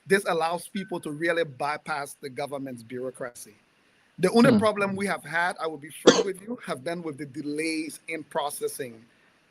this allows people to really bypass the government's bureaucracy. The only problem we have had, I will be frank with you, have been with the delays in processing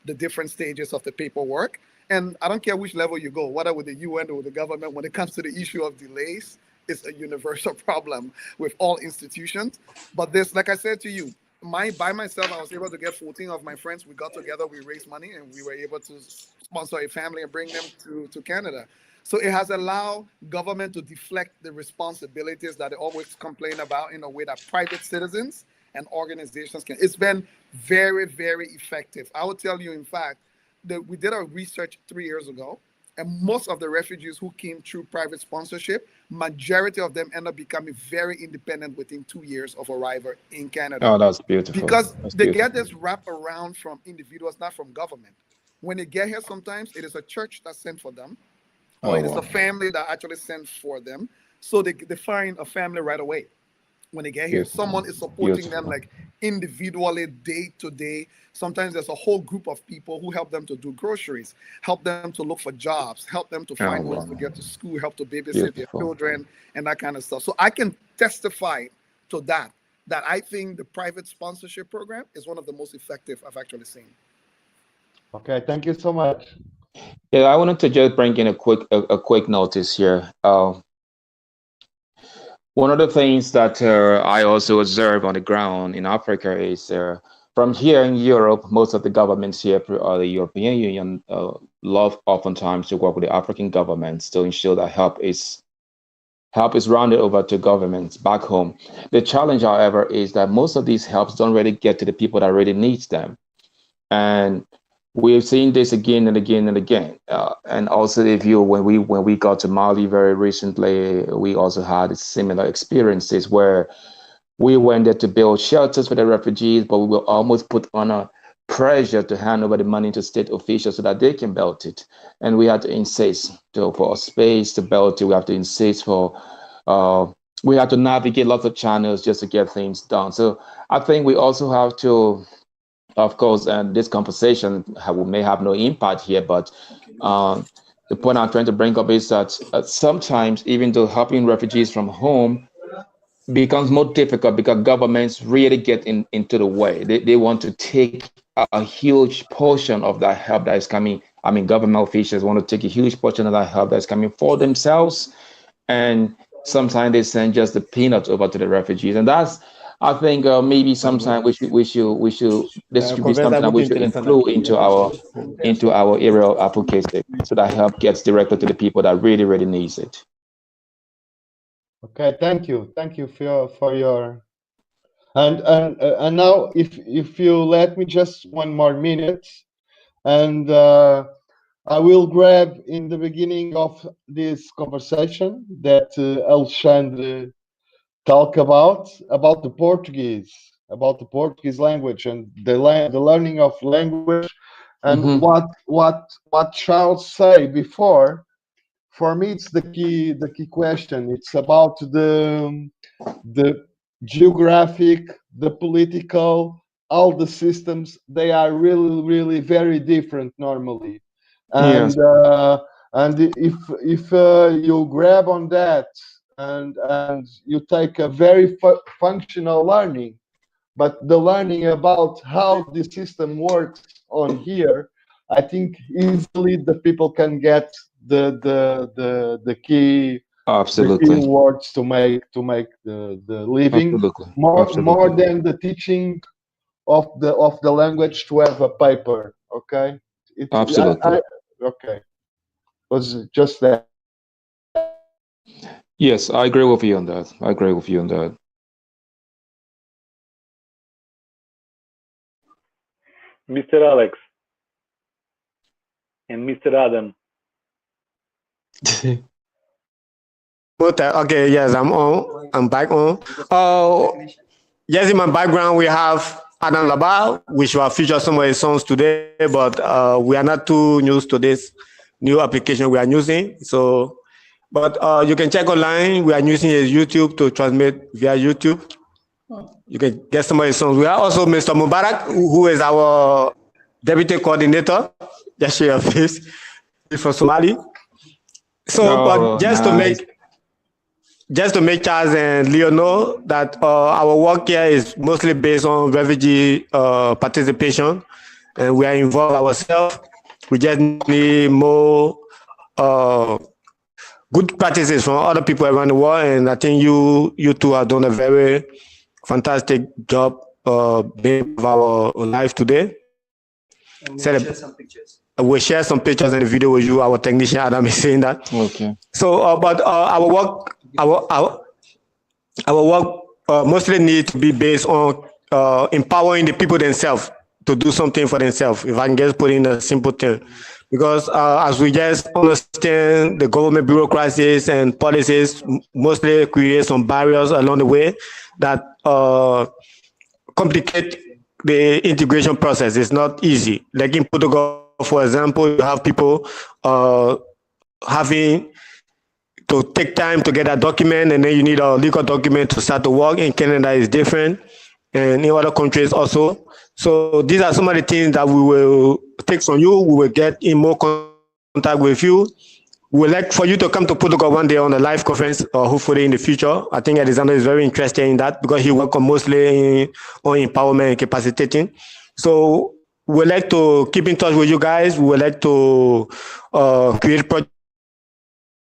the different stages of the paperwork. And I don't care which level you go, whether with the UN or with the government, when it comes to the issue of delays, is a universal problem with all institutions. But this, like I said to you, by myself, I was able to get 14 of my friends. We got together, we raised money, and we were able to sponsor a family and bring them to Canada. So it has allowed government to deflect the responsibilities that they always complain about in a way that private citizens and organizations can. It's been very, very effective. I will tell you, in fact, that we did our research 3 years ago, and most of the refugees who came through private sponsorship, majority of them end up becoming very independent within 2 years of arrival in Canada. Oh, that's beautiful. Because that's they beautiful. get this wrap around from individuals, not from government. When they get here, sometimes it is a church that sent for them, or it is a family that actually sent for them. So they find a family right away. When they get here, someone is supporting them like individually, day to day. Sometimes there's a whole group of people who help them to do groceries, help them to look for jobs, help them to find ways to get to school, help to babysit their children, and that kind of stuff. So I can testify to that I think the private sponsorship program is one of the most effective I've actually seen. Okay, thank you so much. Yeah, I wanted to just bring in a quick notice here. One of the things that I also observe on the ground in Africa is from here in Europe, most of the governments here, the European Union, love oftentimes to work with the African governments to ensure that help is rounded over to governments back home. The challenge, however, is that most of these helps don't really get to the people that really needs them. And we've seen this again and again and again. And also, if you when we got to Mali very recently, we also had similar experiences where we went there to build shelters for the refugees, but we were almost put on a pressure to hand over the money to state officials so that they can build it. And we had to insist for a space to build it. We have to insist for. We have to navigate lots of channels just to get things done. So I think we also have to. Of course, and this conversation may have no impact here, but the point I'm trying to bring up is that sometimes, even though helping refugees from home becomes more difficult because governments really get into the way. They want to take a huge portion of that help that is coming. I mean, government officials want to take a huge portion of that help that's coming for themselves, and sometimes they send just the peanuts over to the refugees, and that's. I think maybe sometime we should this should be something that we should include into our area of advocacy so that help gets directly to the people that really needs it. Okay, thank you for your and now if you let me just one more minute, and I will grab in the beginning of this conversation that Alexandre talk about the Portuguese language and the learning of language, and what Charles said before. For me, it's the key question. It's about the geographic, the political, all the systems. They are really very different normally, and if you grab on that. And you take a very functional learning, but the learning about how the system works on here, I think easily the people can get the key words to make the living more than the teaching of the language to have a paper. Okay, Absolutely. Okay, was just that. Yes, I agree with you on that. Mr. Alex and Mr. Adam. Okay, yes, I'm on. I'm back on. Yes, in my background, we have Adam Labal, which will feature some of his songs today, but we are not too used to this new application we are using. So, but you can check online. We are using his YouTube to transmit via YouTube. You can get some of his songs. We have also Mr. Mubarak, who is our deputy coordinator. Just show your face. He's from Somali. So, just to make Charles and Leo know that our work here is mostly based on refugee participation, and we are involved ourselves. We just need more good practices from other people around the world, and I think you two have done a very fantastic job being of our life today. And we'll share some pictures. We'll share some pictures in the video with you. Our technician Adam is saying that. Okay. So, but our work mostly need to be based on empowering the people themselves to do something for themselves. If I can just put in a simple term, because as we just understand, the government bureaucracies and policies mostly create some barriers along the way that complicate the integration process. It's not easy. Like in Portugal, for example, you have people having to take time to get a document, and then you need a legal document to start to work. In Canada, is different, and in other countries also. So these are some of the things that we will take from you. We will get in more contact with you. We would like for you to come to Portugal one day on a live conference, or hopefully in the future. I think Alexander is very interested in that because he works mostly on empowerment and capacitating. So we would like to keep in touch with you guys. We would like to create projects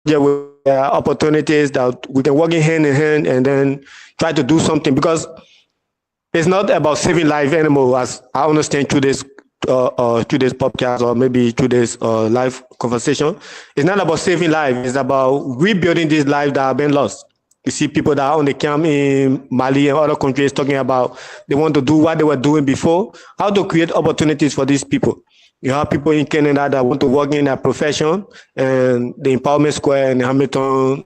with opportunities that we can work in hand, and then try to do something, because it's not about saving life anymore, as I understand through this podcast, or maybe through this live conversation. It's not about saving life. It's about rebuilding these lives that have been lost. You see people that are on the camp in Mali and other countries talking about they want to do what they were doing before, how to create opportunities for these people. You have people in Canada that want to work in their profession, and the Empowerment Square and Hamilton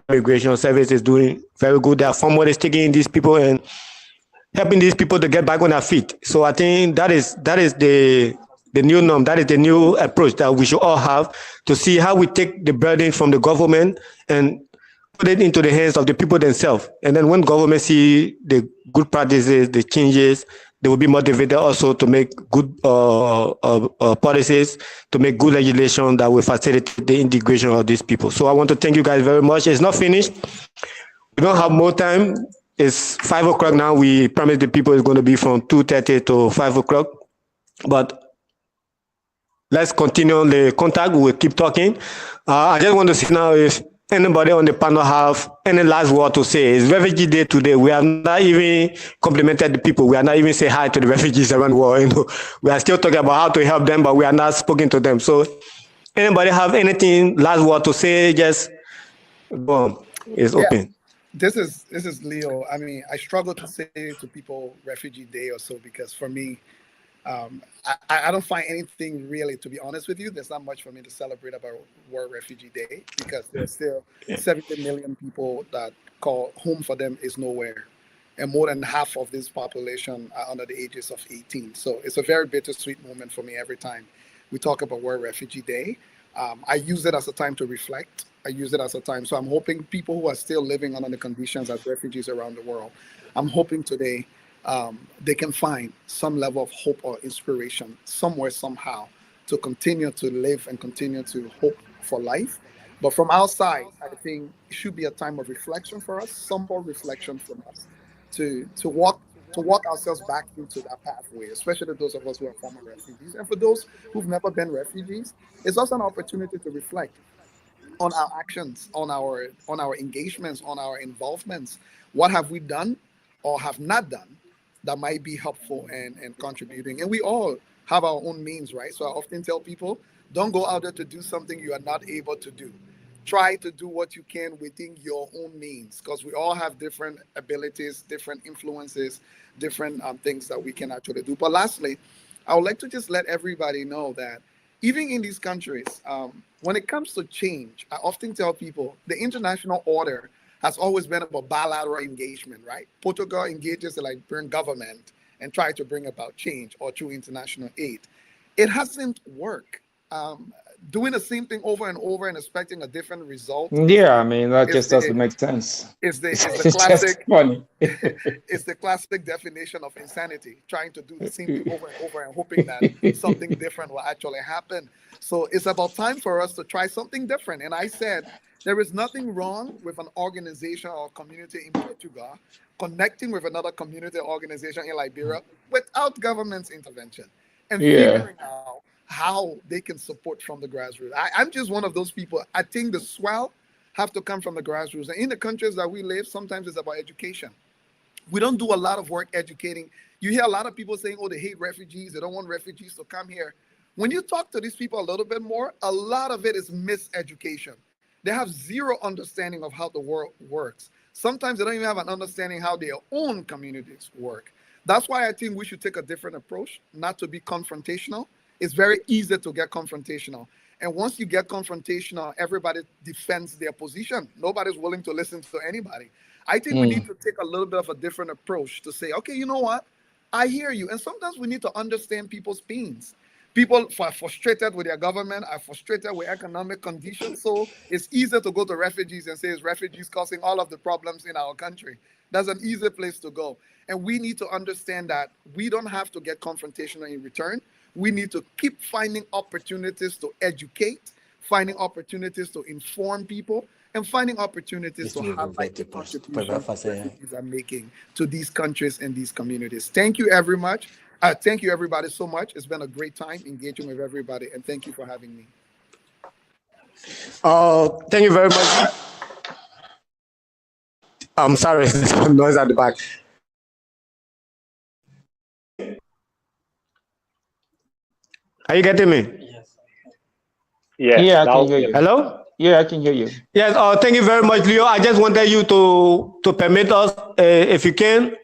Immigration Service is doing very good. There are farmers taking in these people and helping these people to get back on their feet. So I think that is the new norm. That is the new approach that we should all have, to see how we take the burden from the government and put it into the hands of the people themselves. And then when government see the good practices, the changes, they will be motivated also to make good policies, to make good legislation that will facilitate the integration of these people. So I want to thank you guys very much. It's not finished. We don't have more time. It's 5 o'clock now. We promised the people it's going to be from 2:30 to 5 o'clock. But let's continue on the contact. We'll keep talking. I just want to see now if anybody on the panel have any last word to say. It's Refugee Day today. We have not even complimented the people. We are not even say hi to the refugees around the world. You know, we are still talking about how to help them, but we are not spoken to them. So anybody have anything last word to say? Just go on. It's open. This is Leo. I mean, I struggle to say to people Refugee Day or so, because for me, I don't find anything really, to be honest with you. There's not much for me to celebrate about World Refugee Day, because there's still 70 million people that call home for them is nowhere. And more than half of this population are under the ages of 18. So it's a very bittersweet moment for me every time we talk about World Refugee Day. I use it as a time to reflect. I use it as a time. So I'm hoping people who are still living under the conditions as refugees around the world, I'm hoping today they can find some level of hope or inspiration somewhere, somehow, to continue to live and continue to hope for life. But from outside, I think it should be a time of reflection for us, some more reflection from us, to walk ourselves back into that pathway, especially those of us who are former refugees. And for those who've never been refugees, it's also an opportunity to reflect on our actions, on our engagements, on our involvements. What have we done or have not done that might be helpful and contributing? And we all have our own means, right? So I often tell people, don't go out there to do something you are not able to do. Try to do what you can within your own means, because we all have different abilities, different influences, different things that we can actually do. But lastly, I would like to just let everybody know that even in these countries, when it comes to change, I often tell people the international order has always been about bilateral engagement, right? Portugal engages the Liberian government and try to bring about change, or through international aid. It hasn't worked. Doing the same thing over and over and expecting a different result. Yeah, I mean, that just doesn't make sense. It's the It's classic, just funny. it's the classic definition of insanity, trying to do the same thing over and over and hoping that something different will actually happen. So it's about time for us to try something different. And I said, there is nothing wrong with an organization or community in Portugal connecting with another community or organization in Liberia without government's intervention, and figuring out how they can support from the grassroots. I'm just one of those people. I think the swell have to come from the grassroots. And in the countries that we live, sometimes it's about education. We don't do a lot of work educating. You hear a lot of people saying, oh, they hate refugees. They don't want refugees to come here. When you talk to these people a little bit more, a lot of it is miseducation. They have zero understanding of how the world works. Sometimes they don't even have an understanding how their own communities work. That's why I think we should take a different approach, not to be confrontational. It's very easy to get confrontational. And once you get confrontational, everybody defends their position. Nobody's willing to listen to anybody. I think we need to take a little bit of a different approach to say, okay, you know what? I hear you. And sometimes we need to understand people's pains. People are frustrated with their government, are frustrated with economic conditions. So it's easier to go to refugees and say it's refugees causing all of the problems in our country. That's an easy place to go. And we need to understand that we don't have to get confrontational in return. We need to keep finding opportunities to educate, finding opportunities to inform people, and finding opportunities to highlight the contributions refugees are making to these countries and these communities. Thank you very much. Thank you, everybody, so much. It's been a great time engaging with everybody, and thank you for having me. Thank you very much. I'm sorry, there's some noise at the back. Are you getting me? Yes. Yeah, I can hear you. Hello? Yeah, I can hear you. Yes, thank you very much, Leo. I just wanted you to permit us, if you can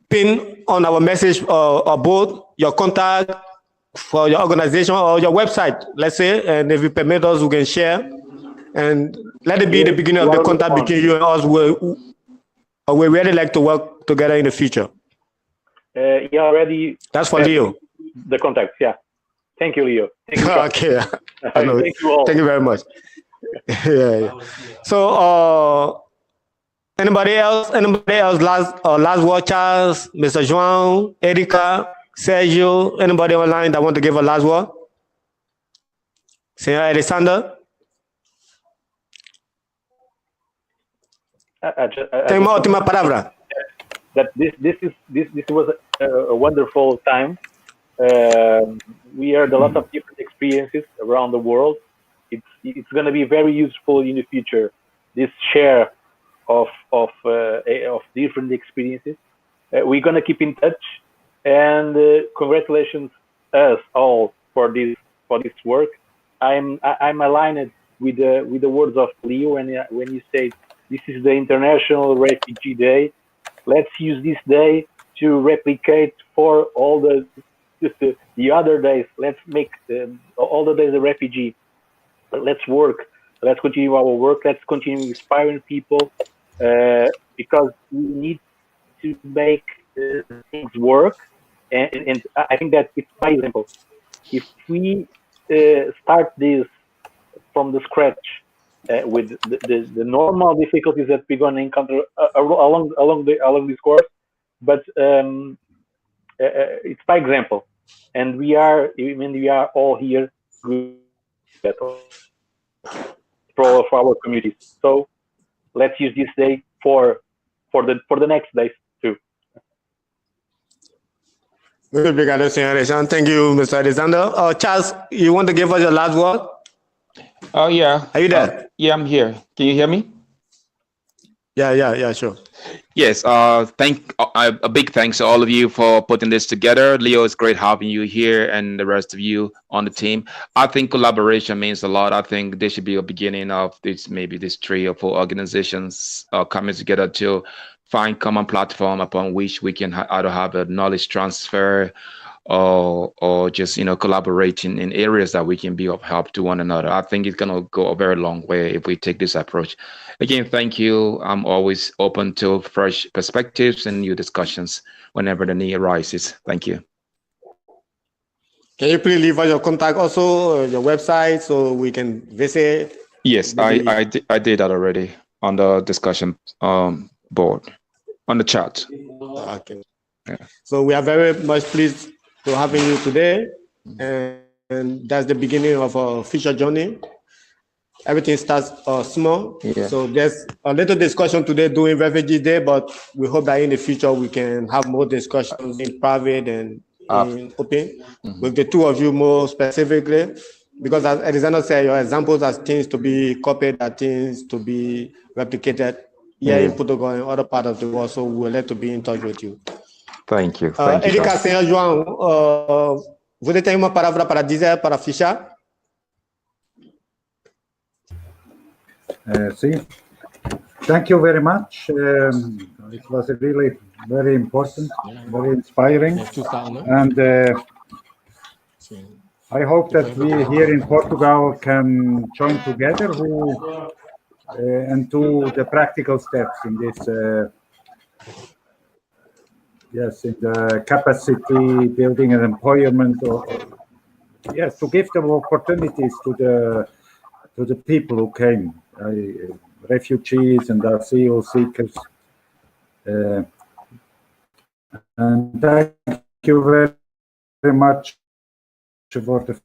pin on our message board your contact for your organization or your website, let's say, and if you permit us, we can share. And let it be the beginning of the contact between you and us. We really like to work together in the future. Yeah, already. That's for Leo. The contacts, yeah. Thank you, Leo. Thank you, okay. Thank you all. Thank you very much. Yeah. So, anybody else? Last word, Charles, Mr. João, Erica, Sergio. Anybody online that want to give a last word? Senor Alexander. Tem uma última palavra. That this was a wonderful time. We heard a lot of different experiences around the world. It's going to be very useful in the future. This share of different experiences. We're going to keep in touch, and congratulations us all for this work. I'm aligned with the words of Leo when you say this is the International Refugee Day. Let's use this day to replicate for all the other days. Let's make all the days a refugee. Let's work. Let's continue our work. Let's continue inspiring people because we need to make things work. And I think that it's quite simple. If we start this from the scratch with the normal difficulties that we're going to encounter along this course, but it's by example, and we are all here for all of our communities. So let's use this day for the next days too. Muito obrigado, Senhor Alexandre. Thank you, Mr. Alexander. Charles, you want to give us your last word? Oh, yeah. Are you there? Yeah, I'm here. Can you hear me? Yeah, sure. Yes, a big thanks to all of you for putting this together. Leo, it's great having you here and the rest of you on the team. I think collaboration means a lot. I think there should be a beginning of maybe this 3 or 4 organizations coming together to find common platform upon which we can either have a knowledge transfer or just collaborating in areas that we can be of help to one another. I think it's gonna go a very long way if we take this approach. Again, thank you. I'm always open to fresh perspectives and new discussions whenever the need arises. Thank you. Can you please leave us your contact also, your website, so we can visit? Yes, I did that already on the discussion board, on the chat. Okay. Yeah. So we are very much pleased to having you today, and that's the beginning of our future journey. Everything starts small. Yeah. So there's a little discussion today during Refugee Day, but we hope that in the future we can have more discussions in private and in open with the two of you more specifically, because as Alexander said, your examples are things to be copied, are things to be replicated here in Portugal and other parts of the world. So we would like to be in touch with you. Thank you. Thank you. Erika, Senhor João, você tem uma palavra para dizer para fechar? See, thank you very much. It was really very important, very inspiring, and I hope that we here in Portugal can join together and do the practical steps in this. Yes, in the capacity building and employment, yes, to give them opportunities to the people who came, refugees and asylum seekers. And thank you very much for the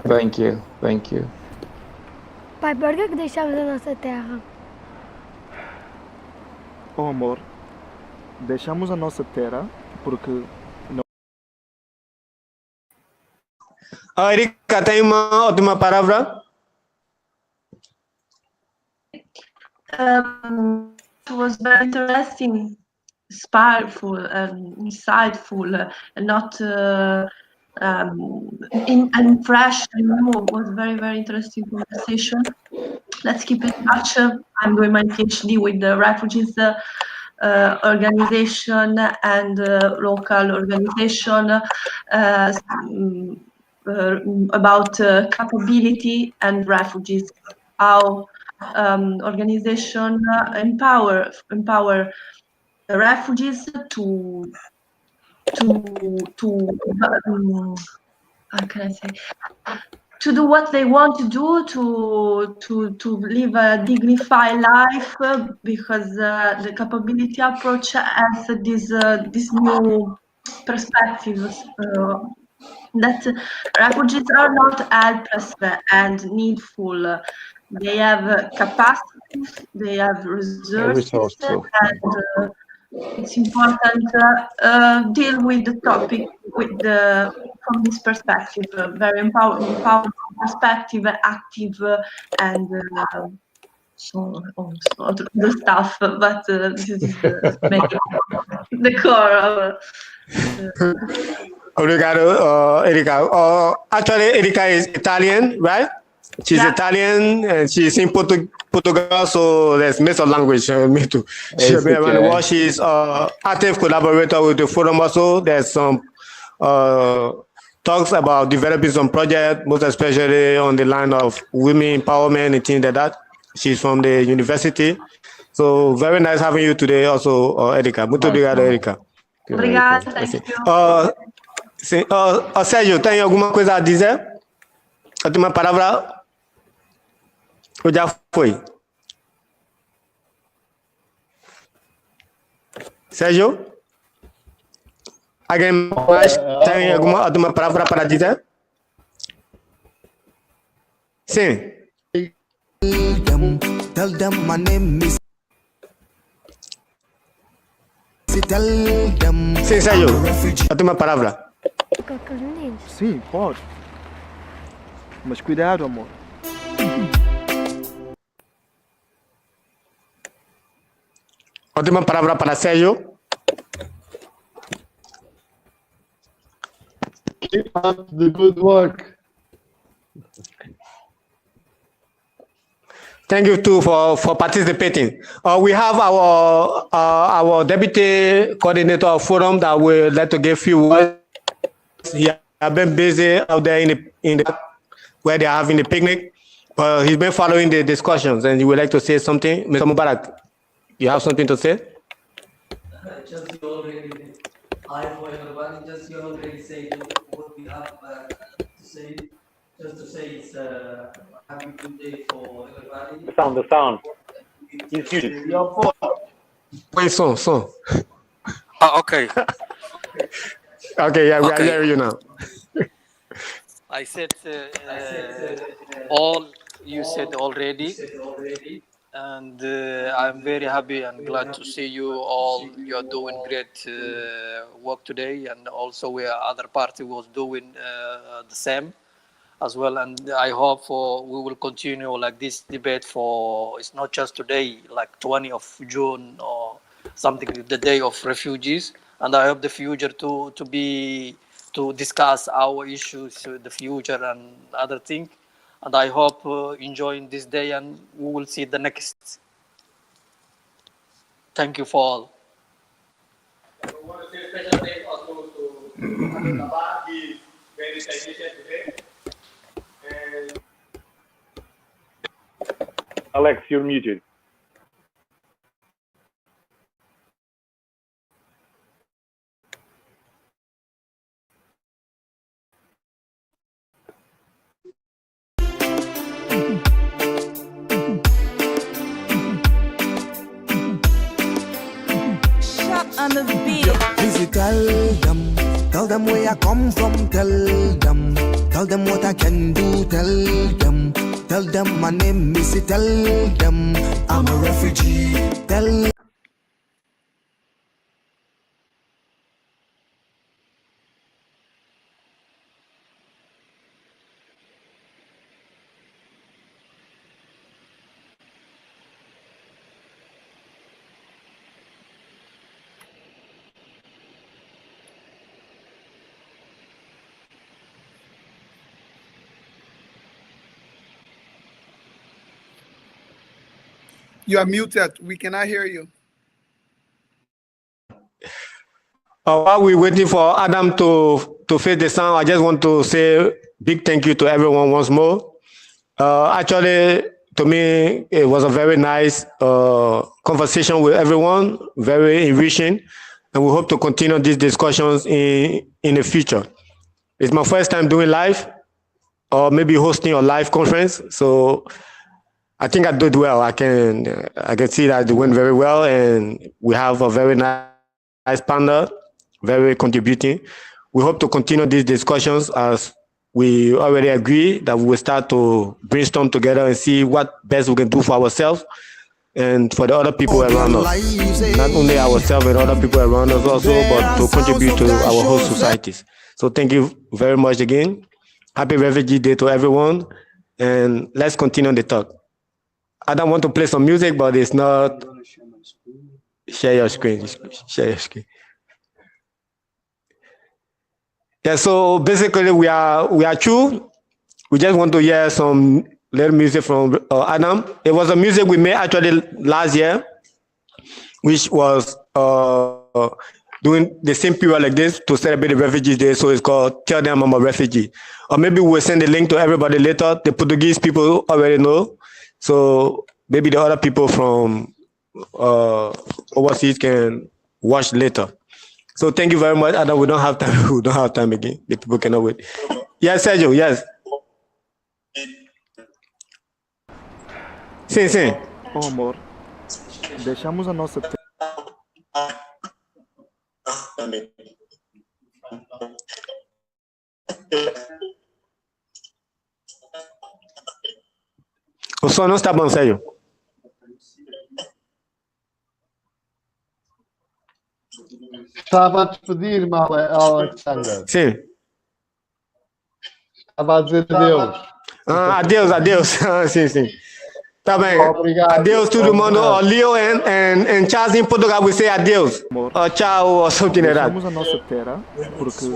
Thank you. Thank you. Pai, por que deixamos a nossa terra? Oh, amor, deixamos a nossa terra porque não... Erika, tem uma última palavra? It was very interesting, inspireful, insightful, and not and fresh and new. It was very, very interesting conversation. Let's keep in touch. I'm doing my PhD with the refugees organization and local organization about capability and refugees. How organization empower the refugees to how can I say, to do what they want to do, to live a dignified life, because the capability approach has this new perspective that refugees are not helpless and needful. They have capacity, they have resources, and it's important to deal with the topic from this perspective, very empowering perspective, active, and so also the stuff. But this is the core of. Obrigado, Erika. Actually, Erika is Italian, right? She's Italian and she's in Portugal, so there's mix of language. Me too. She's active collaborator with the forum also. There's some talks about developing some projects, most especially on the line of women empowerment and things like that. She's from the university. So very nice having you today also, Erika. Muito obrigado, Erika. Obrigada, thank you. Sérgio, tem alguma coisa a dizer? Última palavra? Ou já foi? Sérgio? Alguém mais tem alguma última palavra para dizer? Sim. Tell them my name is. Sim, Sérgio. Última palavra. Sim, pode. Mas cuidado, amor. Última palavra para Sérgio. Keep up the good work. Thank you too for participating. We have our deputy coordinator of forum that would like to give few words. He has been busy out there in the where they are having the picnic, but he's been following the discussions and he would like to say something. Mr. Mubarak, you have something to say? Just you already, hi for everyone. Just you already say what we have to say. Just to say it's a happy good day for everybody. The sound. It's huge. Wait, son. Oh, okay. Okay, yeah, we are hearing you now. I said all you said already. and I'm very happy and glad to see you all. You're doing great work today, and also where other party was doing the same as well. And I hope we will continue like this debate for, it's not just today, like 20th of June or something, the day of refugees. And I hope the future to discuss our issues, the future and other things. And I hope enjoying this day, and we will see the next. Thank you for all. I want to say a special thanks also to Baba. He's very technician today. And Alex, you're muted. On the beat. Please tell them where I come from, tell them what I can do, tell them my name is, tell them I'm a refugee, tell. You are muted. We cannot hear you. While we're waiting for Adam to face the sound, I just want to say big thank you to everyone once more. Actually, to me, it was a very nice conversation with everyone, very enriching, and we hope to continue these discussions in the future. It's my first time doing live, or maybe hosting a live conference, so I think I did well. I can see that it went very well, and we have a very nice panel, very contributing. We hope to continue these discussions, as we already agree that we will start to brainstorm together and see what best we can do for ourselves and for the other people around us. Not only ourselves and other people around us also, but to contribute to our whole societies. So thank you very much again. Happy Refugee Day to everyone, and let's continue the talk. I don't want to play some music, but it's not. Share your screen. Share your screen. Yeah. So basically, we are through. We just want to hear some little music from Adam. It was a music we made actually last year, which was doing the same period like this to celebrate the Refugees Day. So it's called "Tell Them I'm a Refugee." Or maybe we'll send the link to everybody later. The Portuguese people already know. So maybe the other people from overseas can watch later. So thank you very much, Adam. We don't have time. We don't have time again. The people cannot wait. Yes, Sergio. Yes. Sim, sim. Oh, amor, deixamos a nossa O som não está bom, Sérgio. Estava a despedir-me, Alexander. Sim. Estava a dizer adeus. Adeus. Sim, sim. Tá bem. Obrigado. Adeus, todo mundo. Leo and Charles em Portugal, we say adeus. Tchau, ou something like that. Deixamos a nossa terra porque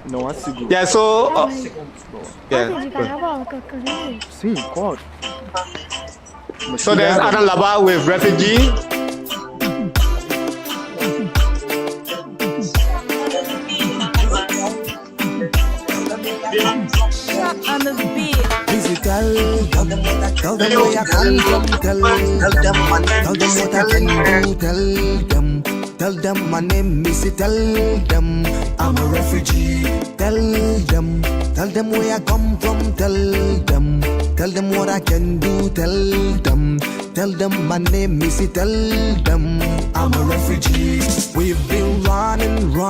não há seguro. Yeah, so... Posso indicar a bola que eu vi? Sim, pode. So there's Adam Laba with refugee. On the beat. Please tell them where I come from, tell them what I can do, tell them my name is, tell them I'm a refugee, tell them where I come from, tell them what I can do, tell them my name is, tell them I'm a refugee. We've been running.